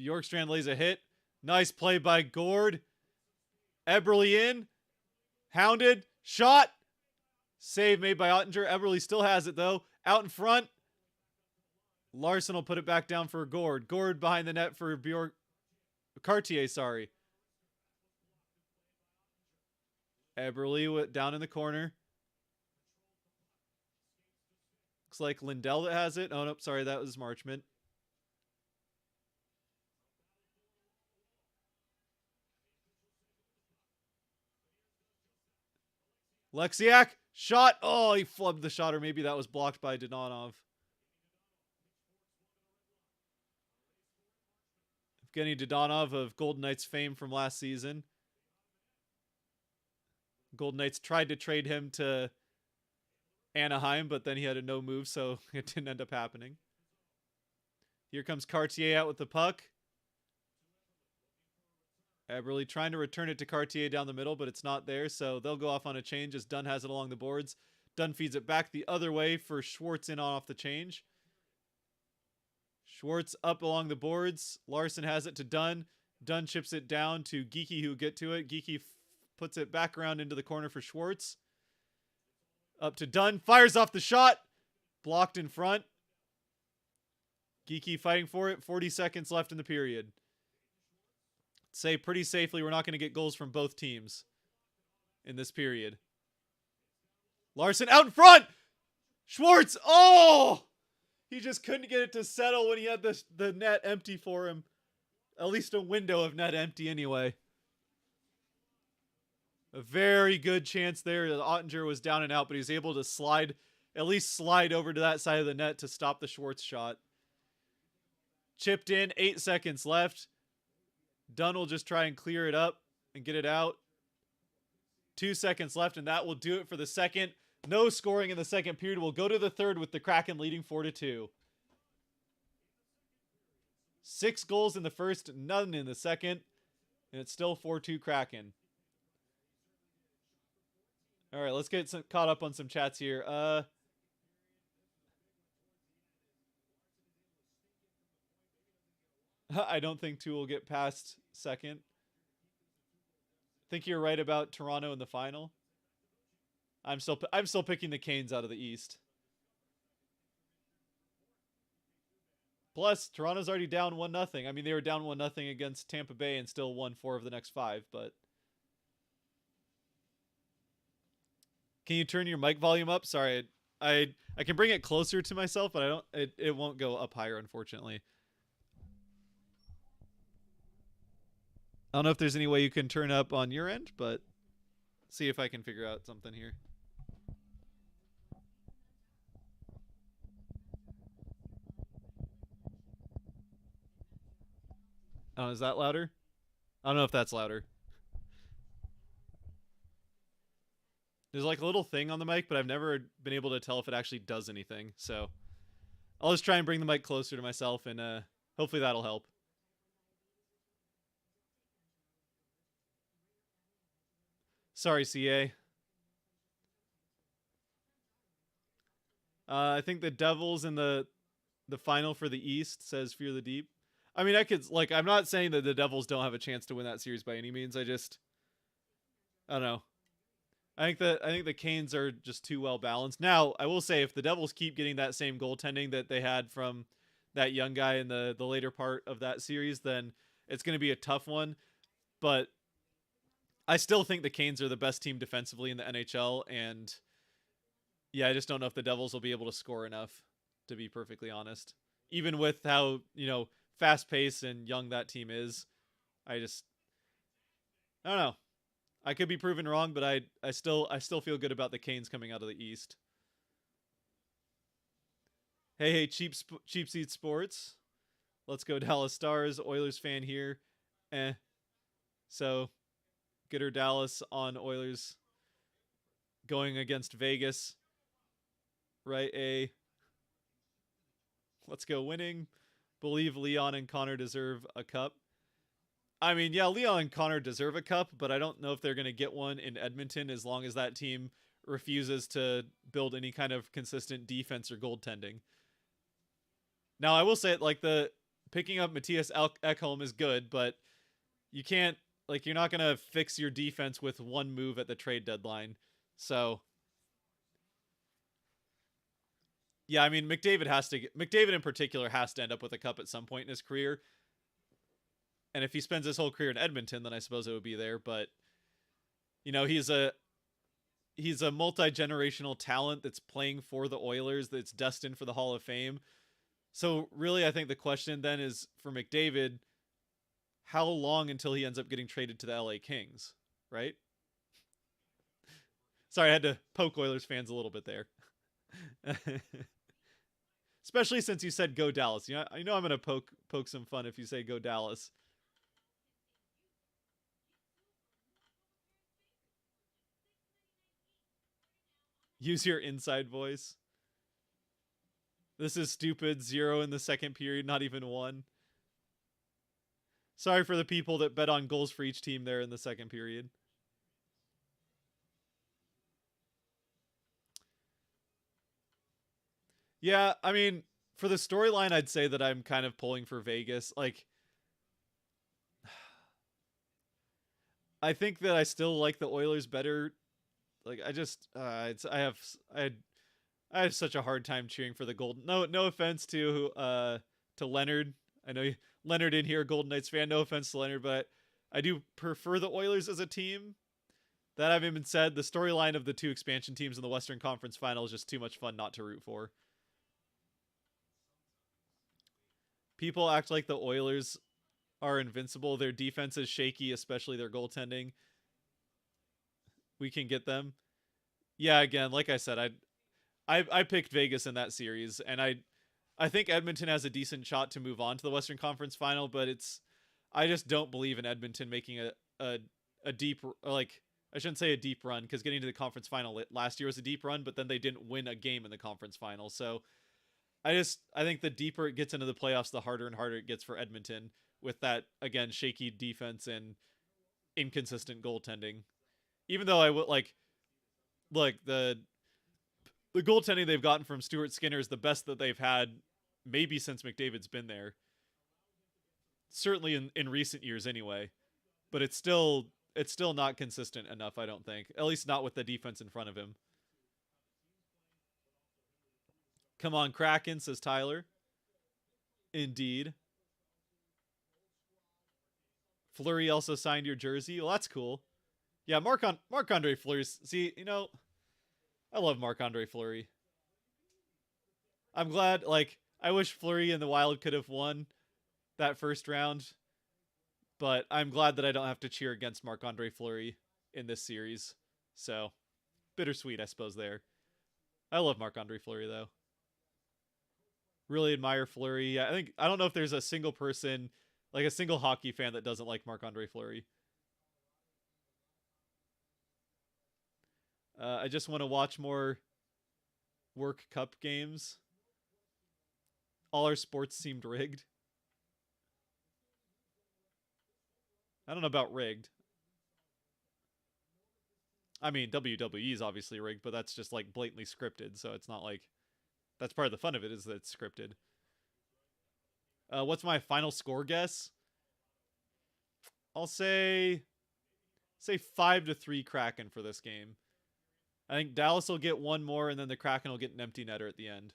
Bjorkstrand lays a hit. Nice play by Gord. Eberle in. Hounded. Shot. Save made by Ottinger. Eberle still has it, though. Out in front. Larson will put it back down for Gord. Gord behind the net for Cartier, sorry. Eberle down in the corner. Looks like Lindell that has it. Oh, nope, sorry, that was Marchment. Lexiak, shot. Oh, he flubbed the shot, or maybe that was blocked by Dadonov. Evgeny Dadonov of Golden Knights fame from last season. Golden Knights tried to trade him to Anaheim, but then he had a no move, so it didn't end up happening. Here comes Cartier out with the puck. Eberle trying to return it to Cartier down the middle, but it's not there, so they'll go off on a change as Dunn has it along the boards. Dunn feeds it back the other way for Schwartz in on off the change. Schwartz up along the boards. Larson has it to Dunn. Dunn chips it down to Geekie, who get to it. Geekie puts it back around into the corner for Schwartz. Up to Dunn. Fires off the shot. Blocked in front. Geekie fighting for it. 40 seconds left in the period. Say pretty safely we're not going to get goals from both teams in this period. Larson out in front. Schwartz. Oh! He just couldn't get it to settle when he had the net empty for him. At least a window of net empty anyway. A very good chance there. Ottinger was down and out, but he was able to slide, at least slide over to that side of the net to stop the Schwartz shot. Chipped in, 8 seconds left. Dunn will just try and clear it up and get it out. 2 seconds left, and that will do it for the second. No scoring in the second period. We'll go to the third with the Kraken leading 4-2. 6 goals in the first, none in the second. And it's still 4-2 Kraken. All right, let's get caught up on some chats here. I don't think 2 will get past second. Think you're right about Toronto in the final. I'm still picking the Canes out of the East. Plus, Toronto's already down 1-0. I mean, they were down 1-0 against Tampa Bay and still won 4 of the next 5, but can you turn your mic volume up? Sorry, I can bring it closer to myself, but I don't. It won't go up higher, unfortunately. I don't know if there's any way you can turn up on your end, but see if I can figure out something here. Oh, is that louder? I don't know if that's louder. There's like a little thing on the mic, but I've never been able to tell if it actually does anything. So I'll just try and bring the mic closer to myself, and hopefully that'll help. Sorry, CA. I think the Devils in the final for the East, says Fear the Deep. I mean, I'm not saying that the Devils don't have a chance to win that series by any means. I don't know. I think the Canes are just too well balanced. Now, I will say, if the Devils keep getting that same goaltending that they had from that young guy in the later part of that series, then it's going to be a tough one. But I still think the Canes are the best team defensively in the NHL, and yeah, I just don't know if the Devils will be able to score enough, to be perfectly honest. Even with how, fast-paced and young that team is, I don't know. I could be proven wrong, but I still feel good about the Canes coming out of the East. Hey, cheap seat sports. Let's go Dallas Stars. Oilers fan here. So, Gooder Dallas on Oilers going against Vegas. Right, let's go winning. Believe Leon and Connor deserve a cup. I mean, yeah, Leon and Connor deserve a cup, but I don't know if they're going to get one in Edmonton as long as that team refuses to build any kind of consistent defense or goaltending. Now, I will say it, the picking up Matthias Ekholm is good, but you can't, you're not going to fix your defense with one move at the trade deadline. So, yeah, I mean, McDavid in particular has to end up with a cup at some point in his career. And if he spends his whole career in Edmonton, then I suppose it would be there. But, he's a multi-generational talent that's playing for the Oilers, that's destined for the Hall of Fame. So really, I think the question then is for McDavid, how long until he ends up getting traded to the LA Kings, right? Sorry, I had to poke Oilers fans a little bit there. Especially since you said go Dallas. I know I'm going to poke some fun if you say go Dallas. Use your inside voice. This is stupid. 0 in the second period, not even 1. Sorry for the people that bet on goals for each team there in the second period. Yeah, I mean, for the storyline, I'd say that I'm kind of pulling for Vegas. Like, I think that I still like the Oilers better. Like, I just, I have such a hard time cheering for the Golden. No offense to Leonard. I know Leonard in here, Golden Knights fan. No offense to Leonard, but I do prefer the Oilers as a team. That having been said, the storyline of the two expansion teams in the Western Conference Final is just too much fun not to root for. People act like the Oilers are invincible. Their defense is shaky, especially their goaltending. We can get them. Yeah, again, like I said, I picked Vegas in that series, and I think Edmonton has a decent shot to move on to the Western Conference Final, but I just don't believe in Edmonton making a deep, like, I shouldn't say a deep run, because getting to the conference final last year was a deep run, but then they didn't win a game in the conference final. So I think the deeper it gets into the playoffs, the harder and harder it gets for Edmonton with that, again, shaky defense and inconsistent goaltending. Even though I would like the goaltending they've gotten from Stuart Skinner is the best that they've had maybe since McDavid's been there. Certainly in recent years anyway. But it's still not consistent enough, I don't think. At least not with the defense in front of him. Come on, Kraken, says Tyler. Indeed. Fleury also signed your jersey. Well, that's cool. Yeah, Marc-Andre Fleury. See, I love Marc-Andre Fleury. I'm glad, like, I wish Fleury and the Wild could have won that first round, but I'm glad that I don't have to cheer against Marc-Andre Fleury in this series. So, bittersweet, I suppose, there. I love Marc-Andre Fleury, though. Really admire Fleury. I don't know if there's a single person, like a single hockey fan, that doesn't like Marc-Andre Fleury. I just want to watch more Work Cup games. All our sports seemed rigged. I don't know about rigged. I mean, WWE is obviously rigged, but that's just like blatantly scripted, so it's not like that's part of the fun of it is that it's scripted. What's my final score guess? I'll say 5-3 Kraken for this game. I think Dallas will get one more, and then the Kraken will get an empty netter at the end.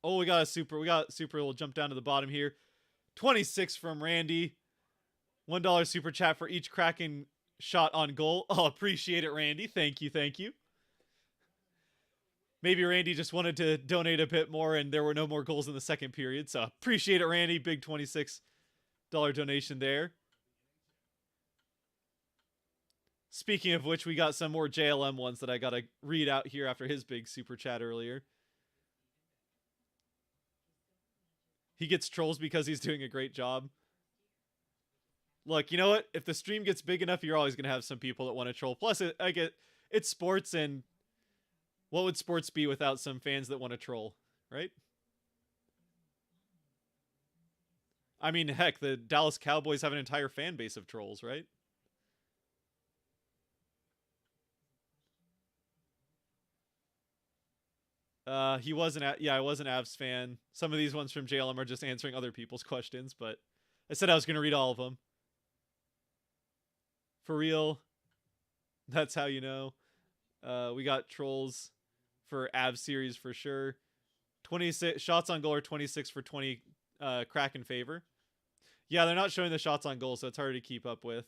Oh, we got super. We'll jump down to the bottom here. 26 from Randy. $1 super chat for each Kraken shot on goal. Oh, appreciate it, Randy. Thank you. Maybe Randy just wanted to donate a bit more, and there were no more goals in the second period. So appreciate it, Randy. Big $26 donation there. Speaking of which, we got some more JLM ones that I got to read out here after his big super chat earlier. He gets trolls because he's doing a great job. Look, you know what? If the stream gets big enough, you're always going to have some people that want to troll. Plus, it's sports, and what would sports be without some fans that want to troll, right? I mean, heck, the Dallas Cowboys have an entire fan base of trolls, right? I was an Avs fan. Some of these ones from JLM are just answering other people's questions, but I said I was going to read all of them. For real, that's how you know. We got trolls for Avs series for sure. 26 shots on goal are 26 for 20 Kraken favor. Yeah, they're not showing the shots on goal, so it's hard to keep up with.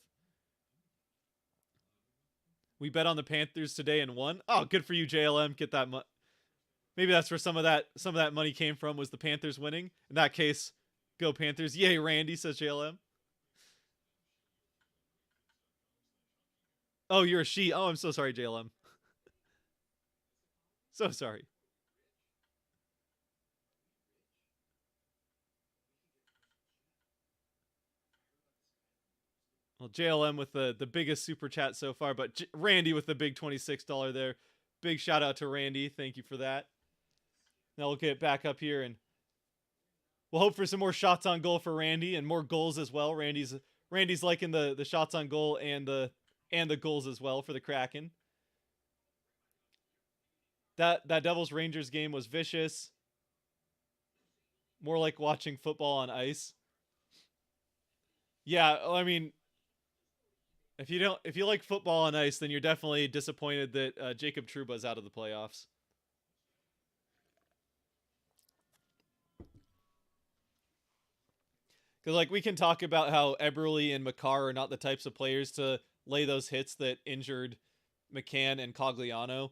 We bet on the Panthers today and won. Oh, good for you, JLM. Get that maybe that's where some of that money came from, was the Panthers winning. In that case, go Panthers. Yay, Randy, says JLM. Oh, you're a she. Oh, I'm so sorry, JLM. So sorry. Well, JLM with the biggest super chat so far, but Randy with the big $26 there. Big shout out to Randy. Thank you for that. Now we'll get back up here and We'll hope for some more shots on goal for Randy and more goals as well. Randy's liking the shots on goal and the goals as well for the Kraken. That Devils Rangers game was vicious. More like watching football on ice. Yeah, I mean, if you like football on ice, then you're definitely disappointed that Jacob Trouba's out of the playoffs. Because like we can talk about how Eberle and Makar are not the types of players to lay those hits that injured McCann and Cogliano,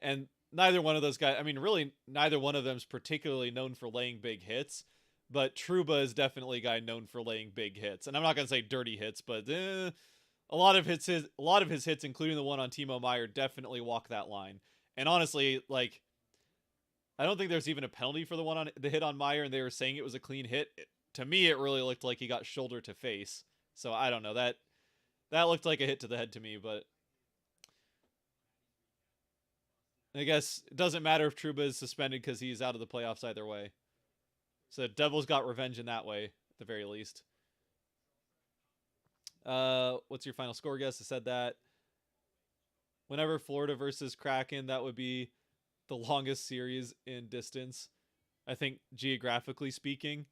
and neither one of those guys. I mean, really, neither one of them is particularly known for laying big hits. But Trouba is definitely a guy known for laying big hits, and I'm not gonna say dirty hits, but a lot of his hits, including the one on Timo Meyer, definitely walk that line. And honestly, like I don't think there's even a penalty for the hit on Meyer, and they were saying it was a clean hit. To me, it really looked like he got shoulder to face. So I don't know, that looked like a hit to the head to me, but I guess it doesn't matter if Trouba is suspended because he's out of the playoffs either way. So Devils got revenge in that way, at the very least. What's your final score guess? I said that. Whenever Florida versus Kraken, that would be the longest series in distance, I think, geographically speaking.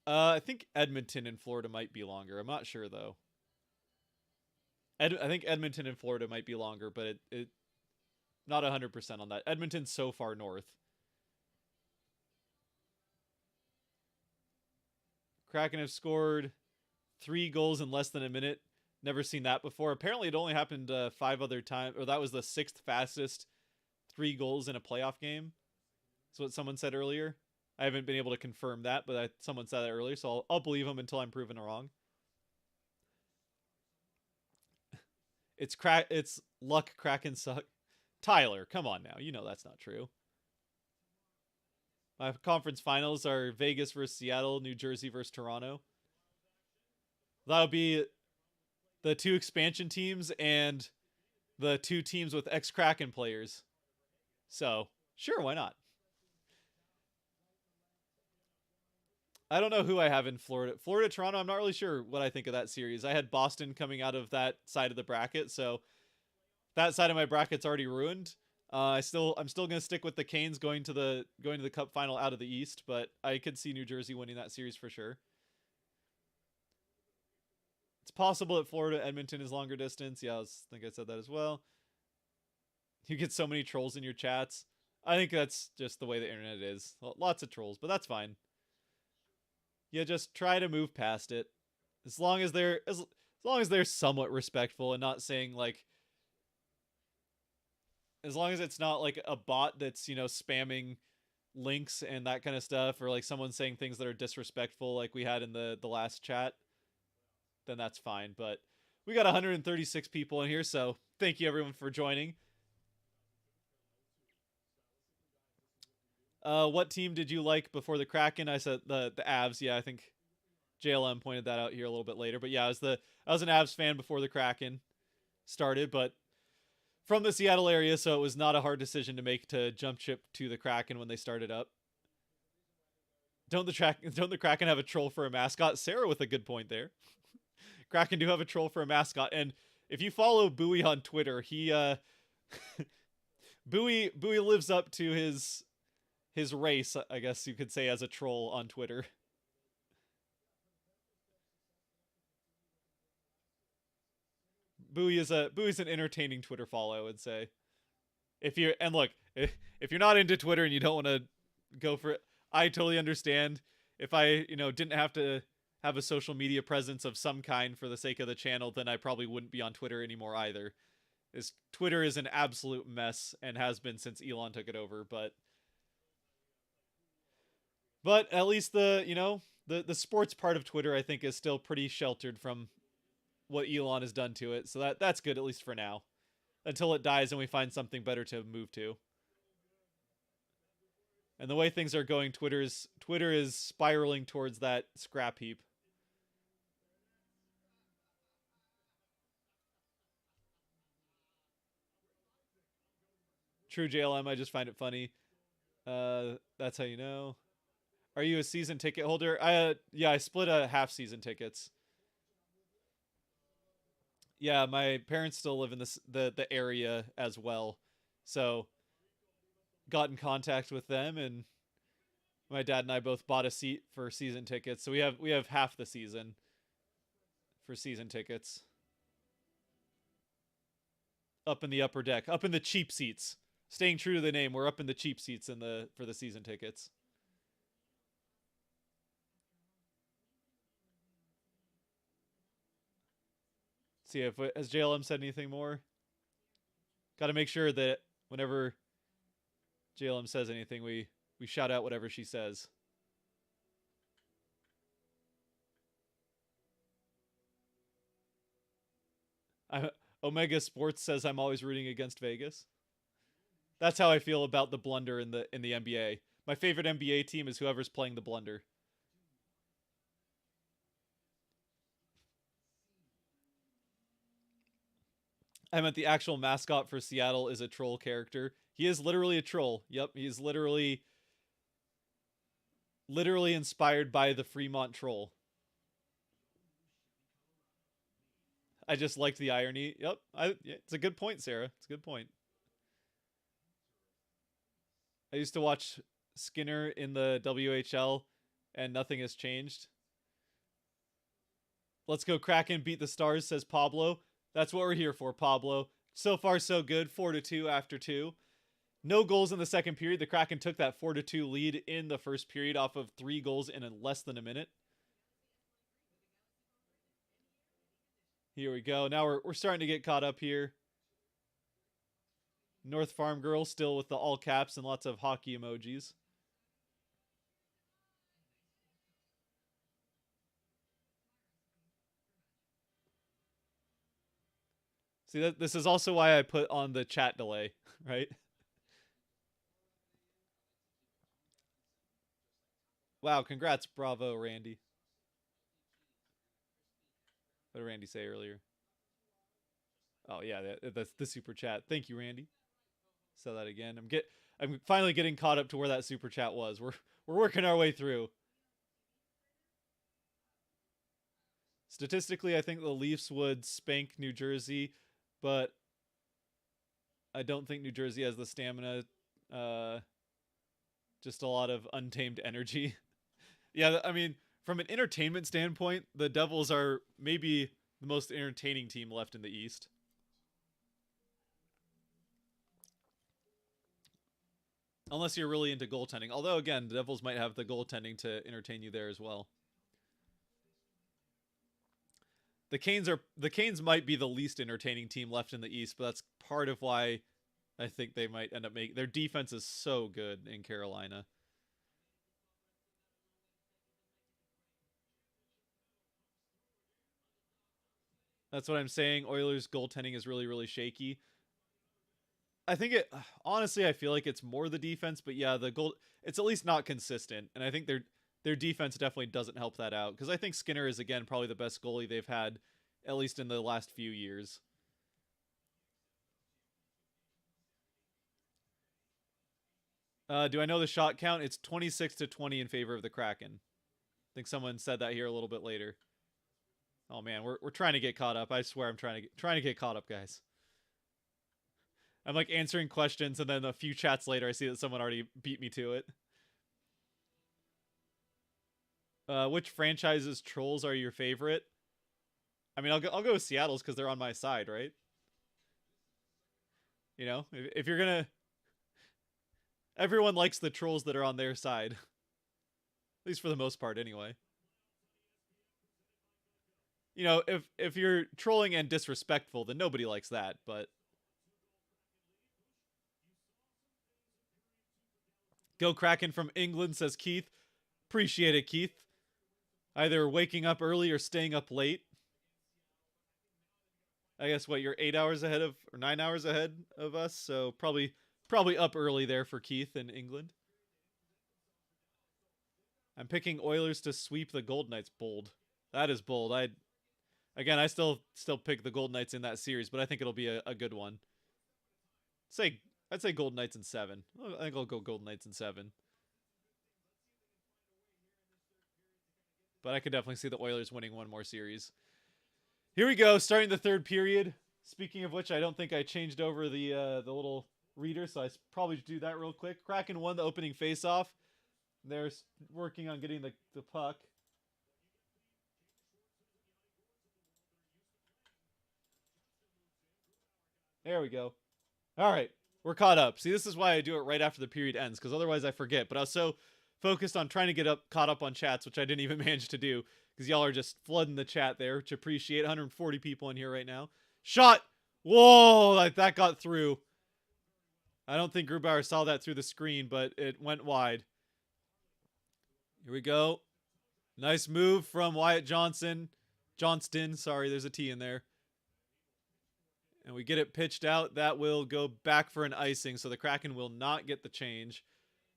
I think Edmonton and Florida might be longer. I'm not sure though. I think Edmonton and Florida might be longer, but it not 100% on that. Edmonton's so far north. Kraken have scored 3 goals in less than a minute. Never seen that before. Apparently, it only happened 5 other times, or that was the 6th fastest 3 goals in a playoff game. That's what someone said earlier. I haven't been able to confirm that, but someone said that earlier, so I'll believe them until I'm proven wrong. It's luck. Kraken suck. Tyler, come on now. You know that's not true. My conference finals are Vegas versus Seattle, New Jersey versus Toronto. That'll be the 2 expansion teams and the 2 teams with ex-Kraken players. So, sure, why not? I don't know who I have in Florida. Florida, Toronto, I'm not really sure what I think of that series. I had Boston coming out of that side of the bracket, so that side of my bracket's already ruined. I'm still gonna stick with the Canes going to the Cup final out of the East, but I could see New Jersey winning that series for sure. It's possible that Florida Edmonton is longer distance. Yeah, think I said that as well. You get so many trolls in your chats. I think that's just the way the internet is. Lots of trolls, but that's fine. Yeah, just try to move past it. As long as they're somewhat respectful and not saying like as long as it's not like a bot that's, spamming links and that kind of stuff, or like someone saying things that are disrespectful like we had in the last chat, then that's fine. But we got 136 people in here, so thank you everyone for joining. What team did you like before the Kraken? I said the Avs. Yeah, I think JLM pointed that out here a little bit later. But yeah, I was an Avs fan before the Kraken started, but from the Seattle area, so it was not a hard decision to make to jump ship to the Kraken when they started up. Don't the Kraken have a troll for a mascot? Sarah with a good point there. Kraken do have a troll for a mascot, and if you follow Bowie on Twitter, he Bowie lives up to his race, I guess you could say, as a troll on Twitter. Bowie's an entertaining Twitter follow, I would say. If you're not into Twitter and you don't want to go for it, I totally understand. If I, didn't have to have a social media presence of some kind for the sake of the channel, then I probably wouldn't be on Twitter anymore either. Twitter is an absolute mess and has been since Elon took it over, but at least the sports part of Twitter I think is still pretty sheltered from what Elon has done to it. So that's good, at least for now, until it dies and we find something better to move to. And the way things are going, Twitter is spiraling towards that scrap heap. True JLM, I just find it funny. That's how you know. Are you a season ticket holder? Yeah, I split a half season tickets. Yeah, my parents still live in the area as well, so got in contact with them, and my dad and I both bought a seat for season tickets. So we have half the season for season tickets. Up in the upper deck, up in the cheap seats. Staying true to the name, we're up in the cheap seats in the for the season tickets. See if has JLM said anything more. Got to make sure that whenever JLM says anything, we shout out whatever she says. I, Omega Sports says I'm always rooting against Vegas. That's how I feel about the blunder in the NBA. My favorite NBA team is whoever's playing the blunder. I meant the actual mascot for Seattle is a troll character. He is literally a troll. Yep, he's literally inspired by the Fremont troll. I just liked the irony. Yep, it's a good point, Sarah. It's a good point. I used to watch Skinner in the WHL, and nothing has changed. Let's go Kraken, beat the Stars, says Pablo. That's what we're here for, Pablo. So far, so good. 4-2 after 2. No goals in the second period. The Kraken took that 4-2 lead in the first period off of 3 goals in less than a minute. Here we go. Now we're starting to get caught up here. North Farm Girl still with the all caps and lots of hockey emojis. See, this is also why I put on the chat delay, right? Wow, congrats, bravo, Randy. What did Randy say earlier? Oh yeah, that's the super chat. Thank you, Randy. Say that again. I'm finally getting caught up to where that super chat was. We're working our way through. Statistically, I think the Leafs would spank New Jersey, but I don't think New Jersey has the stamina. Just a lot of untamed energy. Yeah, I mean, from an entertainment standpoint, the Devils are maybe the most entertaining team left in the East. Unless you're really into goaltending. Although, again, the Devils might have the goaltending to entertain you there as well. The Canes might be the least entertaining team left in the East, but that's part of why I think they might end up making their defense is so good in Carolina. That's what I'm saying. Oilers goaltending is really, really shaky. I think it honestly I feel like it's more the defense, but yeah, the goal it's at least not consistent. And I think their defense definitely doesn't help that out. Because I think Skinner is again probably the best goalie they've had, at least in the last few years. Do I know the shot count? It's 26-20 in favor of the Kraken. I think someone said that here a little bit later. Oh man, we're trying to get caught up. I swear I'm trying to get caught up, guys. I'm like answering questions, and then a few chats later, I see that someone already beat me to it. Which franchises trolls are your favorite? I mean, I'll go with Seattle's because they're on my side, right? You know, if you're gonna, everyone likes the trolls that are on their side, at least for the most part, anyway. You know, if you're trolling and disrespectful, then nobody likes that. But go Kraken from England, says Keith. Appreciate it, Keith. Either waking up early or staying up late. I guess what you're 8 hours ahead of or 9 hours ahead of us, so probably up early there for Keith in England. I'm picking Oilers to sweep the Golden Knights. Bold. That is bold. I still pick the Golden Knights in that series, but I think it'll be a good one. I'd say Golden Knights in 7. I think I'll go Golden Knights in 7. but I could definitely see the Oilers winning one more series. Here we go, starting the third period. Speaking of which, I don't think I changed over the little reader, so I probably should do that real quick. Kraken won the opening faceoff. They're working on getting the puck. There we go. All right, we're caught up. See, this is why I do it right after the period ends, because otherwise I forget. But I was so focused on trying to get caught up on chats, which I didn't even manage to do, because y'all are just flooding the chat there, which I appreciate. 140 people in here right now. Shot! Whoa, that got through. I don't think Grubauer saw that through the screen, but it went wide. Here we go. Nice move from Wyatt Johnston. Sorry, there's a T in there. And we get it pitched out. That will go back for an icing, so the Kraken will not get the change.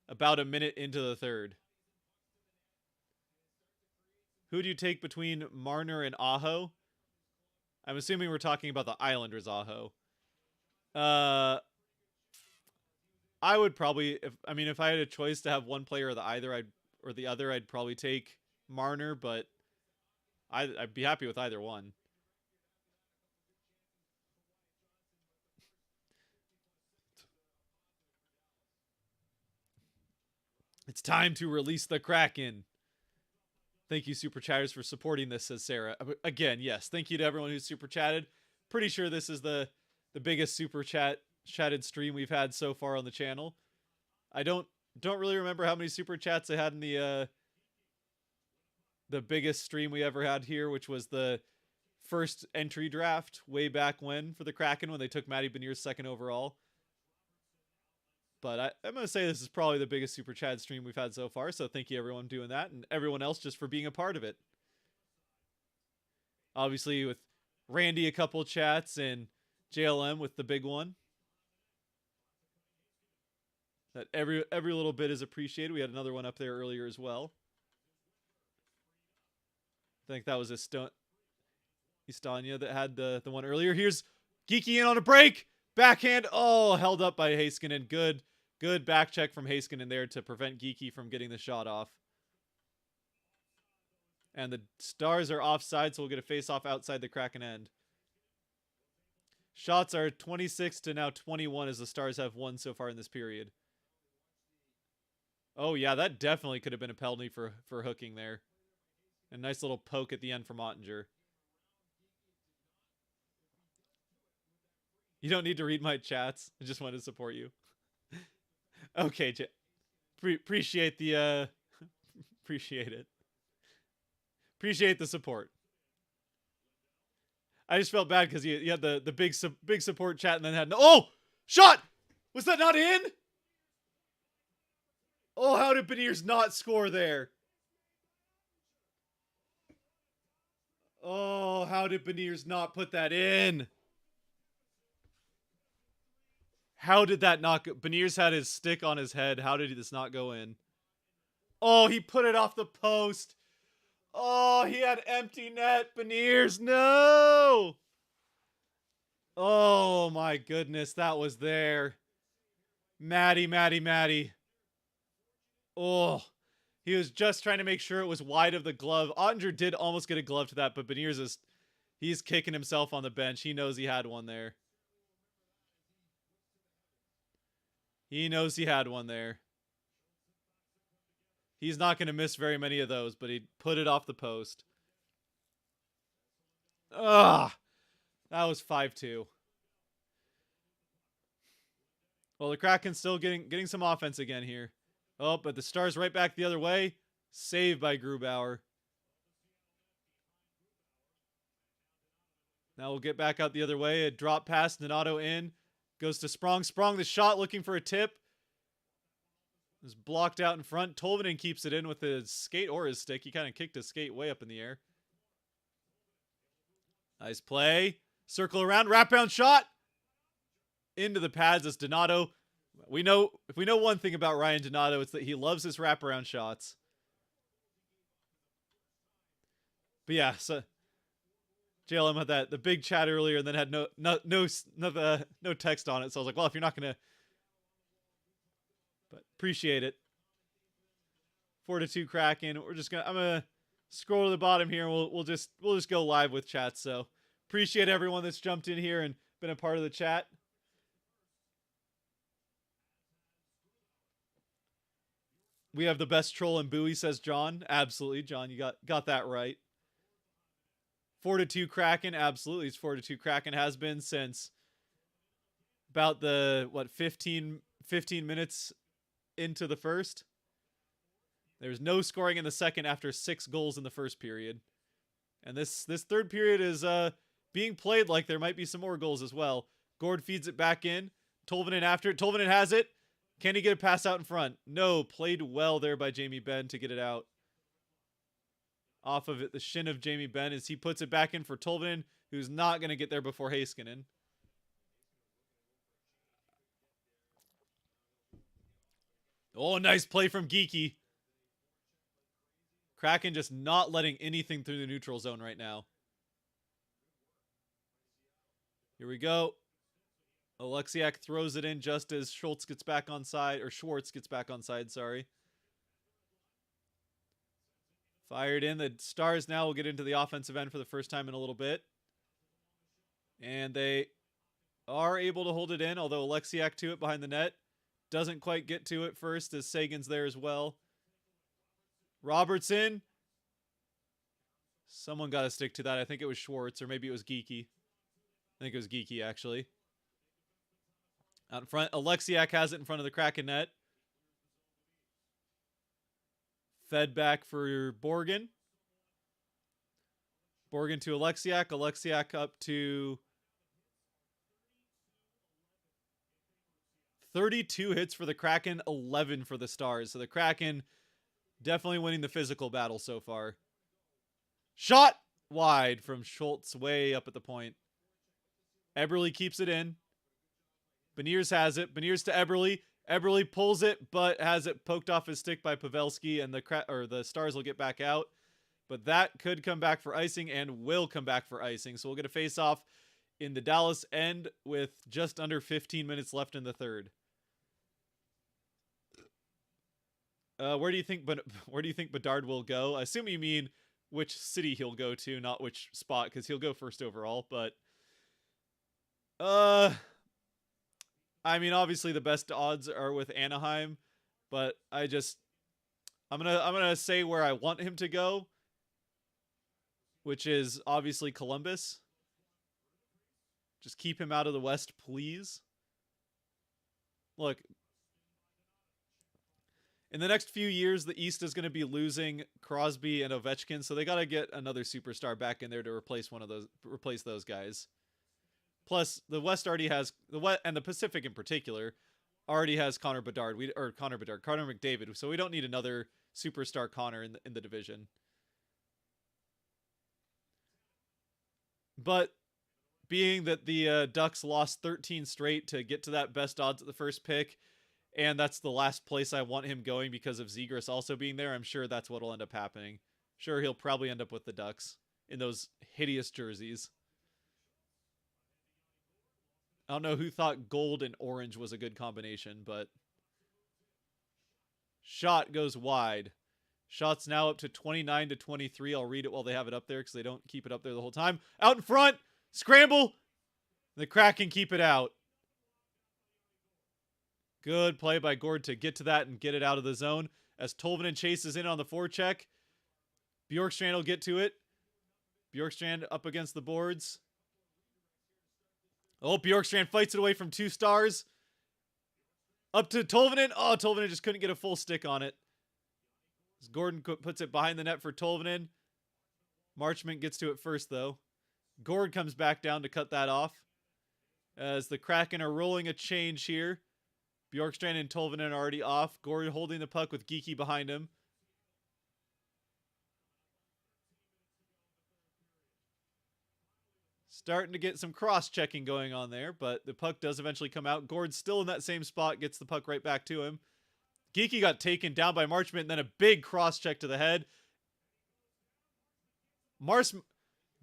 About a minute into the third. Who do you take between Marner and Aho? I'm assuming we're talking about the Islanders Aho. I would probably, if I had a choice to have one player or the other, I'd probably take Marner, but I'd be happy with either one. It's time to release the Kraken. Thank you, Super Chatters, for supporting this, says Sarah. Again, yes, thank you to everyone who's Super Chatted. Pretty sure this is the biggest Super Chatted stream we've had so far on the channel. I don't really remember how many Super Chats I had in the biggest stream we ever had here, which was the first entry draft way back when for the Kraken when they took Matty Beniers second overall. But I'm going to say this is probably the biggest Super Chat stream we've had so far, so thank you everyone doing that, and everyone else just for being a part of it. Obviously with Randy a couple chats, and JLM with the big one. That every little bit is appreciated. We had another one up there earlier as well. I think that was Estonia that had the one earlier. Here's Geeky in on a break. Backhand. Oh, held up by Heiskanen. Good back check from Heiskanen there to prevent Geeky from getting the shot off. And the Stars are offside, so we'll get a face-off outside the Kraken end. Shots are 26 to now 21 as the Stars have won so far in this period. Oh, yeah, that definitely could have been a penalty for hooking there. A nice little poke at the end from Ottinger. You don't need to read my chats. I just wanted to support you. Okay, appreciate the appreciate it. Appreciate the support. I just felt bad because you had the big support chat and then had no. Oh, shot! Was that not in? Oh, how did Beniers not score there? Oh, how did Beniers not put that in? How did that not go? Beniers had his stick on his head. How did this not go in? Oh, he put it off the post. Oh, he had empty net. Beniers, no! Oh, my goodness. That was there. Matty. Oh, he was just trying to make sure it was wide of the glove. Ottinger did almost get a glove to that, but Beniers he's kicking himself on the bench. He knows he had one there. He knows he had one there. He's not going to miss very many of those, but he put it off the post. Ugh. That was 5-2. Well, the Kraken's still getting some offense again here. Oh, but the Stars right back the other way. Saved by Grubauer. Now we'll get back out the other way. A drop pass, Donato in. Goes to Sprong. Sprong the shot looking for a tip. Is blocked out in front. Tolvanen keeps it in with his skate or his stick. He kind of kicked his skate way up in the air. Nice play. Circle around. Wraparound shot. Into the pads as Donato. If we know one thing about Ryan Donato, it's that he loves his wraparound shots. But yeah, so JLM had the big chat earlier and then had no text on it. So I was like, well, if you're not gonna, but appreciate it. 4-2 Kraken. I'm gonna scroll to the bottom here. And we'll just go live with chat. So appreciate everyone that's jumped in here and been a part of the chat. We have the best troll in Bowie, says John. Absolutely, John, you got that right. 4-2 Kraken, absolutely. It's 4-2 Kraken, has been since about the 15 minutes into the first. There's no scoring in the second after 6 goals in the first period. And this third period is being played like there might be some more goals as well. Gord feeds it back in. Tolvanen after it. Tolvanen has it. Can he get a pass out in front? No. Played well there by Jamie Benn to get it out. Off of it, the shin of Jamie Benn as he puts it back in for Tolvanen, who's not going to get there before Heiskanen. Oh, nice play from Geeky. Kraken just not letting anything through the neutral zone right now. Here we go. Alexiak throws it in just as Schwartz gets back on side, sorry. Fired in. The Stars now will get into the offensive end for the first time in a little bit. And they are able to hold it in, although Alexiak to it behind the net. Doesn't quite get to it first as Sagan's there as well. Robertson. Someone got to stick to that. I think it was Schwartz, or maybe it was Geeky. I think it was Geeky, actually. Out in front. Alexiak has it in front of the Kraken net. Fed back for Borgen. Borgen to Alexiak. Alexiak up to 32 hits for the Kraken, 11 for the Stars. So the Kraken definitely winning the physical battle so far. Shot wide from Schultz way up at the point. Eberle keeps it in. Beniers has it. Beniers to Eberle. Eberle pulls it, but has it poked off his stick by Pavelski, and the Stars will get back out. But that could come back for icing and will come back for icing. So we'll get a face-off in the Dallas end with just under 15 minutes left in the third. Where do you think Bedard will go? I assume you mean which city he'll go to, not which spot, because he'll go first overall. But I mean, obviously the best odds are with Anaheim, but I'm gonna say where I want him to go, which is obviously Columbus. Just keep him out of the West, please. Look, in the next few years, the East is going to be losing Crosby and Ovechkin, so they got to get another superstar back in there to replace those guys. Plus, the West already has and the Pacific in particular already has Connor McDavid. So we don't need another superstar Connor in the division. But being that the Ducks lost 13 straight to get to that best odds at the first pick, and that's the last place I want him going because of Zegras also being there, I'm sure that's what'll end up happening. Sure, he'll probably end up with the Ducks in those hideous jerseys. I don't know who thought gold and orange was a good combination, but shot goes wide. Shot's now up to 29-23. I'll read it while they have it up there because they don't keep it up there the whole time. Out in front, scramble. The Kraken keep it out. Good play by Gord to get to that and get it out of the zone as Tolvanen chases in on the forecheck. Bjorkstrand will get to it. Bjorkstrand up against the boards. Oh, Bjorkstrand fights it away from 2 Stars. Up to Tolvanen. Oh, Tolvanen just couldn't get a full stick on it. As Gordon puts it behind the net for Tolvanen. Marchment gets to it first, though. Gord comes back down to cut that off. As the Kraken are rolling a change here. Bjorkstrand and Tolvanen are already off. Gord holding the puck with Geeky behind him. Starting to get some cross-checking going on there, but the puck does eventually come out. Gord's still in that same spot, gets the puck right back to him. Geeky got taken down by Marchment, and then a big cross-check to the head.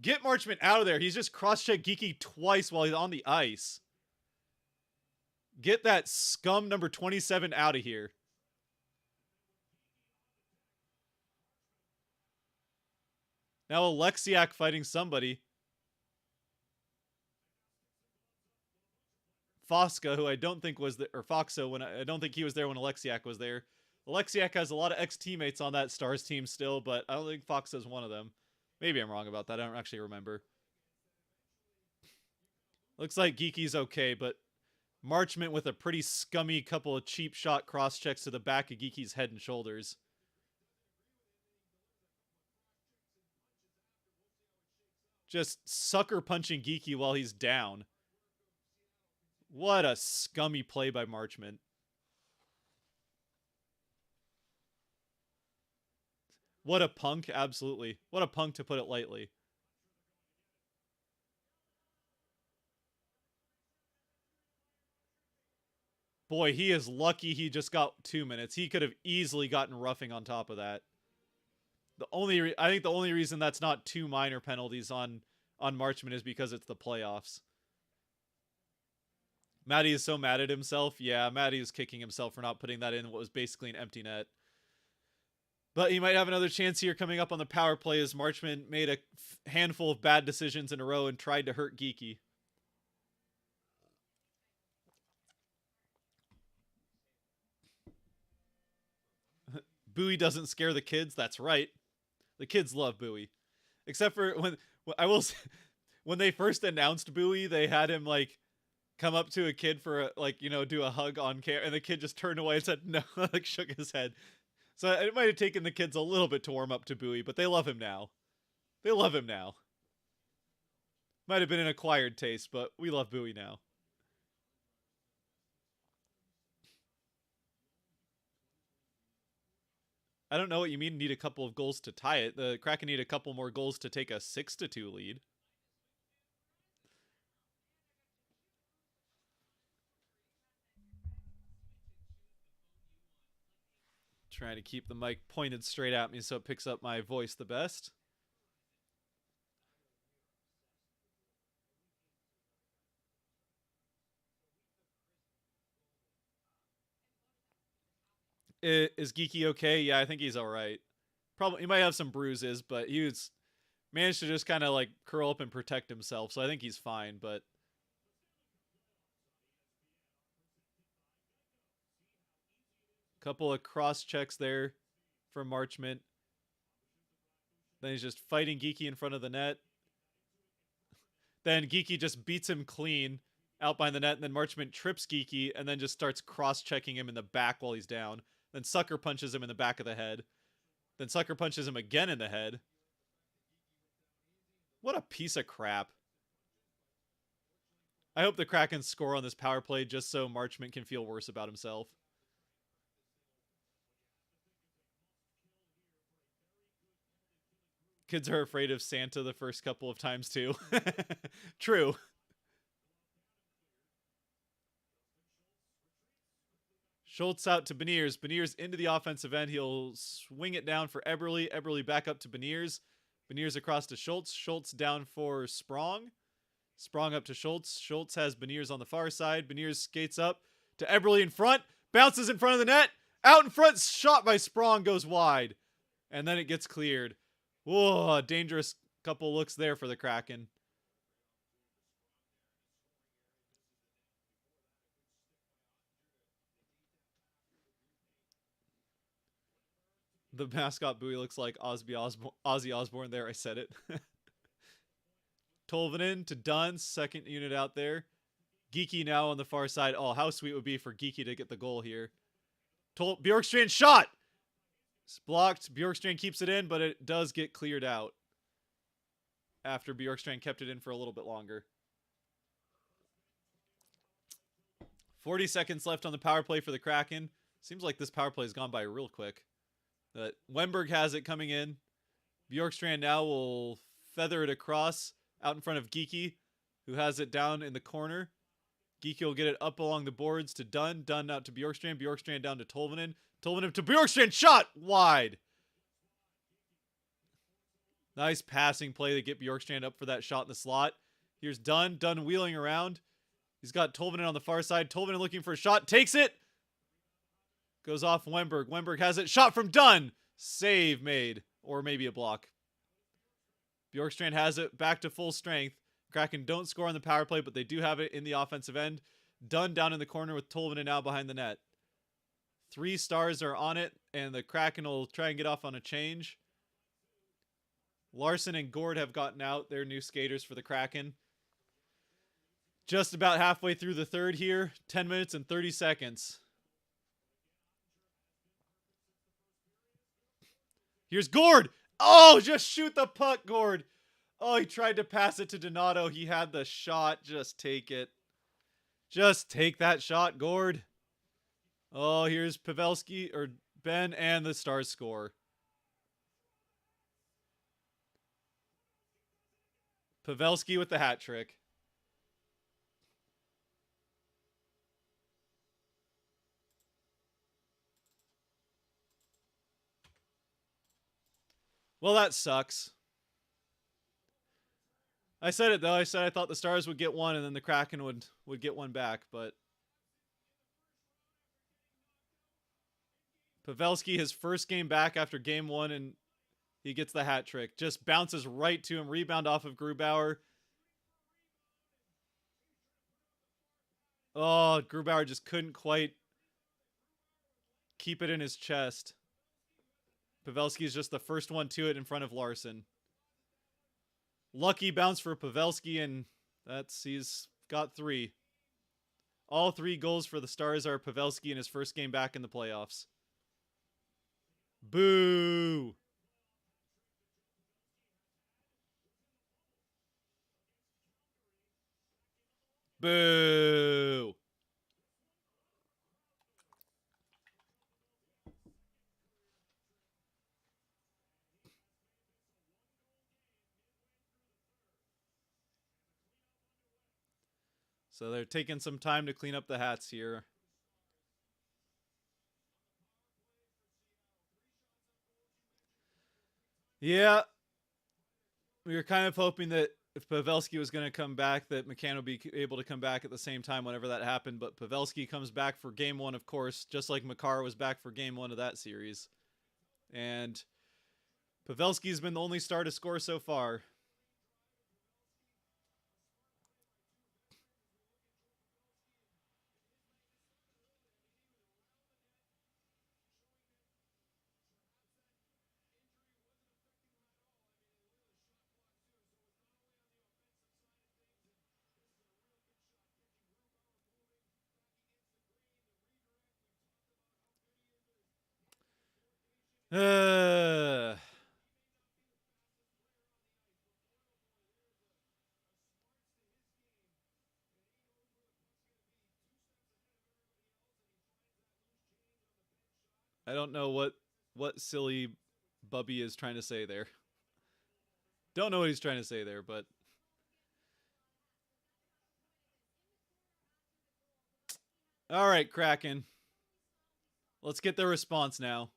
Get Marchment out of there. He's just cross-checked Geeky twice while he's on the ice. Get that scum number 27 out of here. Now Alexiak fighting somebody. Fosca, who I don't think was there, or Foxo, when I don't think he was there when Alexiak was there. Alexiak has a lot of ex-teammates on that Stars team still, but I don't think Foxo's one of them. Maybe I'm wrong about that. I don't actually remember. Looks like Geeky's okay, but Marchment with a pretty scummy couple of cheap shot cross checks to the back of Geeky's head and shoulders. Just sucker punching Geeky while he's down. What a scummy play by Marchment. What a punk, absolutely. What a punk, to put it lightly. Boy, he is lucky he just got 2 minutes. He could have easily gotten roughing on top of that. I think the only reason that's not 2 minor penalties on Marchment is because it's the playoffs. Matty is so mad at himself. Yeah, Matty is kicking himself for not putting that in what was basically an empty net. But he might have another chance here coming up on the power play as Marchment made a handful of bad decisions in a row and tried to hurt Geeky. Bowie doesn't scare the kids. That's right. The kids love Bowie. Except for when I will say, when they first announced Bowie, they had him like come up to a kid for a, like, you know, do a hug on camera, and the kid just turned away and said no, like shook his head. So it might have taken the kids a little bit to warm up to Bowie, but they love him now. They love him now. Might have been an acquired taste, but we love Bowie now. I don't know what you mean need a couple of goals to tie it. The Kraken need a couple more goals to take a 6-2 lead. Trying to keep the mic pointed straight at me so it picks up my voice the best. Is Geeky okay? Yeah, I think he's all right. Probably he might have some bruises, but he was managed to just kind of like curl up and protect himself, so I think he's fine. But a couple of cross checks there from Marchment. Then he's just fighting Geeky in front of the net. Then Geeky just beats him clean out behind the net, and then Marchment trips Geeky and then just starts cross-checking him in the back while he's down. Then sucker punches him in the back of the head. Then sucker punches him again in the head. What a piece of crap. I hope the Kraken score on this power play just so Marchment can feel worse about himself. Kids are afraid of Santa the first couple of times too. True. Schultz out to Beniers. Beniers into the offensive end. He'll swing it down for Eberle. Eberle back up to Beniers. Beniers across to Schultz. Schultz down for Sprong. Sprong up to Schultz. Schultz has Beniers on the far side. Beniers skates up to Eberle in front. Bounces in front of the net. Out in front. Shot by Sprong goes wide. And then it gets cleared. Whoa, a dangerous couple looks there for the Kraken. The mascot Bowie looks like Ozzy Osbourne there. I said it. Tolvanen to Dunn, second unit out there. Geeky now on the far side. Oh, how sweet it would be for Geeky to get the goal here. Bjorkstrand shot! It's blocked. Bjorkstrand keeps it in, but it does get cleared out after Bjorkstrand kept it in for a little bit longer. 40 seconds left on the power play for the Kraken. Seems like this power play has gone by real quick. Wemberg has it coming in. Bjorkstrand now will feather it across out in front of Geeky, who has it down in the corner. Geeky will get it up along the boards to Dunn. Dunn out to Bjorkstrand. Bjorkstrand down to Tolvanen. Tolvanen to Bjorkstrand. Shot! Wide. Nice passing play to get Bjorkstrand up for that shot in the slot. Here's Dunn. Dunn wheeling around. He's got Tolvanen on the far side. Tolvanen looking for a shot. Takes it. Goes off Wemberg. Wemberg has it. Shot from Dunn. Save made. Or maybe a block. Bjorkstrand has it back to full strength. Kraken don't score on the power play, but they do have it in the offensive end. Dunn down in the corner with Tolvanen now behind the net. 3 Stars are on it, and the Kraken will try and get off on a change. Larson and Gord have gotten out. They're new skaters for the Kraken. Just about halfway through the third here. 10 minutes and 30 seconds. Here's Gord. Oh, just shoot the puck, Gord. Oh, he tried to pass it to Donato. He had the shot. Just take it. Just take that shot, Gord. Oh, here's Pavelski, or Ben, and the Stars score. Pavelski with the hat trick. Well, that sucks. I said it, though. I said I thought the Stars would get one, and then the Kraken would get one back, but... Pavelski, his first game back after game 1, and he gets the hat trick. Just bounces right to him. Rebound off of Grubauer. Oh, Grubauer just couldn't quite keep it in his chest. Pavelski is just the first one to it in front of Larson. Lucky bounce for Pavelski, and he's got 3. All 3 goals for the Stars are Pavelski in his first game back in the playoffs. Boo! Boo! So they're taking some time to clean up the hats here. Yeah. We were kind of hoping that if Pavelski was going to come back, that McCann would be able to come back at the same time whenever that happened. But Pavelski comes back for game 1, of course, just like Makar was back for game 1 of that series. And Pavelski's been the only star to score so far. I don't know what silly Bubby is trying to say there. Don't know what he's trying to say there, but... All right, Kraken. Let's get their response now.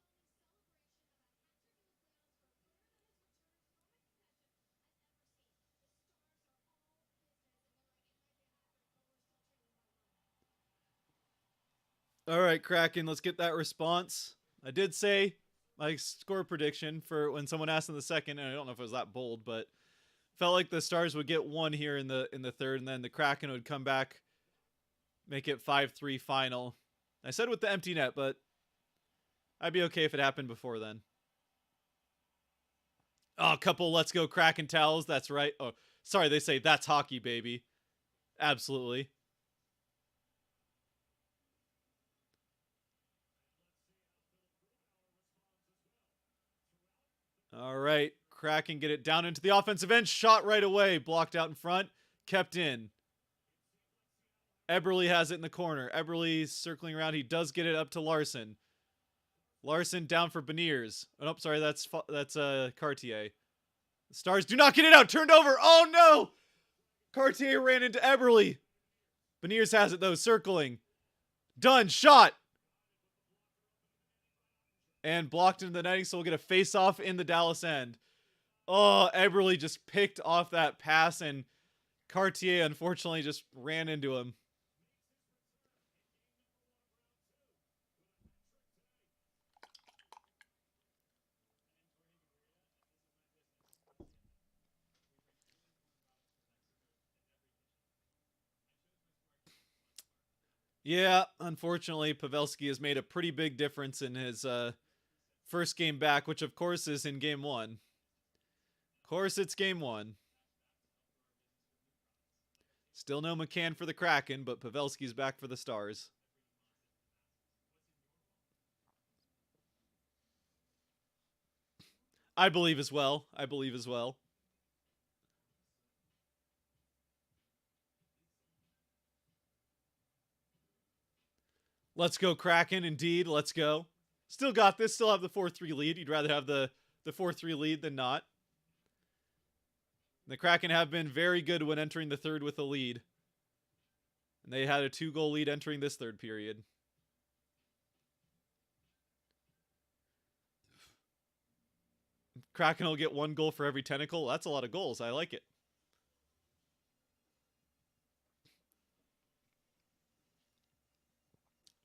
All right, Kraken, let's get that response. I did say my score prediction for when someone asked in the second, and I don't know if it was that bold, but felt like the Stars would get 1 here in the third, and then the Kraken would come back, make it 5-3 final. I said with the empty net, but I'd be okay if it happened before then. Oh, a couple let's go Kraken towels. That's right. Oh, sorry, they say that's hockey, baby. Absolutely. All right, Kraken get it down into the offensive end. Shot right away. Blocked out in front. Kept in. Eberle has it in the corner. Eberle circling around. He does get it up to Larson. Larson down for Beniers. Oh, nope, sorry, that's Cartier. The Stars do not get it out. Turned over. Oh, no. Cartier ran into Eberle. Beniers has it, though, circling. Done. Shot. And blocked into the netting, so we'll get a face-off in the Dallas end. Oh, Eberle just picked off that pass, and Cartier, unfortunately, just ran into him. Yeah, unfortunately, Pavelski has made a pretty big difference in his first game back, which of course is in game one. Of course, it's game one. Still no McCann for the Kraken, but Pavelski's back for the Stars. I believe as well. I believe as well. Let's go, Kraken. Indeed, let's go. Still got this. Still have the 4-3 lead. You'd rather have the 4-3 lead than not. The Kraken have been very good when entering the third with a lead. And they had a 2-goal lead entering this third period. Kraken will get 1 goal for every tentacle. That's a lot of goals. I like it.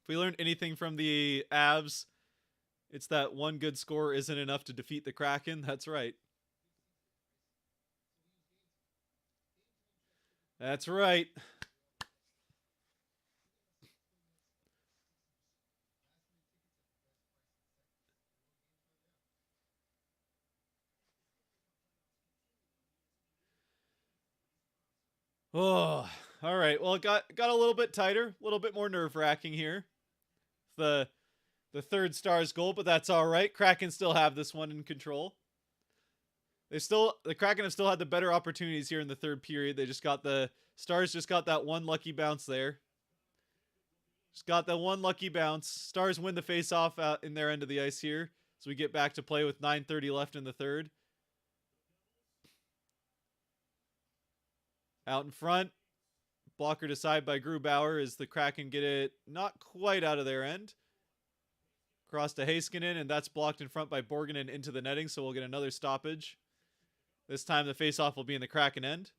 If we learned anything from the Avs, it's that one good score isn't enough to defeat the Kraken. That's right. That's right. Oh, all right. Well, it got a little bit tighter, a little bit more nerve-wracking here. The third Stars goal, but that's all right. Kraken still have this one in control. The Kraken have still had the better opportunities here in the third period. They just got the Stars just got that one lucky bounce there. Just got that one lucky bounce. Stars win the face-off out in their end of the ice here. So we get back to play with 9:30 left in the third. Out in front. Blocker to side by Grubauer as the Kraken get it not quite out of their end. Cross to Heiskanen, and that's blocked in front by Borginen into the netting, so we'll get another stoppage. This time the faceoff will be in the Kraken end.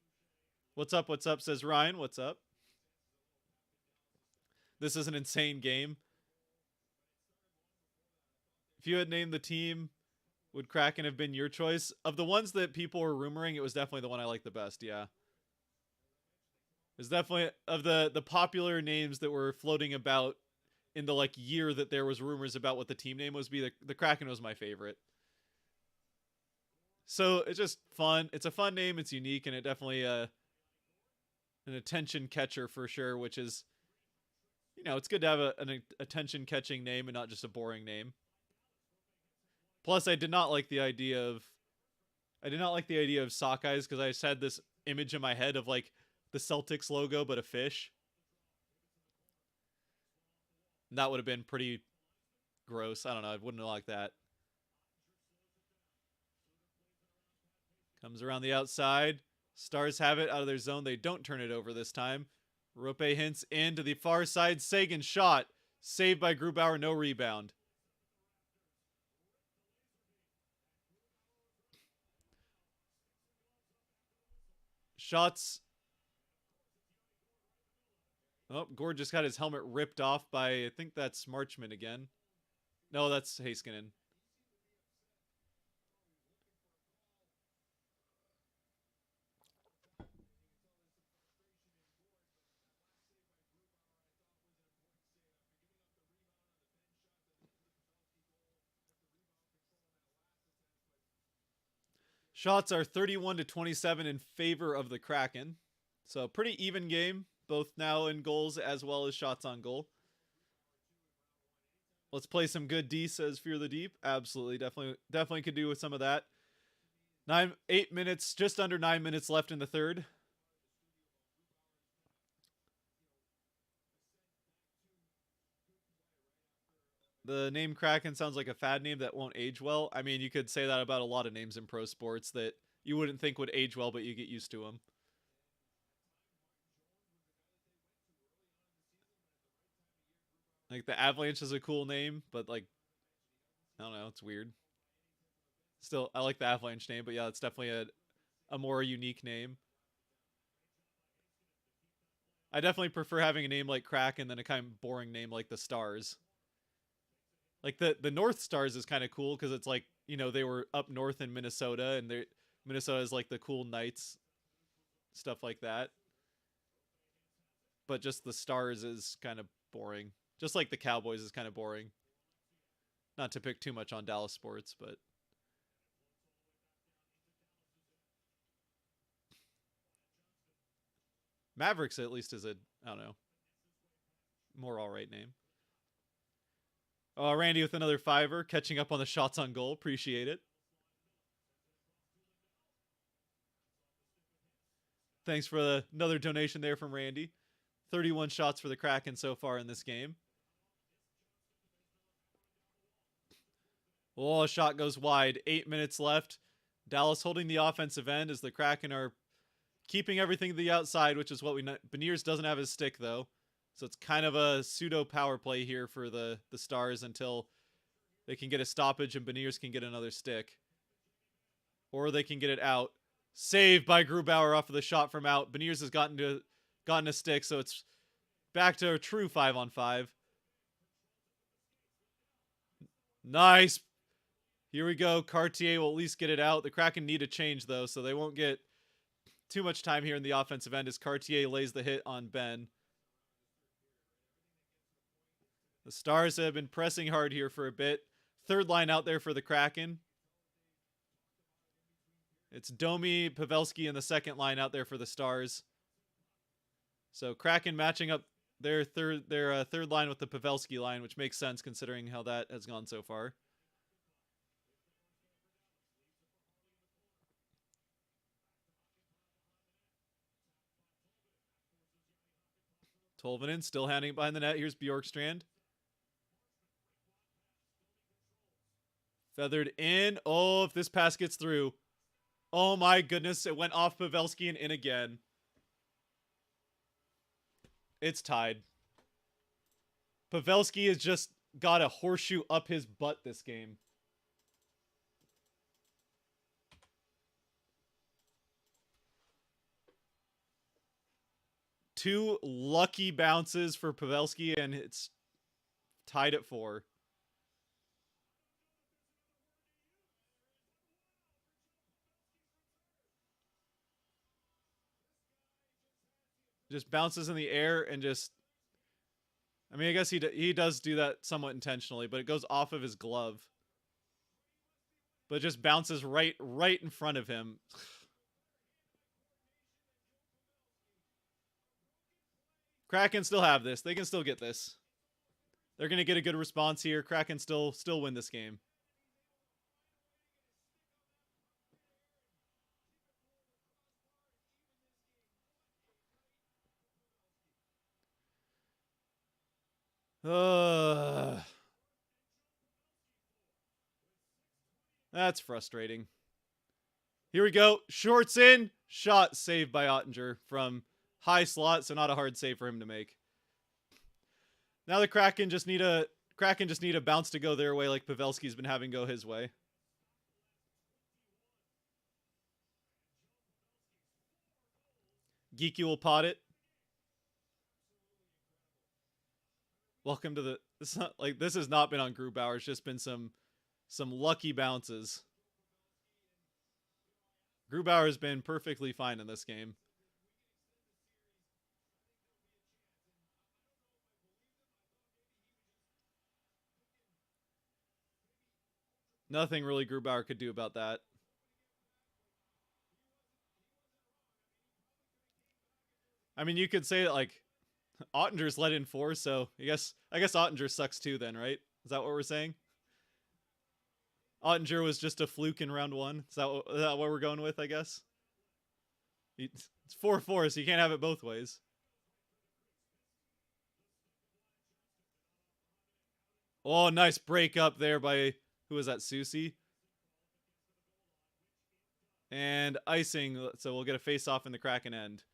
What's up, says Ryan. What's up? This is an insane game. If you had named the team, would Kraken have been your choice? Of the ones that people were rumoring, it was definitely the one I liked the best, yeah. It's definitely, of the popular names that were floating about in the like year that there was rumors about what the team name was, the Kraken was my favorite. So it's just fun. It's a fun name. It's unique, and it definitely an attention catcher for sure. Which is, it's good to have an attention catching name and not just a boring name. Plus, I did not like the idea of sockeyes because I just had this image in my head of like the Celtics logo but a fish. And that would have been pretty gross. I don't know. I wouldn't have liked that. Comes around the outside. Stars have it out of their zone. They don't turn it over this time. Rope hints into the far side. Sagan shot. Saved by Grubauer. No rebound. Shots. Oh, Gord just got his helmet ripped off by, I think that's Marchman again. No, that's Heiskanen. Shots are 31-27 in favor of the Kraken. So pretty even game, both now in goals as well as shots on goal. Let's play some good D, says Fear the Deep. Absolutely, definitely could do with some of that. 8 minutes, just under 9 minutes left in the third. The name Kraken sounds like a fad name that won't age well. I mean, you could say that about a lot of names in pro sports that you wouldn't think would age well, but you get used to them. Like the Avalanche is a cool name, but like, I don't know, it's weird. Still, I like the Avalanche name, but yeah, it's definitely a more unique name. I definitely prefer having a name like Kraken than a kind of boring name like the Stars. Like the North Stars is kind of cool because it's like, they were up north in Minnesota, and Minnesota is like the cool Knights, stuff like that. But just the Stars is kind of boring. Just like the Cowboys is kind of boring. Not to pick too much on Dallas sports, but Mavericks at least is a, I don't know, more all right name. Oh, Randy with another fiver, catching up on the shots on goal. Appreciate it. Thanks for another donation there from Randy. 31 shots for the Kraken so far in this game. Oh, a shot goes wide. 8 minutes left. Dallas holding the offensive end as the Kraken are keeping everything to the outside, which is what we know. Beniers doesn't have his stick, though. So it's kind of a pseudo power play here for the Stars until they can get a stoppage and Beniers can get another stick. Or they can get it out. Saved by Grubauer off of the shot from out. Beniers has gotten a stick, so it's back to a true 5-on-5. Nice. Here we go. Cartier will at least get it out. The Kraken need a change, though, so they won't get too much time here in the offensive end as Cartier lays the hit on Ben. The Stars have been pressing hard here for a bit. Third line out there for the Kraken. It's Domi, Pavelski in the second line out there for the Stars. So Kraken matching up their third line with the Pavelski line, which makes sense considering how that has gone so far. Tolvanen still handing it behind the net. Here's Bjorkstrand. Feathered in. Oh, if this pass gets through. Oh my goodness, it went off Pavelski and in again. It's tied. Pavelski has just got a horseshoe up his butt this game. Two lucky bounces for Pavelski, and it's tied at 4. Just bounces in the air and just... I mean, I guess he does do that somewhat intentionally, but it goes off of his glove. But it just bounces right in front of him. Kraken still have this. They can still get this. They're going to get a good response here. Kraken still win this game. That's frustrating. Here we go. Shorts in. Shot saved by Ottinger from high slot, so not a hard save for him to make. Now the Kraken just need a bounce to go their way like Pavelski's been having go his way. Geeky will pot it. Welcome to the... This has not been on Grubauer. It's just been some lucky bounces. Grubauer has been perfectly fine in this game. Nothing really Grubauer could do about that. I mean, you could say that, like, Ottinger's let in 4, so I guess Ottinger sucks too then, right? Is that what we're saying? Ottinger was just a fluke in round 1. Is that what we're going with, I guess? It's 4-4, so you can't have it both ways. Oh, nice break up there by, who was that, Susie? And icing, so we'll get a face-off in the Kraken end.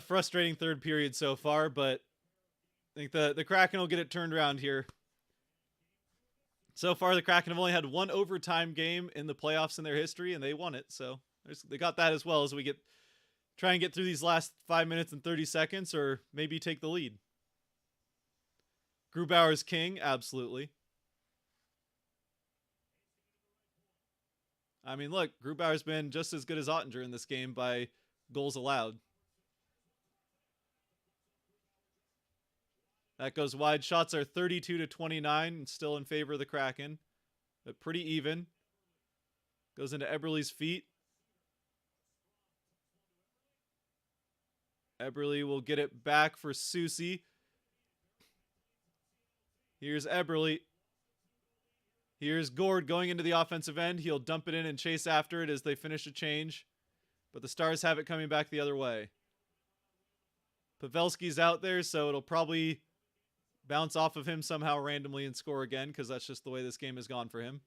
Frustrating third period so far, but I think the Kraken will get it turned around here. So far, the Kraken have only had one overtime game in the playoffs in their history, and they won it. So they got that as well as we try and get through these last 5 minutes and 30 seconds, or maybe take the lead. Grubauer's king, absolutely. I mean, look, Grubauer's been just as good as Ottinger in this game by goals allowed. That goes wide. Shots are 32-29, still in favor of the Kraken, but pretty even. Goes into Eberle's feet. Eberle will get it back for Soucy. Here's Eberle. Here's Gord going into the offensive end. He'll dump it in and chase after it as they finish a change. But the Stars have it coming back the other way. Pavelski's out there, so it'll probably bounce off of him somehow randomly and score again, because that's just the way this game has gone for him.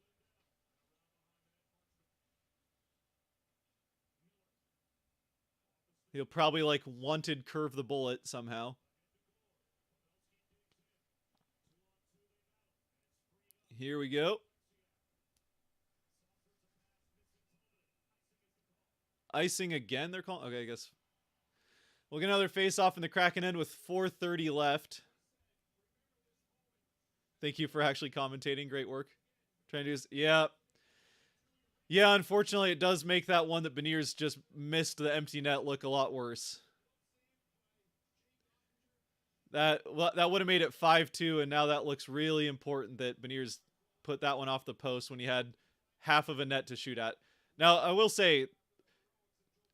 He'll probably like wanted curve the bullet somehow. Here we go. Icing again, they're calling. Okay, I guess we'll get another face-off in the Kraken end with 4:30 left. Thank you for actually commentating. Great work. Trying to do. Yeah. Yeah, unfortunately, it does make that one that Beniers just missed the empty net look a lot worse. That would have made it 5-2, and now that looks really important that Beniers put that one off the post when he had half of a net to shoot at. Now, I will say,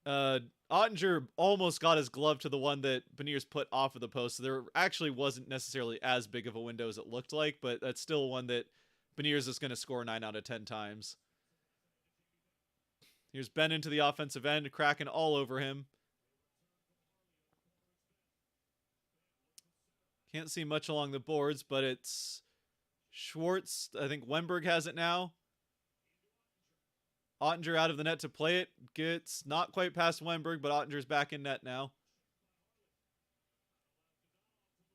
Ottinger almost got his glove to the one that Beniers put off of the post. So there actually wasn't necessarily as big of a window as it looked like, but that's still one that Beniers is going to score 9 out of 10 times. Here's Ben into the offensive end, Kraken all over him. Can't see much along the boards, but it's Schwartz. I think Wennberg has it now. Ottinger out of the net to play it. Gets not quite past Wennberg, but Ottinger's back in net now.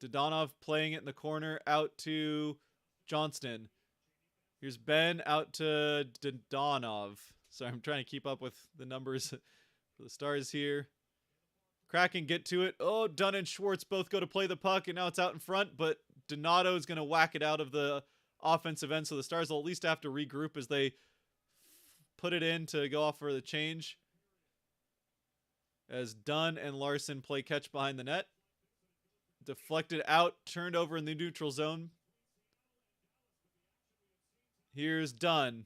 Dodonov playing it in the corner out to Johnston. Here's Ben out to Dodonov. Sorry, I'm trying to keep up with the numbers for the Stars here. Kraken get to it. Oh, Dunn and Schwartz both go to play the puck, and now it's out in front, but Donato is going to whack it out of the offensive end, so the Stars will at least have to regroup as they put it in to go off for the change. As Dunn and Larson play catch behind the net. Deflected out, turned over in the neutral zone. Here's Dunn.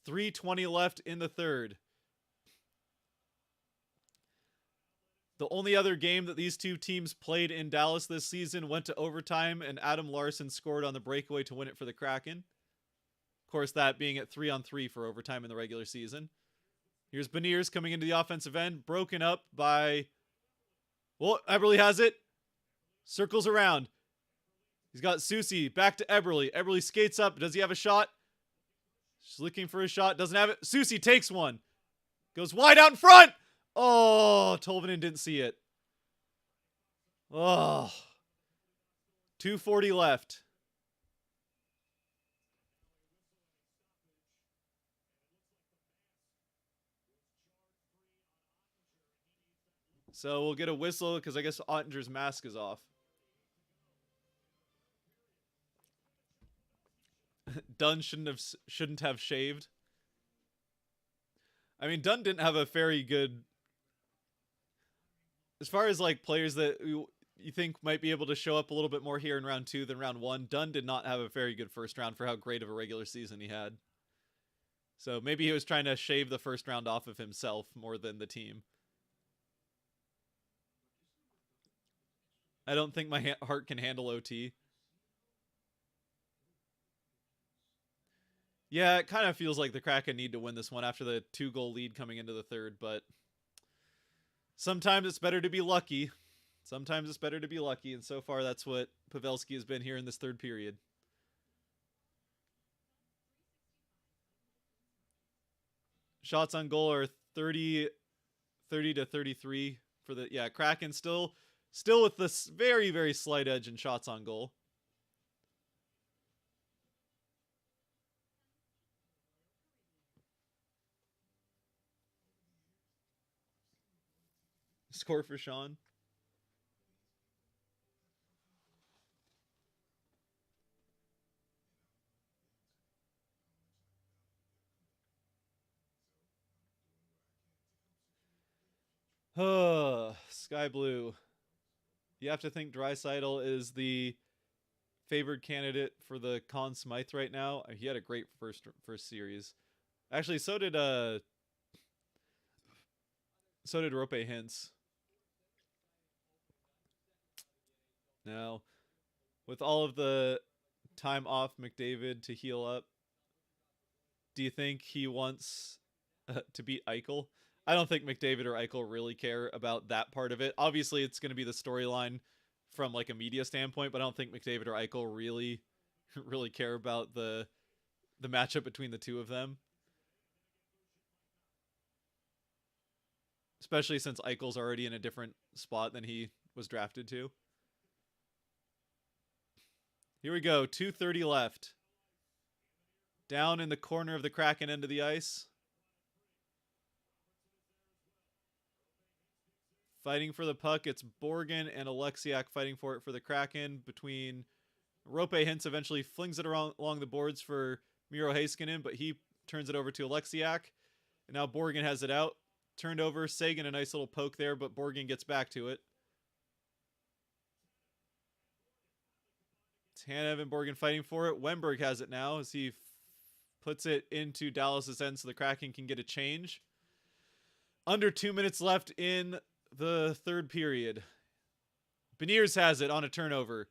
3:20 left in the third. The only other game that these two teams played in Dallas this season went to overtime, and Adam Larson scored on the breakaway to win it for the Kraken. Of course, that being at 3-on-3 for overtime in the regular season. Here's Beniers coming into the offensive end, broken up by... Well, Eberle has it. Circles around. He's got Soucy back to Eberle. Eberle skates up. Does he have a shot? She's looking for a shot. Doesn't have it. Soucy takes one. Goes wide out in front. Oh, Tolvanen didn't see it. Oh. 2:40 left. So we'll get a whistle because I guess Ottinger's mask is off. Dunn shouldn't have shaved. I mean, Dunn didn't have a very good... As far as like players that you think might be able to show up a little bit more here in round 2 than round 1, Dunn did not have a very good first round for how great of a regular season he had. So maybe he was trying to shave the first round off of himself more than the team. I don't think my heart can handle OT. Yeah, it kind of feels like the Kraken need to win this one after the 2-goal lead coming into the third, but sometimes it's better to be lucky. Sometimes it's better to be lucky, and so far that's what Pavelski has been here in this third period. Shots on goal are 30 to 33 for the... Yeah, Kraken still with this very, very slight edge in shots on goal. Score for Sean. Sky Blue. You have to think Draisaitl is the favored candidate for the Conn Smythe right now. He had a great first series. Actually, so did Rope Hintz. Now, with all of the time off McDavid to heal up, do you think he wants to beat Eichel? I don't think McDavid or Eichel really care about that part of it. Obviously, it's going to be the storyline from like a media standpoint, but I don't think McDavid or Eichel really care about the matchup between the two of them. Especially since Eichel's already in a different spot than he was drafted to. Here we go. 2:30 left. Down in the corner of the Kraken end of the ice. Fighting for the puck. It's Borgen and Alexiak fighting for it for the Kraken. Between Rope Hintz eventually flings it along the boards for Miro Heiskanen, but he turns it over to Alexiak. And now Borgen has it out. Turned over. Sagan, a nice little poke there, but Borgen gets back to it. Tanev and Borgen fighting for it. Wennberg has it now as he puts it into Dallas's end so the Kraken can get a change. Under 2 minutes left in the third period. Beniers has it on a turnover.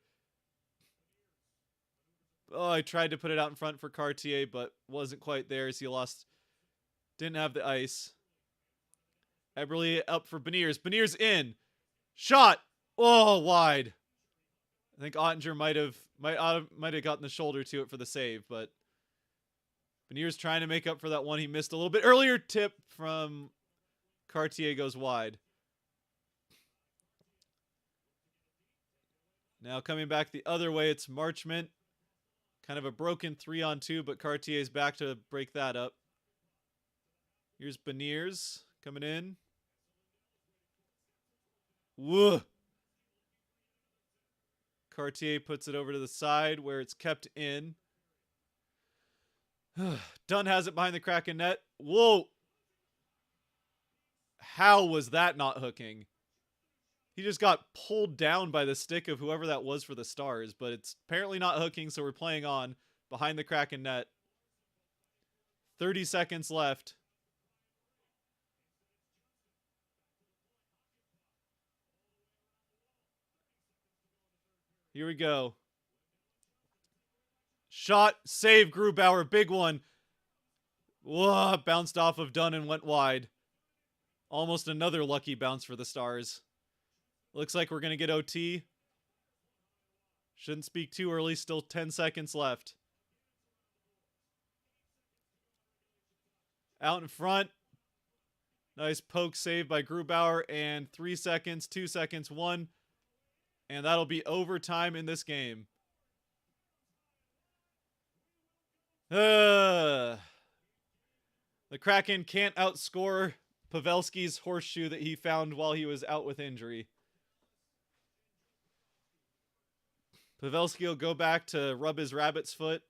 Oh, I tried to put it out in front for Cartier, but wasn't quite there as he didn't have the ice. Eberle up for Beniers. Beniers in. Shot. Oh, wide. I think Ottinger might have gotten the shoulder to it for the save, but Beniers trying to make up for that one he missed a little bit earlier. Tip from Cartier goes wide. Now coming back the other way, it's Marchment. Kind of a broken 3-on-2, but Cartier's back to break that up. Here's Beniers coming in. Whoa. Cartier puts it over to the side where it's kept in. Dunn has it behind the Kraken net. Whoa. How was that not hooking? He just got pulled down by the stick of whoever that was for the Stars, but it's apparently not hooking, so we're playing on behind the Kraken net. 30 seconds left. Here we go. Shot, save, Grubauer, big one. Whoa, bounced off of Dunn and went wide. Almost another lucky bounce for the Stars. Looks like we're going to get OT. Shouldn't speak too early, still 10 seconds left. Out in front. Nice poke save by Grubauer, and 3 seconds, 2 seconds, 1. And that'll be overtime in this game. The Kraken can't outscore Pavelski's horseshoe that he found while he was out with injury. Pavelski will go back to rub his rabbit's foot.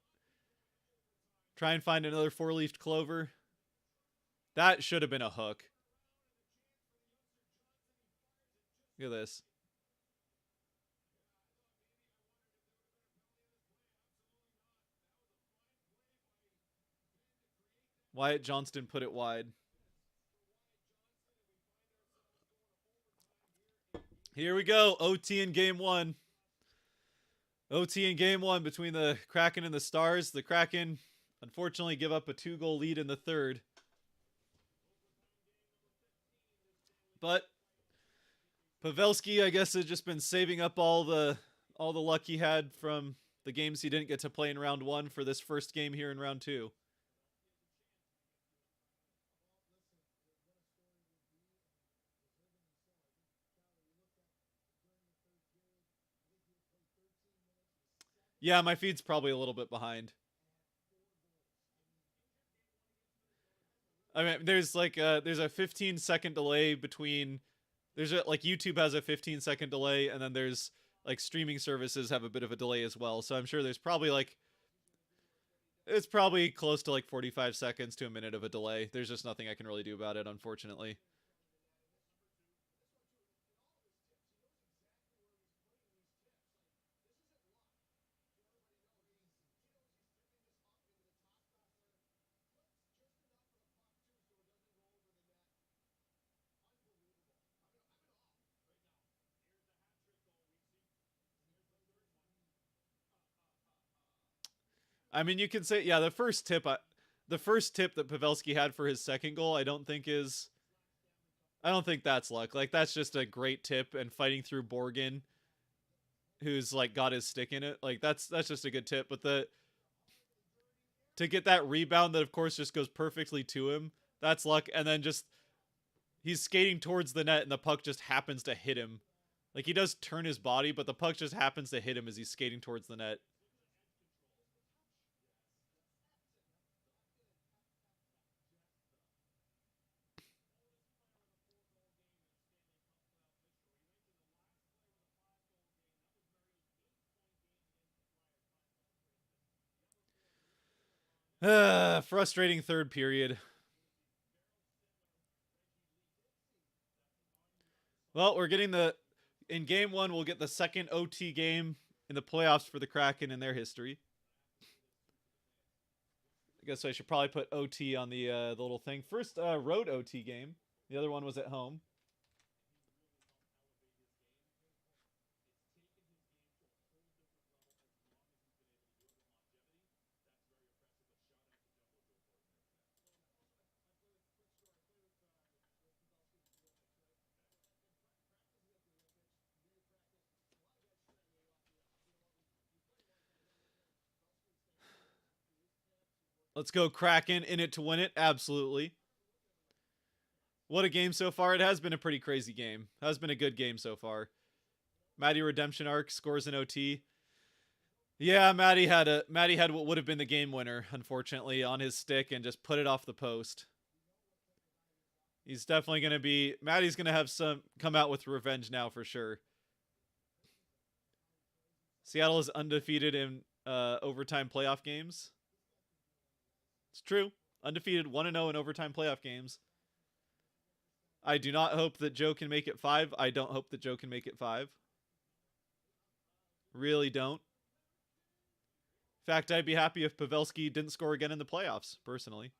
Try and find another four-leafed clover. That should have been a hook. Look at this. Wyatt Johnston put it wide. Here we go. OT in game one. OT in game one between the Kraken and the Stars. The Kraken, unfortunately, give up a 2-goal lead in the third. But Pavelski, I guess, has just been saving up all the luck he had from the games he didn't get to play in round one for this first game here in round two. Yeah, my feed's probably a little bit behind. I mean, there's a 15-second delay between. YouTube has a 15-second delay, and then there's like streaming services have a bit of a delay as well. So I'm sure there's probably it's probably close to like 45 seconds to a minute of a delay. There's just nothing I can really do about it, unfortunately. I mean, you can say, yeah, the first tip that Pavelski had for his second goal, I don't think that's luck. Like, that's just a great tip, and fighting through Borgen, who's like got his stick in it. Like, that's just a good tip. But to get that rebound that of course just goes perfectly to him, that's luck. And then just he's skating towards the net and the puck just happens to hit him. Like, he does turn his body, but the puck just happens to hit him as he's skating towards the net. Frustrating third period. Well, we're getting in game one, we'll get the second OT game in the playoffs for the Kraken in their history. I guess I should probably put OT on the little thing. First road OT game. The other one was at home. Let's go Kraken, in it to win it. Absolutely. What a game so far. It has been a pretty crazy game. It has been a good game so far. Matty redemption arc scores an OT. Yeah, Matty had what would have been the game winner, unfortunately, on his stick and just put it off the post. He's definitely going to be Matty's going to have some come out with revenge now for sure. Seattle is undefeated in overtime playoff games. It's true. Undefeated 1-0 in overtime playoff games. I do not hope that Joe can make it 5. I don't hope that Joe can make it 5. Really don't. In fact, I'd be happy if Pavelski didn't score again in the playoffs, personally.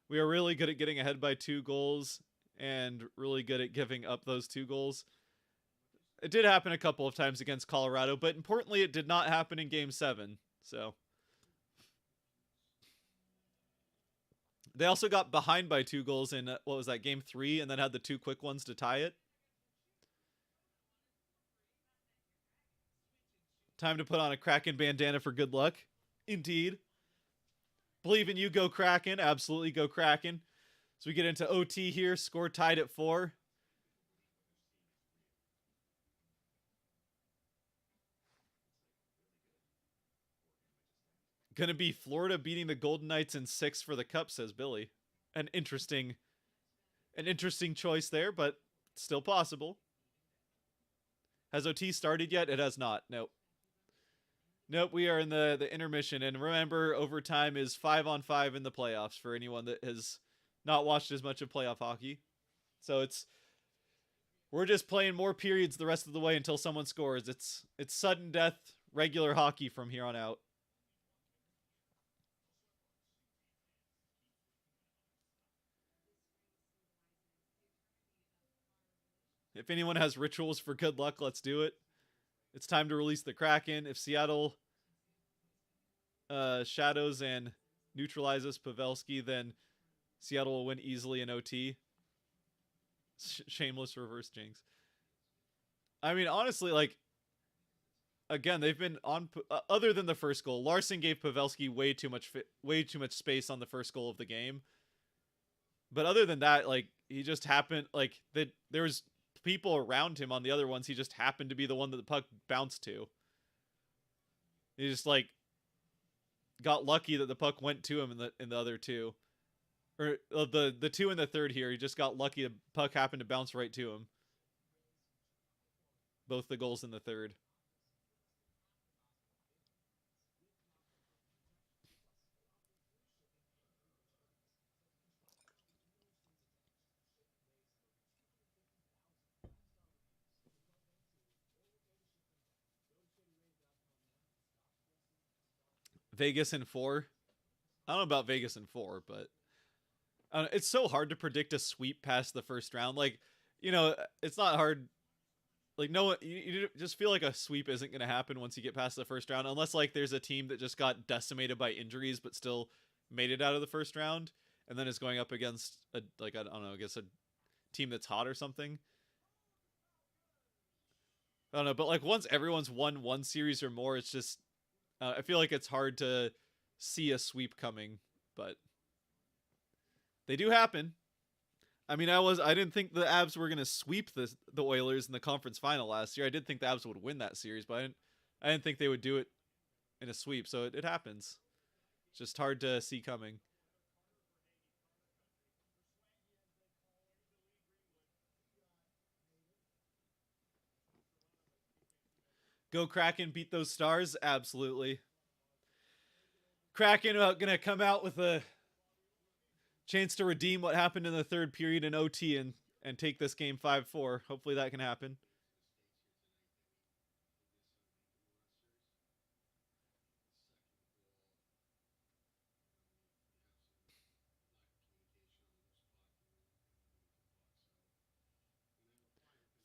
We are really good at getting ahead by 2 goals and really good at giving up those 2 goals. It did happen a couple of times against Colorado, but importantly, it did not happen in Game 7. So they also got behind by 2 goals in, what was that, Game 3, and then had the 2 quick ones to tie it. Time to put on a Kraken bandana for good luck. Indeed. Believe in you, go Kraken. Absolutely go Kraken. So we get into OT here. Score tied at 4. Gonna be Florida beating the Golden Knights in 6 for the Cup, says Billy. An interesting choice there, but still possible. Has OT started yet? It has not. Nope. Nope, we are in the intermission. And remember, overtime is 5-on-5 in the playoffs for anyone that has not watched as much of playoff hockey. So we're just playing more periods the rest of the way until someone scores. It's sudden death, regular hockey from here on out. If anyone has rituals for good luck, let's do it. It's time to release the Kraken. If Seattle shadows and neutralizes Pavelski, then Seattle will win easily in OT. Shameless reverse jinx. I mean, honestly, like, again, they've been on. Other than the first goal, Larson gave Pavelski way too much space on the first goal of the game. But other than that, like, he just happened, like, there was people around him on the other ones. He just happened to be the one that the puck bounced to. He just, like, got lucky that the puck went to him in the other 2. Or the 2 in the third here, he just got lucky the puck happened to bounce right to him. Both the goals in the third. Vegas in 4. I don't know about Vegas in 4, but it's so hard to predict a sweep past the first round. Like, it's not hard. Like, no, you just feel like a sweep isn't going to happen once you get past the first round, unless like there's a team that just got decimated by injuries but still made it out of the first round, and then is going up against a like I don't know, I guess a team that's hot or something. I don't know, but like once everyone's won one series or more, it's just I feel like it's hard to see a sweep coming, but they do happen. I mean, I didn't think the Avs were gonna sweep the Oilers in the conference final last year. I did think the Avs would win that series, but I didn't think they would do it in a sweep. So it happens. It's just hard to see coming. Go Kraken, beat those Stars, absolutely. Kraken gonna come out with a chance to redeem what happened in the third period in OT and take this game 5-4. Hopefully that can happen.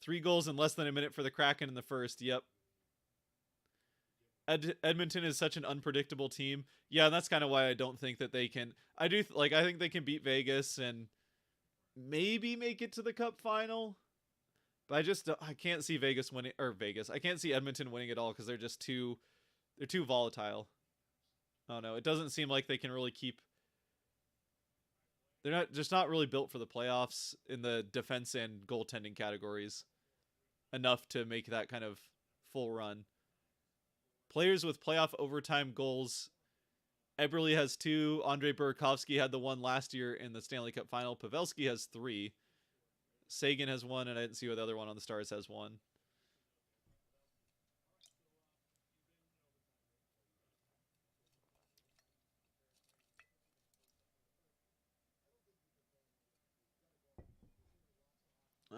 Three goals in less than a minute for the Kraken in the first. Yep. Edmonton is such an unpredictable team. Yeah, and that's kind of why I don't think that they can. I think they can beat Vegas and maybe make it to the Cup final. But I can't see Vegas winning or Vegas. I can't see Edmonton winning at all because they're too volatile. Oh no, it doesn't seem like they can really keep. They're not really built for the playoffs in the defense and goaltending categories enough to make that kind of full run. Players with playoff overtime goals. Eberle has 2. Andrei Burakovsky had the one last year in the Stanley Cup final. Pavelski has 3. Sagan has 1, and I didn't see what the other one on the Stars has 1.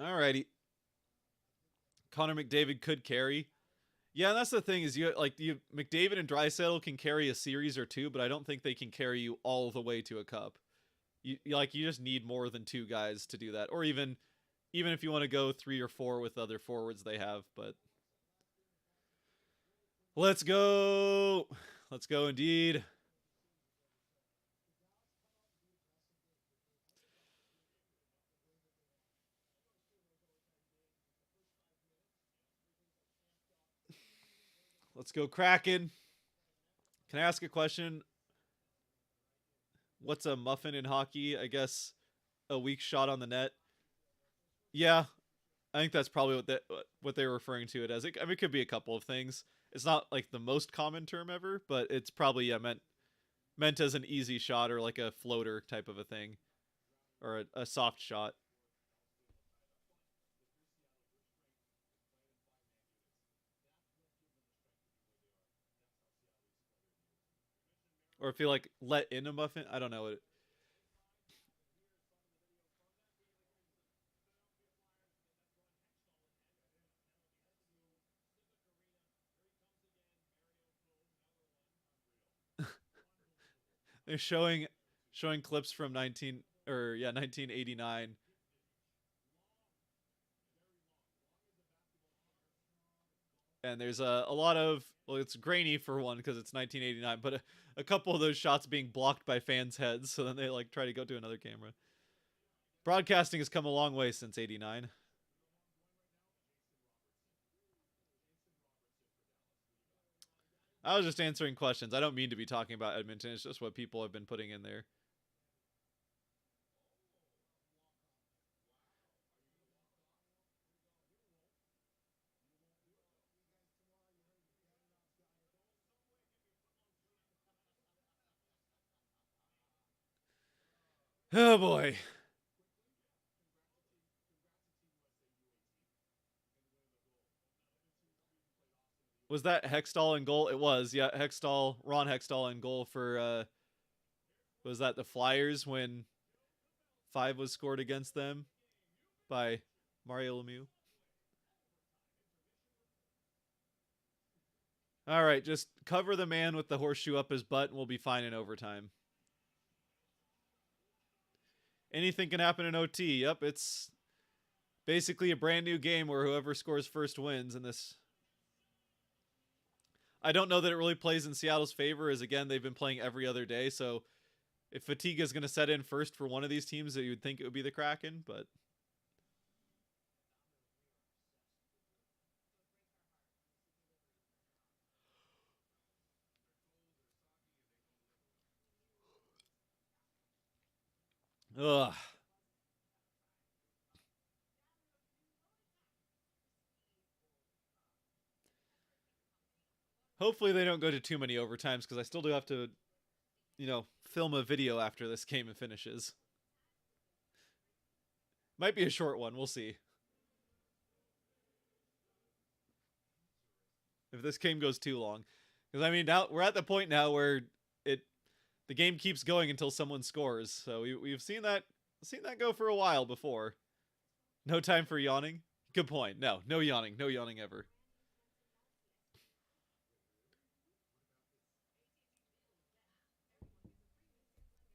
Alrighty. Connor McDavid could carry. Yeah, and that's the thing is you McDavid and Draisaitl can carry a series or two, but I don't think they can carry you all the way to a cup. You just need more than 2 guys to do that, or even if you want to go 3 or 4 with other forwards they have. But let's go, indeed. Let's go Kraken. Can I ask a question? What's a muffin in hockey? I guess a weak shot on the net. Yeah, I think that's probably what they're referring to it as. I mean, it could be a couple of things. It's not like the most common term ever, but it's probably meant as an easy shot or like a floater type of a thing, or a soft shot. Or if you like let in a muffin, I don't know. They're showing clips from 1989. And there's a lot of, well, it's grainy for one because it's 1989, but a couple of those shots being blocked by fans' heads, so then they like try to go to another camera. Broadcasting has come a long way since 89. I was just answering questions. I don't mean to be talking about Edmonton. It's just what people have been putting in there. Oh boy. Was that Hextall in goal? It was. Yeah, Ron Hextall in goal for was that the Flyers when 5 was scored against them by Mario Lemieux? All right, just cover the man with the horseshoe up his butt and we'll be fine in overtime. Anything can happen in OT. Yep, it's basically a brand new game where whoever scores first wins in this. I don't know that it really plays in Seattle's favor, as again, they've been playing every other day, so if fatigue is going to set in first for one of these teams, you would think it would be the Kraken, but ugh. Hopefully they don't go to too many overtimes, because I still do have to, film a video after this game finishes. Might be a short one. We'll see. If this game goes too long. Because, I mean, now we're at the point now where the game keeps going until someone scores. So we've seen that go for a while before. No time for yawning? Good point. No yawning. No yawning ever.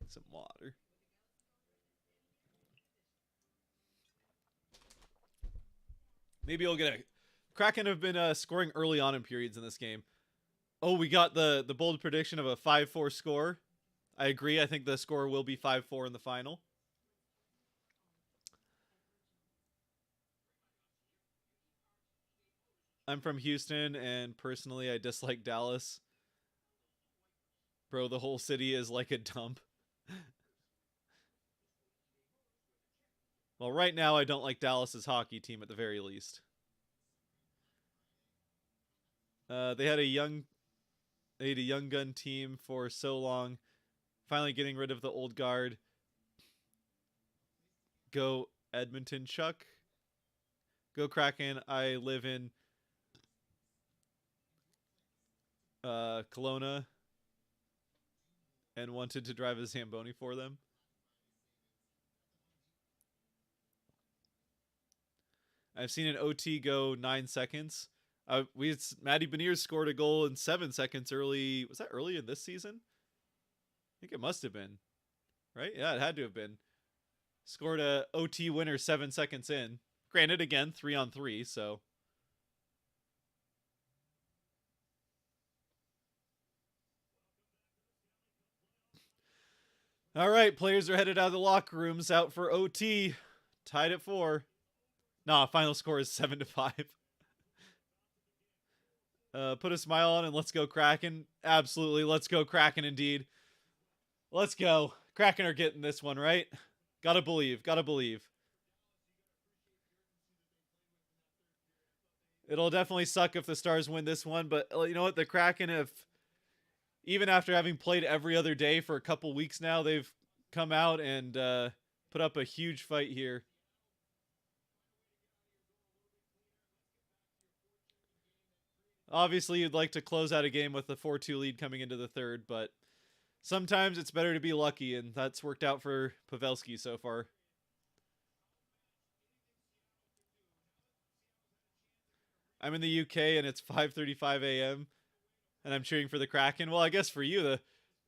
Some water. Maybe I'll get a... Kraken have been scoring early on in periods in this game. Oh, we got the bold prediction of a 5-4 score. I agree. I think the score will be 5-4 in the final. I'm from Houston, and personally, I dislike Dallas. Bro, the whole city is like a dump. Well, right now, I don't like Dallas's hockey team at the very least. They had a young gun team for so long. Finally getting rid of the old guard. Go Edmonton, Chuck. Go Kraken. I live in Kelowna and wanted to drive a Zamboni for them. I've seen an OT go 9 seconds. Matty Beniers scored a goal in 7 seconds early. Was that early in this season? I think it must have been. Right? Yeah, it had to have been. Scored a OT winner 7 seconds in. Granted, again, 3-on-3, so. All right, players are headed out of the locker rooms, out for OT. Tied at 4. Nah, final score is 7-5. Put a smile on and let's go Kraken. Absolutely, let's go Kraken indeed. Let's go. Kraken are getting this one, right? Gotta believe. Gotta believe. It'll definitely suck if the Stars win this one, but you know what? The Kraken have, even after having played every other day for a couple weeks now, they've come out and put up a huge fight here. Obviously, you'd like to close out a game with a 4-2 lead coming into the third, but sometimes it's better to be lucky, and that's worked out for Pavelski so far. I'm in the UK, and it's 5:35 a.m., and I'm cheering for the Kraken. Well, I guess for you,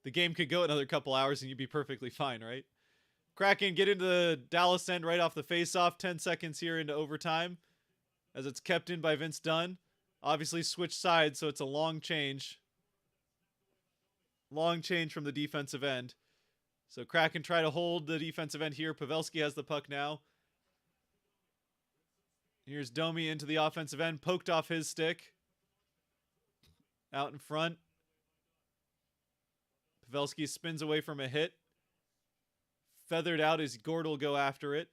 the game could go another couple hours, and you'd be perfectly fine, right? Kraken get into the Dallas end right off the faceoff. 10 seconds here into overtime, as it's kept in by Vince Dunn. Obviously switch sides, so it's a long change. Long change from the defensive end. So Kraken try to hold the defensive end here. Pavelski has the puck now. Here's Domi into the offensive end. Poked off his stick. Out in front. Pavelski spins away from a hit. Feathered out as Gord will go after it.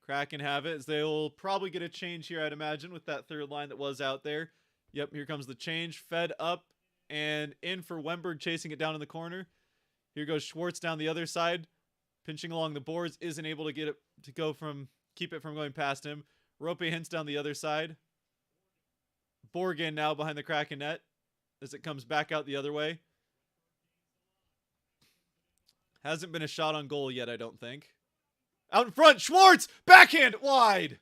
Kraken have it, as they'll probably get a change here, I'd imagine, with that third line that was out there. Yep, here comes the change. Fed up and in for Wemberg, chasing it down in the corner. Here goes Schwartz down the other side, pinching along the boards, isn't able to get it to go from, keep it from going past him. Rope hints down the other side. Borgen now behind the Kraken net as it comes back out the other way. Hasn't been a shot on goal yet, I don't think. Out in front, Schwartz! Backhand! Wide!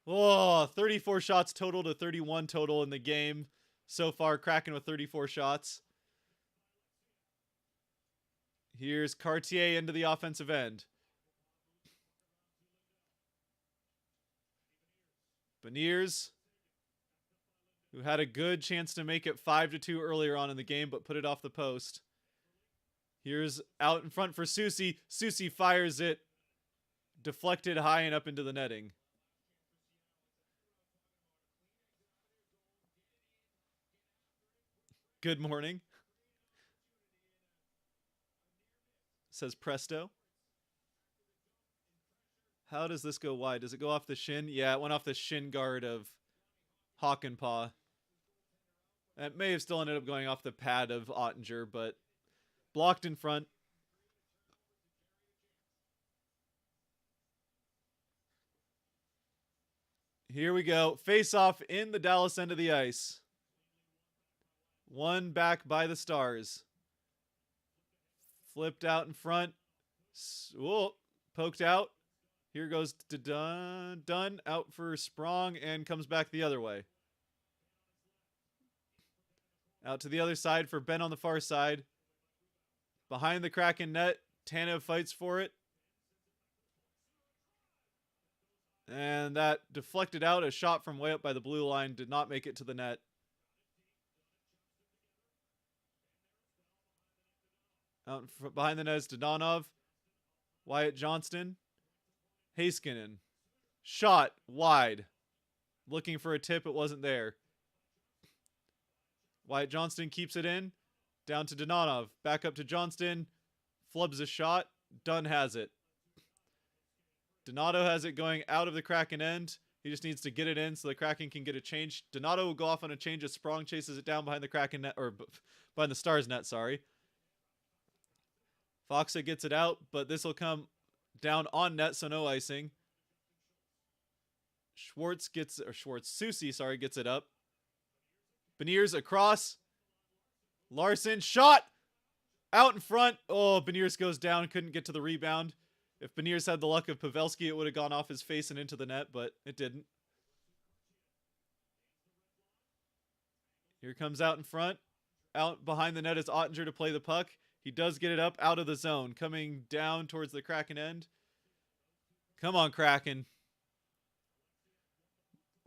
Oh, 34 shots total to 31 total in the game. So far, Kraken with 34 shots. Here's Cartier into the offensive end. Beniers, who had a good chance to make it 5-2 earlier on in the game, but put it off the post. Here's out in front for Soucy. Soucy fires it. Deflected high and up into the netting. Good morning, says Presto. How does this go wide? Does it go off the shin? Yeah, it went off the shin guard of Hockenpah. It may have still ended up going off the pad of Ottinger, but blocked in front. Here we go. Face off in the Dallas end of the ice. One back by the Stars. Flipped out in front. Whoa, poked out. Here goes to Dunn out for Sprong and comes back the other way. Out to the other side for Ben on the far side. Behind the Kraken net. Tanev fights for it. And that deflected out. A shot from way up by the blue line did not make it to the net. Out behind the net is Dadonov. Wyatt Johnston. Heiskanen. Shot wide. Looking for a tip. It wasn't there. Wyatt Johnston keeps it in. Down to Dadonov. Back up to Johnston. Flubs a shot. Dunn has it. Donato has it going out of the Kraken end. He just needs to get it in so the Kraken can get a change. Donato will go off on a change as Sprong chases it down behind the Kraken net, or behind the Stars net, sorry. Foxa gets it out, but this will come down on net, so no icing. Soucy, sorry, gets it up. Beniers across. Larson, shot! Out in front. Oh, Beniers goes down, couldn't get to the rebound. If Beniers had the luck of Pavelski, it would have gone off his face and into the net, but it didn't. Here comes out in front. Out behind the net is Ottinger to play the puck. He does get it up out of the zone, coming down towards the Kraken end. Come on, Kraken.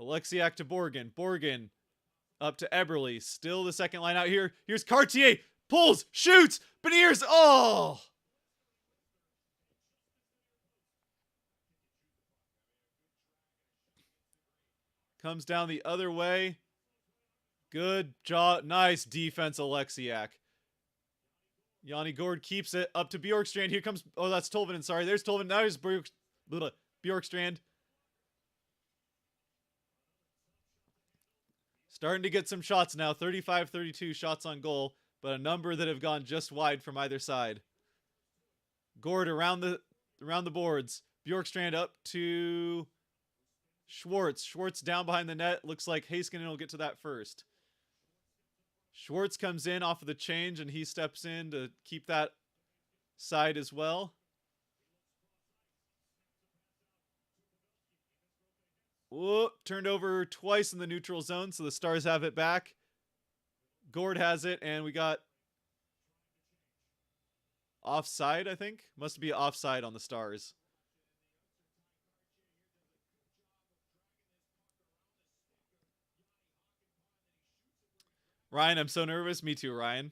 Alexiak to Borgen. Borgen up to Eberle. Still the second line out here. Here's Cartier. Pulls, shoots. Beniers. Oh! Comes down the other way. Good job. Nice defense, Alexiak. Yanni Gord keeps it up to Bjorkstrand. Here comes... Oh, that's Tolvanen. Sorry, there's Tolvanen. Now here's Bjorkstrand. Starting to get some shots now. 35-32 shots on goal, but a number that have gone just wide from either side. Gord around the boards. Bjorkstrand up to... Schwartz down behind the net. Looks like Heiskanen will get to that first. Schwartz comes in off of the change, and he steps in to keep that side as well. Whoop, turned over twice in the neutral zone, so the Stars have it back. Gord has it, and we got offside, I think. Must be offside on the Stars. Ryan, I'm so nervous. Me too, Ryan.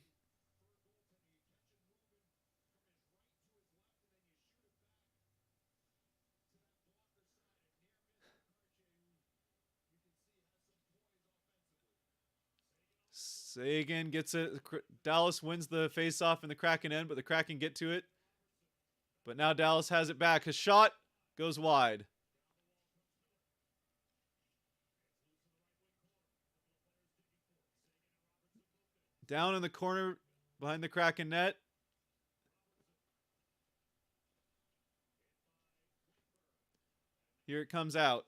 Sagan gets it. Dallas wins the face-off in the Kraken end, but the Kraken get to it. But now Dallas has it back. His shot goes wide. Down in the corner behind the Kraken net. Here it comes out.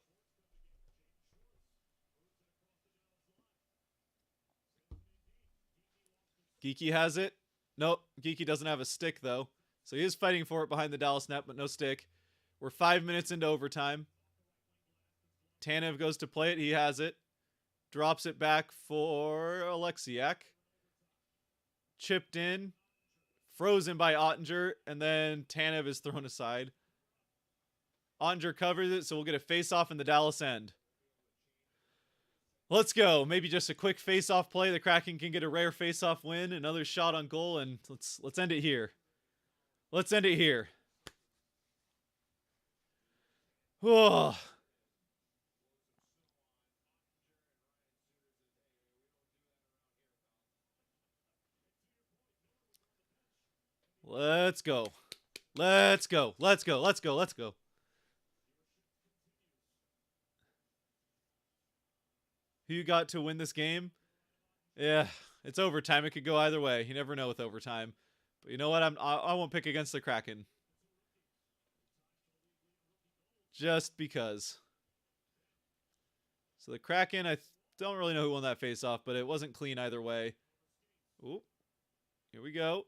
Geeky has it. Nope, Geeky doesn't have a stick, though. So he is fighting for it behind the Dallas net, but no stick. We're 5 minutes into overtime. Tanev goes to play it. He has it. Drops it back for Alexiak. Chipped in. frozen by Ottinger, and then Tanev is thrown aside. Ottinger covers it, so we'll get a face-off in the Dallas end. Let's go. Maybe just a quick face-off play. The Kraken can get a rare face-off win, another shot on goal, and let's end it here. Let's end it here. Oh. Let's go. Let's go. Let's go. Let's go. Let's go. Who you got to win this game? Yeah, it's overtime. It could go either way. You never know with overtime. But you know what? I won't pick against the Kraken. Just because. So the Kraken, I don't really know who won that face-off, but it wasn't clean either way. Ooh. Here we go.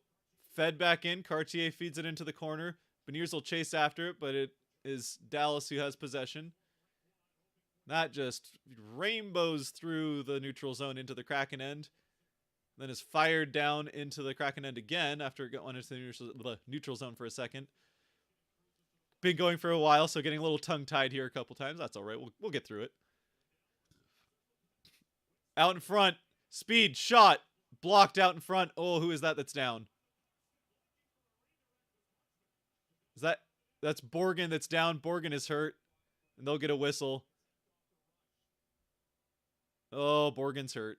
Fed back in. Cartier feeds it into the corner. Beniers will chase after it, but it is Dallas who has possession. That just rainbows through the neutral zone into the Kraken end. Then is fired down into the Kraken end again after going into the neutral zone for a second. Been going for a while, so getting a little tongue-tied here a couple times. That's all right. We'll get through it. Out in front. Speed. Shot. Blocked out in front. Oh, who is that that's down? That's Borgen that's down. Borgen is hurt. And they'll get a whistle. Oh, Borgen's hurt.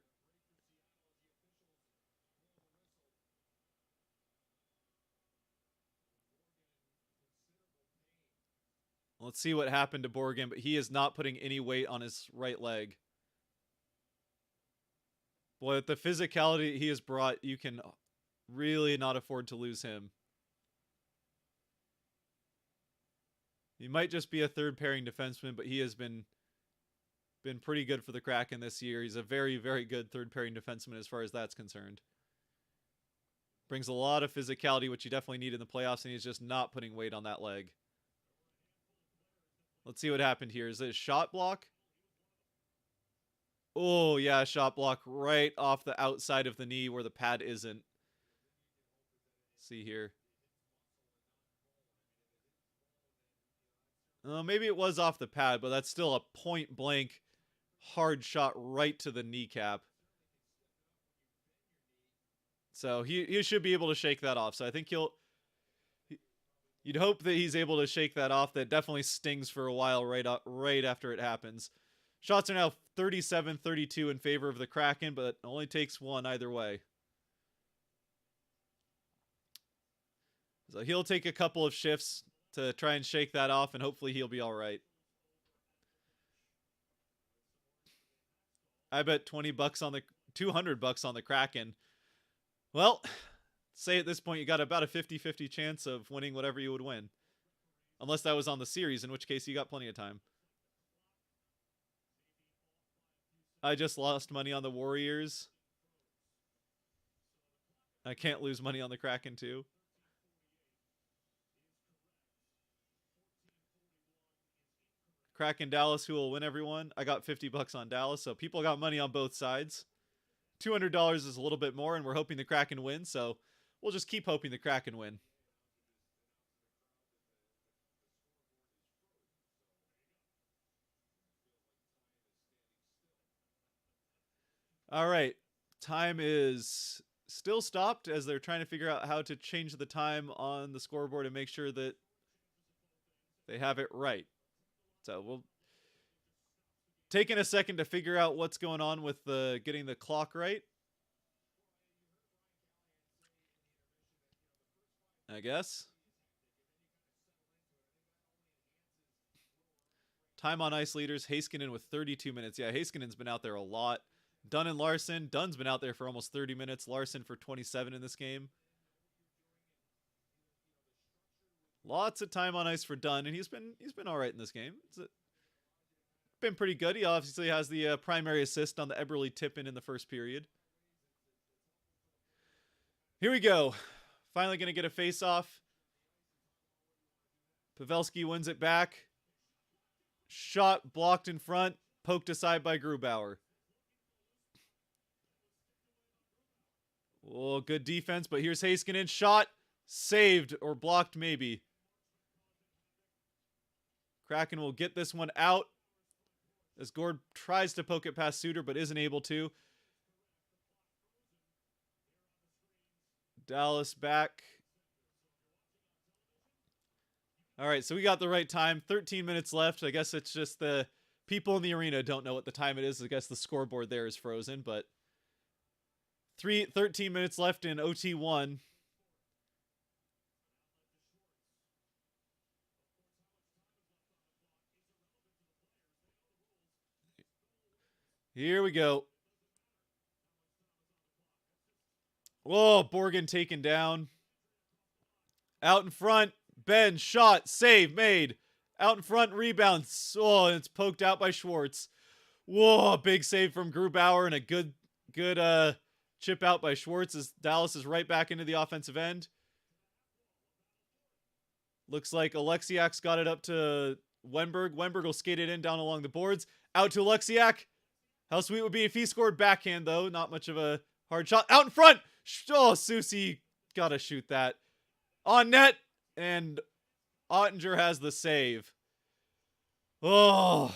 Let's see what happened to Borgen, but he is not putting any weight on his right leg. Boy, with the physicality he has brought, you can really not afford to lose him. He might just be a third pairing defenseman, but he has been pretty good for the Kraken this year. He's a very, very good third pairing defenseman as far as that's concerned. Brings a lot of physicality, which you definitely need in the playoffs, and he's just not putting weight on that leg. Let's see what happened here. Is it a shot block? Oh, yeah, shot block right off the outside of the knee where the pad isn't. Let's see here. Maybe it was off the pad, but that's still a point-blank hard shot right to the kneecap. So he should be able to shake that off. So I think you'd hope that he's able to shake that off. That definitely stings for a while right after it happens. Shots are now 37-32 in favor of the Kraken, but it only takes one either way. So he'll take a couple of shifts to try and shake that off, and hopefully he'll be all right. I bet $20 on the $200 on the Kraken. Well, say at this point you got about a 50-50 chance of winning whatever you would win. Unless that was on the series, in which case you got plenty of time. I just lost money on the Warriors. I can't lose money on the Kraken too. Kraken Dallas, who will win, everyone? I got $50 on Dallas, so people got money on both sides. $200 is a little bit more, and we're hoping the Kraken win, so we'll just keep hoping the Kraken win. All right. Time is still stopped as they're trying to figure out how to change the time on the scoreboard and make sure that they have it right. So we'll taking a second to figure out what's going on with getting the clock right. I guess. Time on ice leaders, Heiskanen with 32 minutes. Yeah, Heiskanen's been out there a lot. Dunn and Larson. Dunn's been out there for almost 30 minutes. Larson for 27 in this game. Lots of time on ice for Dunn, and he's been all right in this game. It's been pretty good. He obviously has the primary assist on the Eberle tip-in the first period. Here we go. Finally going to get a face-off. Pavelski wins it back. Shot blocked in front. Poked aside by Grubauer. Oh, good defense, but here's Heiskanen. Shot Saved or blocked maybe. Kraken will get this one out as Gord tries to poke it past Suter but isn't able to. Dallas back. All right, so we got the right time. 13 minutes left. I guess it's just the people in the arena don't know what the time it is. I guess the scoreboard there is frozen, but 13 minutes left in OT1. Here we go. Whoa, Borgen taken down. Out in front. Ben, shot, save, made. Out in front, rebound. Oh, and it's poked out by Schwartz. Whoa, big save from Grubauer and a good chip out by Schwartz as Dallas is right back into the offensive end. Looks like Alexiak's got it up to Wenberg. Wenberg will skate it in down along the boards. Out to Alexiak. How sweet it would be if he scored backhand, though. Not much of a hard shot. Out in front. Oh, Susie gotta shoot that. On net. And Ottinger has the save. Oh.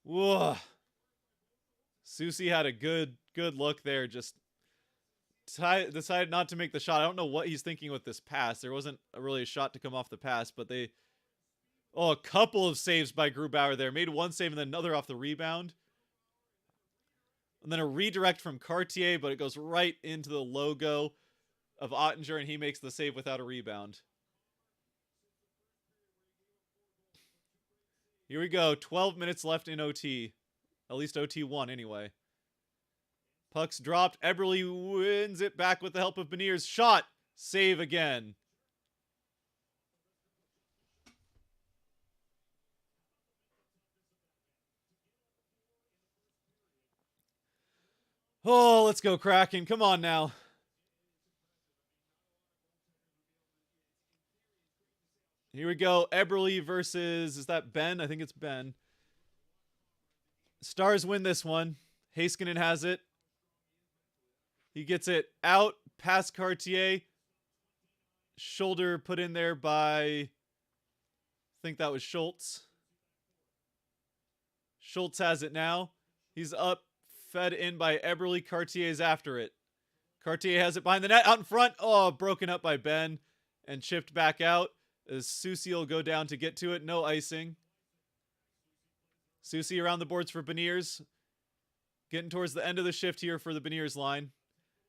Whoa. Susie had a good look there. Just decided not to make the shot. I don't know what he's thinking with this pass. There wasn't really a shot to come off the pass, but they... Oh, a couple of saves by Grubauer there. Made one save and then another off the rebound. And then a redirect from Cartier, but it goes right into the logo of Ottinger, and he makes the save without a rebound. Here we go. 12 minutes left in OT. At least OT1 anyway. Puck's dropped. Eberle wins it back with the help of Beniers. Shot. Save again. Oh, let's go Kraken. Come on now. Here we go. Eberle versus... Is that Ben? I think it's Ben. Stars win this one. Heiskanen has it. He gets it out past Cartier. Shoulder put in there by... I think that was Schultz. Schultz has it now. He's up. Fed in by Eberle. Cartier's after it. Cartier has it behind the net. Out in front. Oh, broken up by Ben. And chipped back out. As Susie will go down to get to it. No icing. Susie around the boards for Beniers. Getting towards the end of the shift here for the Beniers line.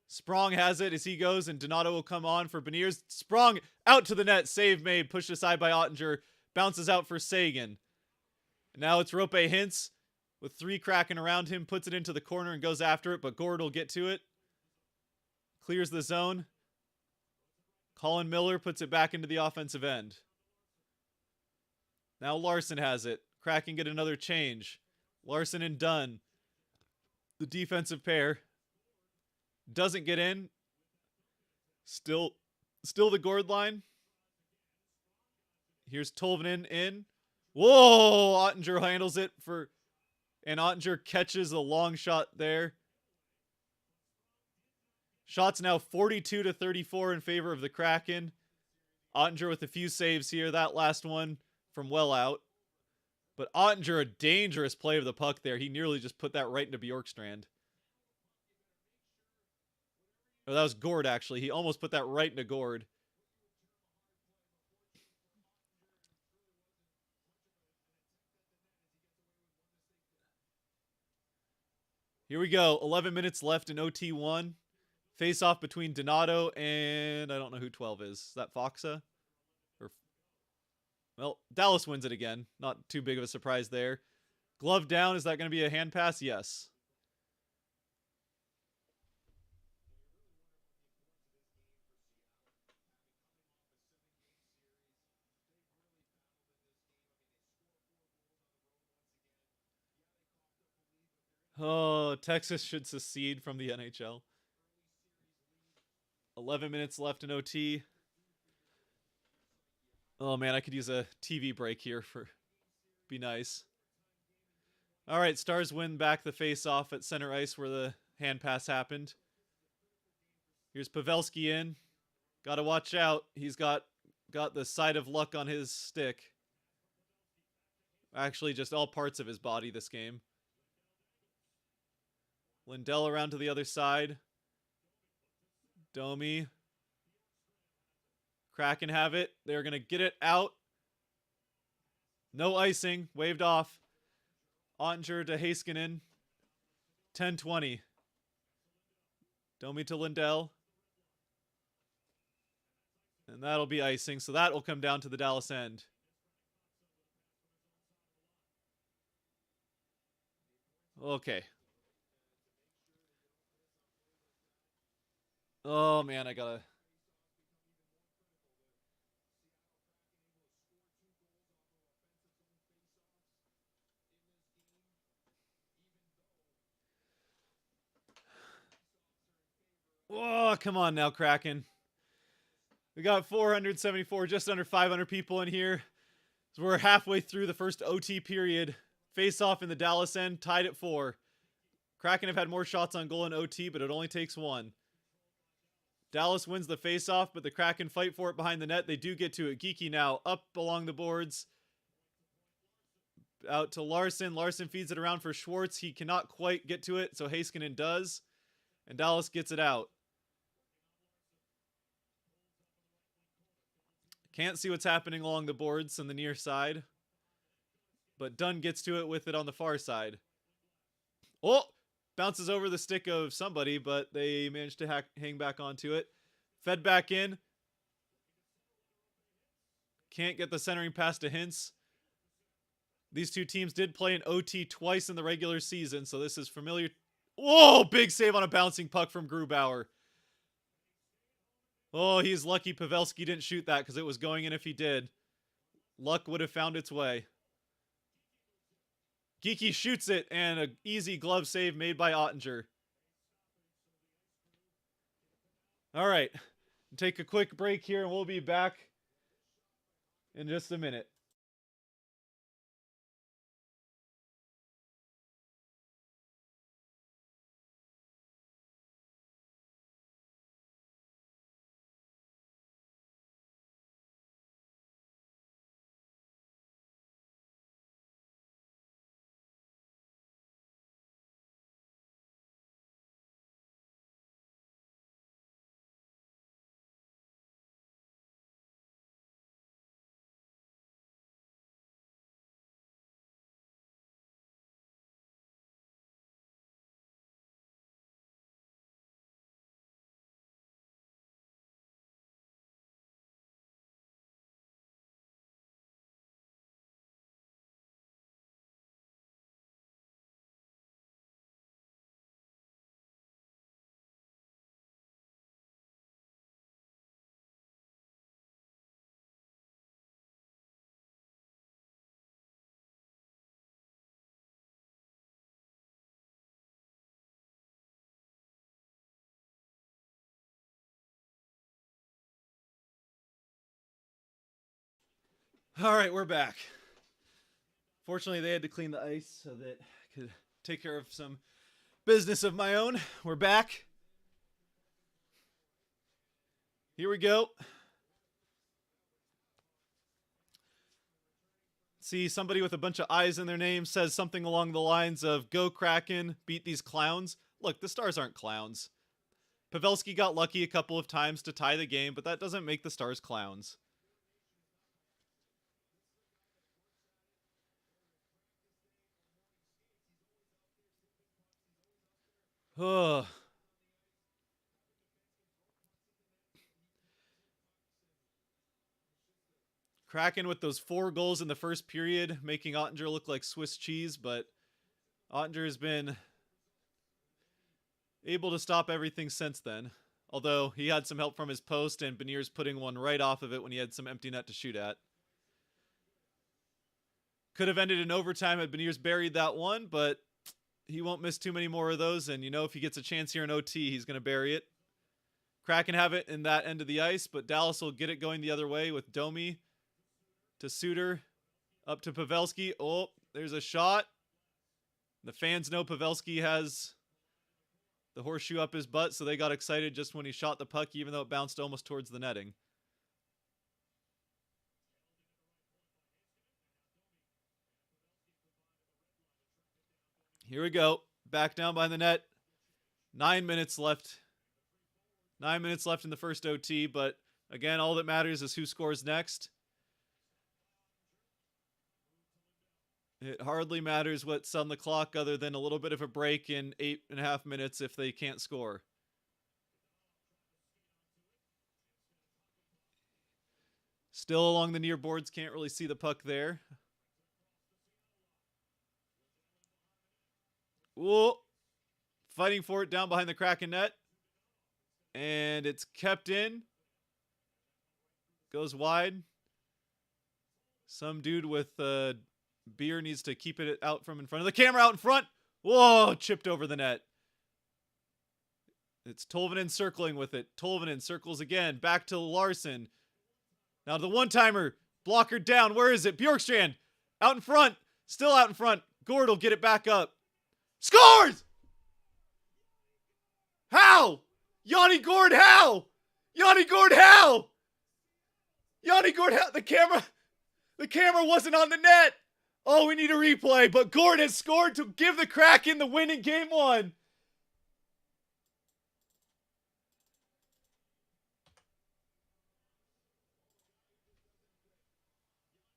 Sprong has it as he goes, and Donato will come on for Beniers. Sprong out to the net. Save made. Pushed aside by Ottinger. Bounces out for Sagan. Now it's Rope Hintz with 3 Kraken around him. Puts it into the corner and goes after it, but Gord will get to it. Clears the zone. Colin Miller puts it back into the offensive end. Now Larson has it. Kraken get another change. Larson and Dunn. The defensive pair. Doesn't get in. Still the Gord line. Here's Tolvanen in. Whoa! Ottinger handles it for... And Ottinger catches a long shot there. Shots now 42-34 in favor of the Kraken. Ottinger with a few saves here. That last one from well out. But Ottinger, a dangerous play of the puck there. He nearly just put that right into Bjorkstrand. Oh, that was Gord, actually. He almost put that right into Gord. Here we go. 11 minutes left in OT1. Face off between Donato and I don't know who 12 is. Is that Foxa? Well, Dallas wins it again. Not too big of a surprise there. Glove down. Is that going to be a hand pass? Yes. Oh, Texas should secede from the NHL. 11 minutes left in OT. Oh man, I could use a TV break here for... Be nice. All right, Stars win back the face-off at center ice where the hand pass happened. Here's Pavelski in. Got to watch out. He's got the side of luck on his stick. Actually, just all parts of his body this game. Lindell around to the other side. Domi. Kraken have it. They're going to get it out. No icing. Waved off. Ottinger to Heiskanen. 10-20. Domi to Lindell. And that'll be icing. So that will come down to the Dallas end. Okay. Oh, man, I gotta... Oh, come on now, Kraken. We got 474, just under 500 people in here. So we're halfway through the first OT period. Face off in the Dallas end, tied at 4. Kraken have had more shots on goal in OT, but it only takes 1. Dallas wins the face-off, but the Kraken fight for it behind the net. They do get to it. Geeky now up along the boards. Out to Larson. Larson feeds it around for Schwartz. He cannot quite get to it, so Heiskanen does. And Dallas gets it out. Can't see what's happening along the boards on the near side. But Dunn gets to it with it on the far side. Oh! Bounces over the stick of somebody, but they managed to hang back onto it. Fed back in. Can't get the centering pass to Hintz. These two teams did play an OT twice in the regular season, so this is familiar. Whoa! Big save on a bouncing puck from Grubauer. Oh, he's lucky Pavelski didn't shoot that because it was going in if he did. Luck would have found its way. Geeky shoots it, and an easy glove save made by Ottinger. All right. Take a quick break here, and we'll be back in just a minute. All right, we're back. Fortunately, they had to clean the ice so that I could take care of some business of my own. We're back. Here we go. See, somebody with a bunch of eyes in their name says something along the lines of, "Go Kraken, beat these clowns." Look, the Stars aren't clowns. Pavelski got lucky a couple of times to tie the game, but that doesn't make the Stars clowns. Ugh. Kraken with those 4 goals in the first period, making Ottinger look like Swiss cheese, but Ottinger has been able to stop everything since then. Although he had some help from his post, and Beniers putting one right off of it when he had some empty net to shoot at. Could have ended in overtime had Beniers buried that one, but he won't miss too many more of those, and you know if he gets a chance here in OT, he's going to bury it. Kraken have it in that end of the ice, but Dallas will get it going the other way with Domi to Suter, up to Pavelski. Oh, there's a shot. The fans know Pavelski has the horseshoe up his butt, so they got excited just when he shot the puck, even though it bounced almost towards the netting. Here we go. Back down behind the net. 9 minutes left. 9 minutes left in the first OT, but again, all that matters is who scores next. It hardly matters what's on the clock other than a little bit of a break in 8.5 minutes if they can't score. Still along the near boards, can't really see the puck there. Whoa. Fighting for it down behind the Kraken net. And it's kept in. Goes wide. Some dude with beer needs to keep it out from in front of the camera, out in front. Whoa, chipped over the net. It's Tolvanen circling with it. Tolvanen circles again. Back to Larson. Now the one-timer. Blocker down. Where is it? Bjorkstrand. Out in front. Still out in front. Gord will get it back up. Scores! How? Yanni Gord, how? Yanni Gord, how? Yanni Gord, how? The camera wasn't on the net. Oh, we need a replay, but Gord has scored to give the Kraken the win in game 1.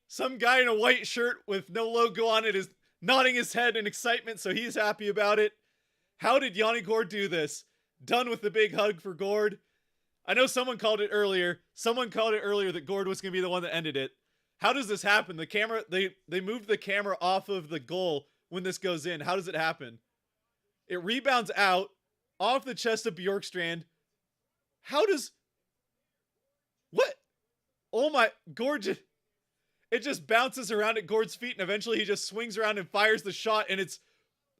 Some guy in a white shirt with no logo on it is nodding his head in excitement, so he's happy about it. How did Yanni Gord do this? Done with the big hug for Gord. I know someone called it earlier. Someone called it earlier that Gord was going to be the one that ended it. How does this happen? The camera, they moved the camera off of the goal when this goes in. How does it happen? It rebounds out off the chest of Bjorkstrand. How does... What? Oh my... Gord... It just bounces around at Gord's feet, and eventually he just swings around and fires the shot, and it's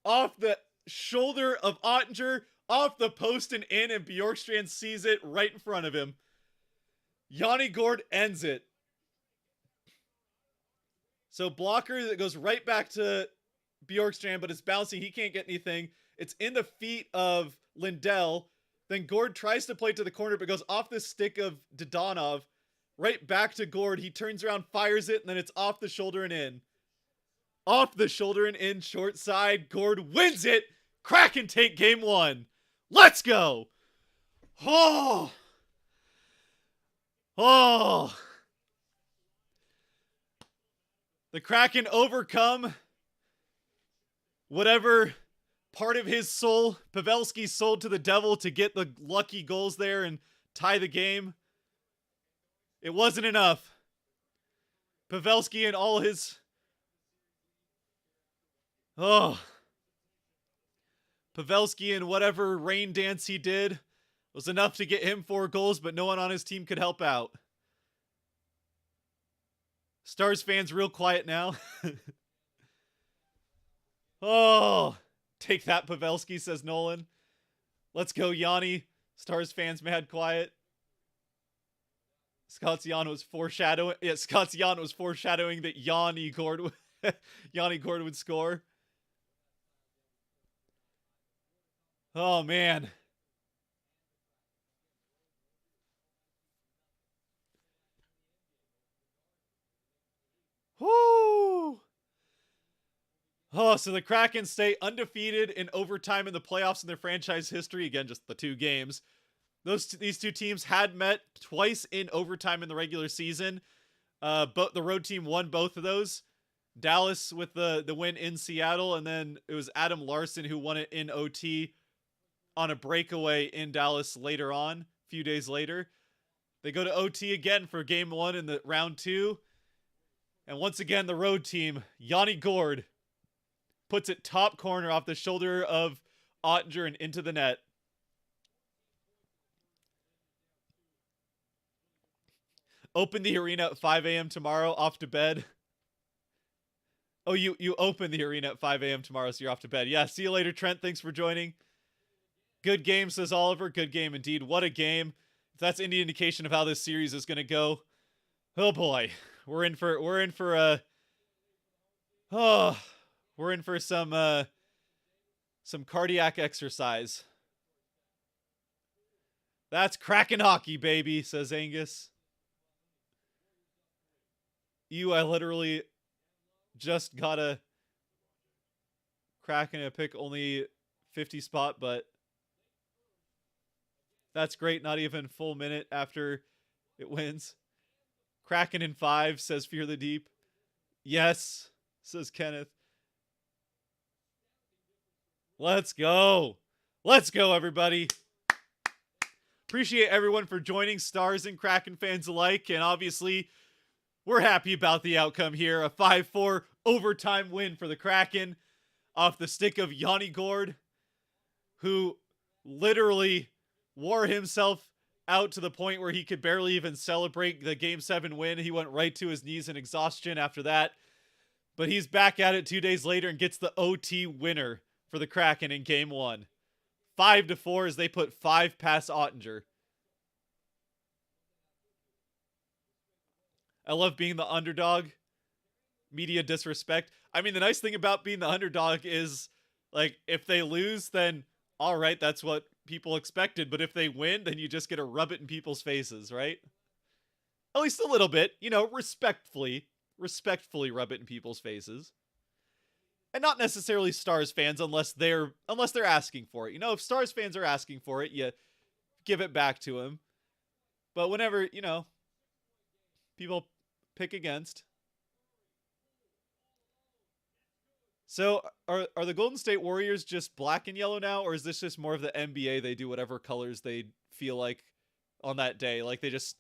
off the shoulder of Ottinger, off the post and in, and Bjorkstrand sees it right in front of him. Yanni Gord ends it. So blocker that goes right back to Bjorkstrand, but it's bouncing. He can't get anything. It's in the feet of Lindell. Then Gord tries to play to the corner, but goes off the stick of Dodonov. Right back to Gord. He turns around, fires it, and then it's off the shoulder and in. Off the shoulder and in, short side. Gord wins it. Kraken take game 1. Let's go. Oh. Oh. The Kraken overcome whatever part of his soul Pavelski sold to the devil to get the lucky goals there and tie the game. It wasn't enough. Pavelski and all his... Oh. Pavelski and whatever rain dance he did was enough to get him 4 goals, but no one on his team could help out. Stars fans real quiet now. Oh. Take that, Pavelski, says Nolan. Let's go, Yanni. Stars fans mad quiet. Scotziano was foreshadowing. Yeah, Scotziano was foreshadowing that Yanni Gord would score. Oh man. Whoo! Oh, so the Kraken stay undefeated in overtime in the playoffs in their franchise history. Again, just the 2 games. These 2 teams had met twice in overtime in the regular season. But the road team won both of those. Dallas with the win in Seattle, and then it was Adam Larson who won it in OT on a breakaway in Dallas later on, a few days later. They go to OT again for game 1 in the round 2. And once again, the road team, Yanni Gord, puts it top corner off the shoulder of Ottinger and into the net. Open the arena at 5 a.m. tomorrow, off to bed. Oh, you open the arena at 5 a.m. tomorrow, so you're off to bed. Yeah, see you later, Trent. Thanks for joining. Good game, says Oliver. Good game indeed. What a game. If that's any indication of how this series is going to go, oh boy. We're in for some cardiac exercise. That's Kraken hockey, baby, says Angus. I literally just got a Kraken a pick only 50 spot, but that's great. Not even full minute after it wins. Kraken in 5, says Fear the Deep. Yes, says Kenneth. Let's go. Let's go, everybody. Appreciate everyone for joining, Stars and Kraken fans alike. And obviously, we're happy about the outcome here. A 5-4 overtime win for the Kraken off the stick of Yanni Gourde, who literally wore himself out to the point where he could barely even celebrate the Game 7 win. He went right to his knees in exhaustion after that. But he's back at it 2 days later and gets the OT winner for the Kraken in Game 1. 5-4 as they put 5 past Ottinger. I love being the underdog. Media disrespect. I mean, the nice thing about being the underdog is, like, if they lose, then all right, that's what people expected. But if they win, then you just get to rub it in people's faces, right? At least a little bit, respectfully rub it in people's faces. And not necessarily Stars fans unless they're asking for it. If Stars fans are asking for it, you give it back to them. But whenever, people pick against. So are the Golden State Warriors just black and yellow now, or is this just more of the NBA? They do whatever colors they feel like on that day. Like they just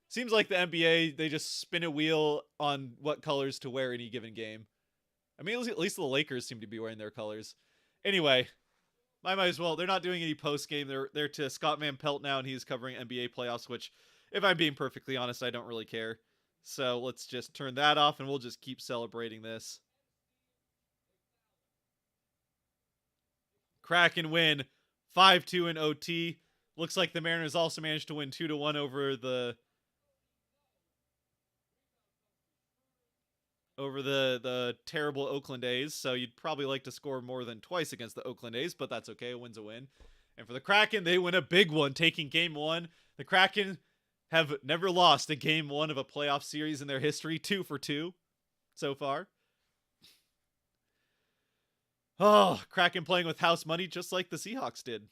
seems like the NBA, they just spin a wheel on what colors to wear any given game. I mean, at least the Lakers seem to be wearing their colors. Anyway, might as well. They're not doing any post game. They're to Scott Van Pelt now, and he's covering NBA playoffs. Which, if I'm being perfectly honest, I don't really care. So let's just turn that off, and we'll just keep celebrating this. Kraken win 5-2 in OT. Looks like the Mariners also managed to win 2-1 over the terrible Oakland A's. So you'd probably like to score more than twice against the Oakland A's, but that's okay. A win's a win. And for the Kraken, they win a big one, taking Game 1. The Kraken have never lost a Game 1 of a playoff series in their history. 2-2 so far. Oh, Kraken playing with house money just like the Seahawks did.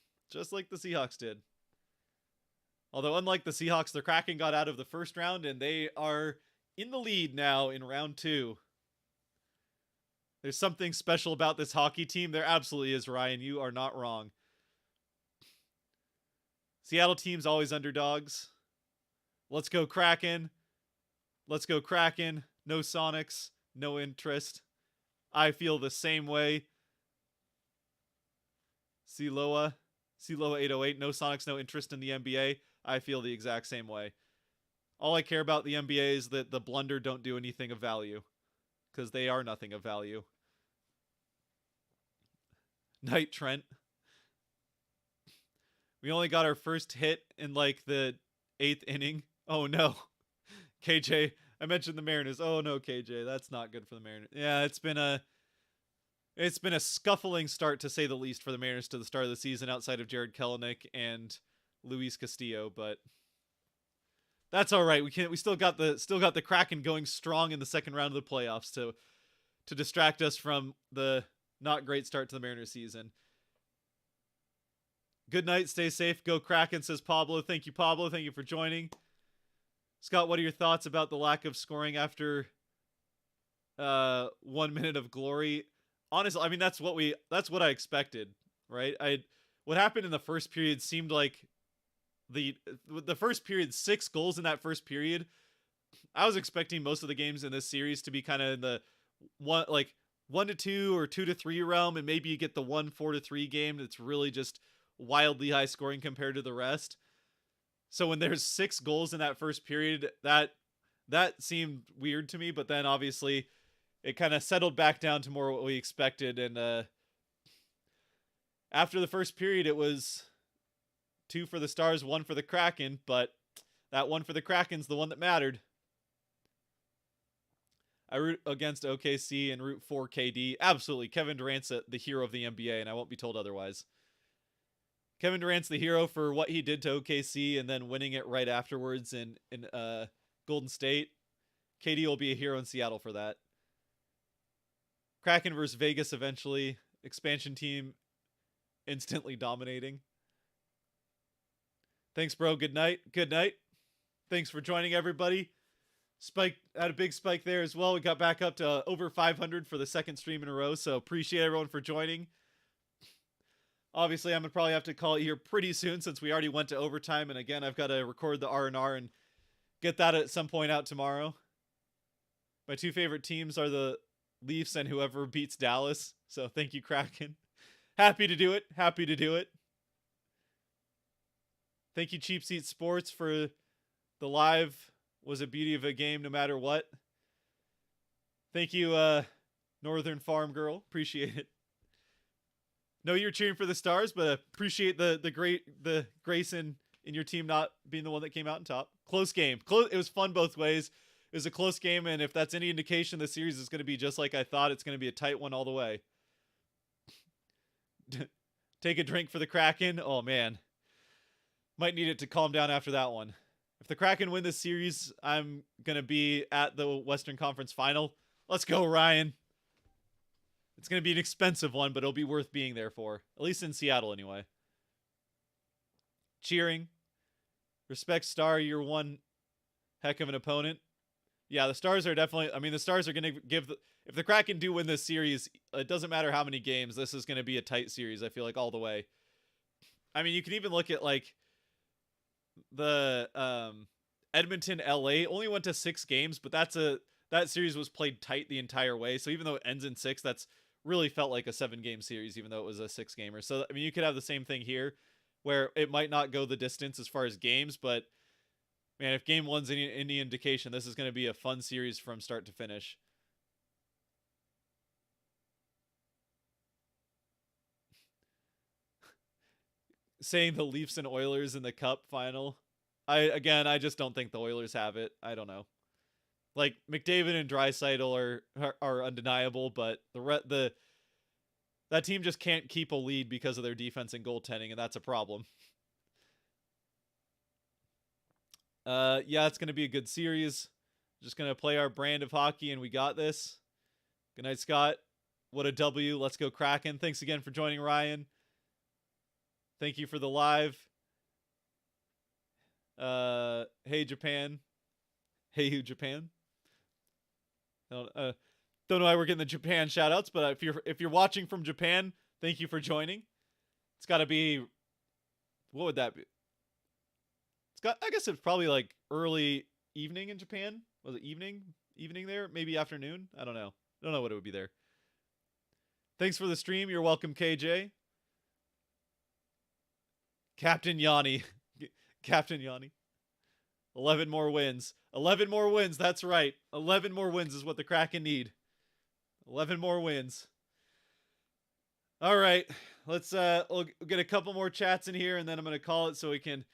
Although unlike the Seahawks, the Kraken got out of the first round and they are in the lead now in round 2. There's something special about this hockey team. There absolutely is, Ryan. You are not wrong. Seattle teams always underdogs. Let's go Kraken. Let's go Kraken. No Sonics. No interest. I feel the same way. Siloa 808. No Sonics, no interest in the NBA. I feel the exact same way. All I care about the NBA is that the blunder don't do anything of value. Because they are nothing of value. Night Trent. We only got our first hit in like the 8th inning. Oh no. KJ, I mentioned the Mariners. Oh no, KJ, that's not good for the Mariners. Yeah, it's been a scuffling start to say the least for the Mariners to the start of the season outside of Jared Kelenic and Luis Castillo, but that's all right. We still got the Kraken going strong in the second round of the playoffs to distract us from the not great start to the Mariners season. Good night, stay safe, go Kraken, says Pablo. Thank you, Pablo. Thank you for joining. Scott, what are your thoughts about the lack of scoring after 1 minute of glory? Honestly, I mean that's what I expected, right? What happened in the first period seemed like the first period, 6 goals in that first period. I was expecting most of the games in this series to be kind of in the 1-2 or 2-3 realm, and maybe you get the 1-4-3 game that's really just wildly high scoring compared to the rest. So when there's 6 goals in that first period, that seemed weird to me, but then obviously it kind of settled back down to more what we expected. And after the first period, it was 2 for the Stars, 1 for the Kraken, but that 1 for the Kraken's the one that mattered. I root against OKC and root for KD. Absolutely. Kevin Durant's the hero of the NBA, and I won't be told otherwise. Kevin Durant's the hero for what he did to OKC and then winning it right afterwards in Golden State. KD will be a hero in Seattle for that. Kraken versus Vegas eventually. Expansion team instantly dominating. Thanks, bro. Good night. Good night. Thanks for joining, everybody. Spike had a big spike there as well. We got back up to over 500 for the second stream in a row, so appreciate everyone for joining. Obviously, I'm going to probably have to call it here pretty soon since we already went to overtime, and again, I've got to record the R&R and get that at some point out tomorrow. My two favorite teams are the Leafs and whoever beats Dallas, so thank you, Kraken. Happy to do it. Happy to do it. Thank you, Cheap Seat Sports, for the live. Was a beauty of a game no matter what. Thank you, Northern Farm Girl. Appreciate it. Know you're cheering for the Stars, but appreciate the grace in your team not being the one that came out on top. Close game. It was fun both ways. It was a close game, and if that's any indication, the series is going to be just like I thought. It's going to be a tight one all the way. Take a drink for the Kraken. Oh, man. Might need it to calm down after that one. If the Kraken win this series, I'm going to be at the Western Conference Final. Let's go, Ryan. It's going to be an expensive one, but it'll be worth being there for. At least in Seattle, anyway. Cheering. Respect, Star. You're one heck of an opponent. Yeah, the Stars are definitely... I mean, the Stars are going to give... If the Kraken do win this series, it doesn't matter how many games. This is going to be a tight series, I feel like, all the way. I mean, you can even look at, like... The Edmonton LA only went to 6 games, but that series was played tight the entire way. So even though it ends in 6, that's really felt like a 7-game series, even though it was a 6-gamer. So I mean, you could have the same thing here, where it might not go the distance as far as games, but man, if game 1's any indication, this is going to be a fun series from start to finish. Saying the Leafs and Oilers in the Cup final. I just don't think the Oilers have it. I don't know. Like McDavid and Draisaitl are undeniable, but that team just can't keep a lead because of their defense and goaltending, and that's a problem. Yeah, it's gonna be a good series. Just gonna play our brand of hockey, and we got this. Good night, Scott. What a W. Let's go Kraken. Thanks again for joining, Ryan. Thank you for the live. Hey Japan. Hey you Japan. Don't know why we're getting the Japan shoutouts, but if you're watching from Japan, thank you for joining. It's got to be, what would that be? I guess it's probably like early evening in Japan. Was it evening there? Maybe afternoon. I don't know. What it would be there. Thanks for the stream. You're welcome, KJ. Captain Yanni. Captain Yanni. 11 more wins. 11 more wins. That's right. 11 more wins is what the Kraken need. 11 more wins. All right. We'll get a couple more chats in here, and then I'm going to call it so we can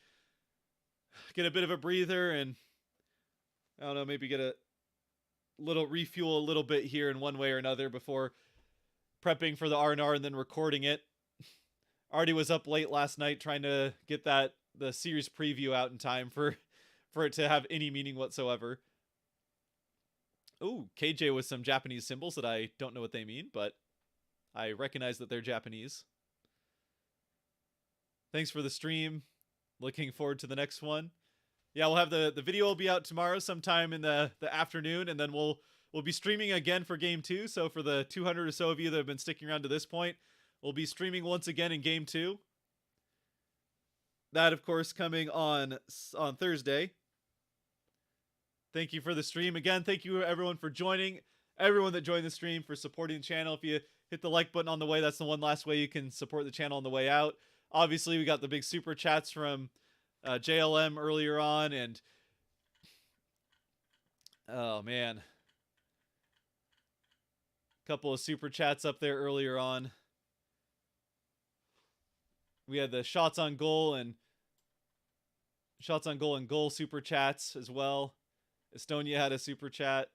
get a bit of a breather and, I don't know, maybe get a little refuel a little bit here in one way or another before prepping for the R&R and then recording it. Already was up late last night trying to get the series preview out in time for it to have any meaning whatsoever. Ooh, KJ with some Japanese symbols that I don't know what they mean, but I recognize that they're Japanese. Thanks for the stream. Looking forward to the next one. Yeah, we'll have the video will be out tomorrow sometime in the afternoon, and then we'll be streaming again for game 2. So for the 200 or so of you that have been sticking around to this point, we'll be streaming once again in game 2. That, of course, coming on Thursday. Thank you for the stream. Again, thank you everyone for joining. Everyone that joined the stream for supporting the channel. If you hit the like button on the way, that's the one last way you can support the channel on the way out. Obviously, we got the big super chats from JLM earlier on, and oh man, a couple of super chats up there earlier on. We had the shots on goal and goal super chats as well. Estonia had a super chat.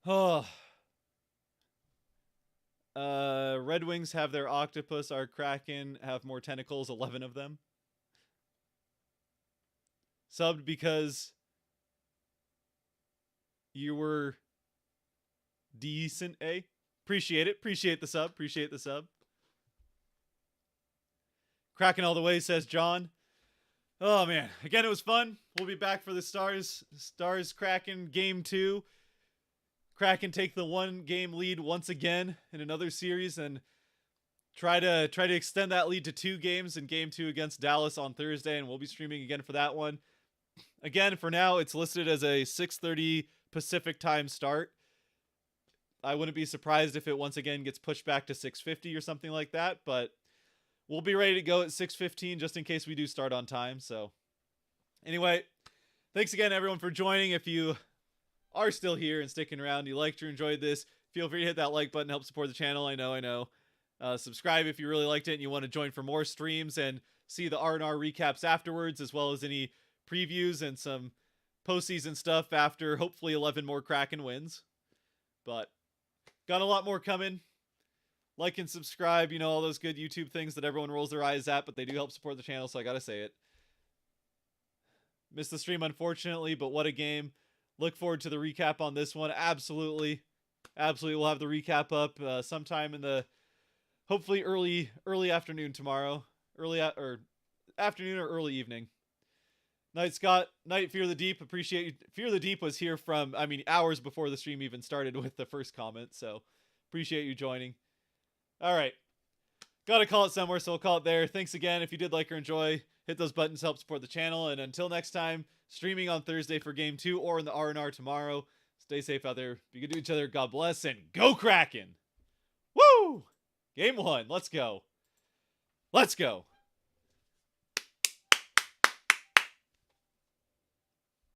Oh. Red Wings have their octopus. Our Kraken have more tentacles, 11 of them. Subbed because you were decent, eh? Appreciate it. Appreciate the sub. Appreciate the sub. Kraken all the way, says John. Oh, man. Again, it was fun. We'll be back for the Stars Kraken Game 2. Kraken take the 1-game lead once again in another series and try to extend that lead to 2 games in Game 2 against Dallas on Thursday, and we'll be streaming again for that one. Again, for now, it's listed as a 6:30 Pacific time start. I wouldn't be surprised if it once again gets pushed back to 6:50 or something like that, but we'll be ready to go at 6:15 just in case we do start on time. So anyway, thanks again, everyone, for joining. If you are still here and sticking around, you liked or enjoyed this, feel free to hit that like button, help support the channel. I know. Subscribe if you really liked it and you want to join for more streams and see the R&R recaps afterwards, as well as any previews and some postseason stuff after hopefully 11 more Kraken wins. But got a lot more coming. Like and subscribe, you know, all those good YouTube things that everyone rolls their eyes at, but they do help support the channel, so I gotta say it. Missed the stream, unfortunately, but what a game. Look forward to the recap on this one. Absolutely. We'll have the recap up sometime in the hopefully early afternoon tomorrow. Afternoon or early evening. Night, Scott. Night, Fear the Deep. Appreciate you. Fear the Deep was here from, hours before the stream even started with the first comment, so appreciate you joining. All right. Gotta call it somewhere, so we'll call it there. Thanks again. If you did like or enjoy, hit those buttons to help support the channel. And until next time, streaming on Thursday for Game 2 or in the R&R tomorrow. Stay safe out there. Be good to each other. God bless, and go Kraken! Woo! Game 1. Let's go. Let's go.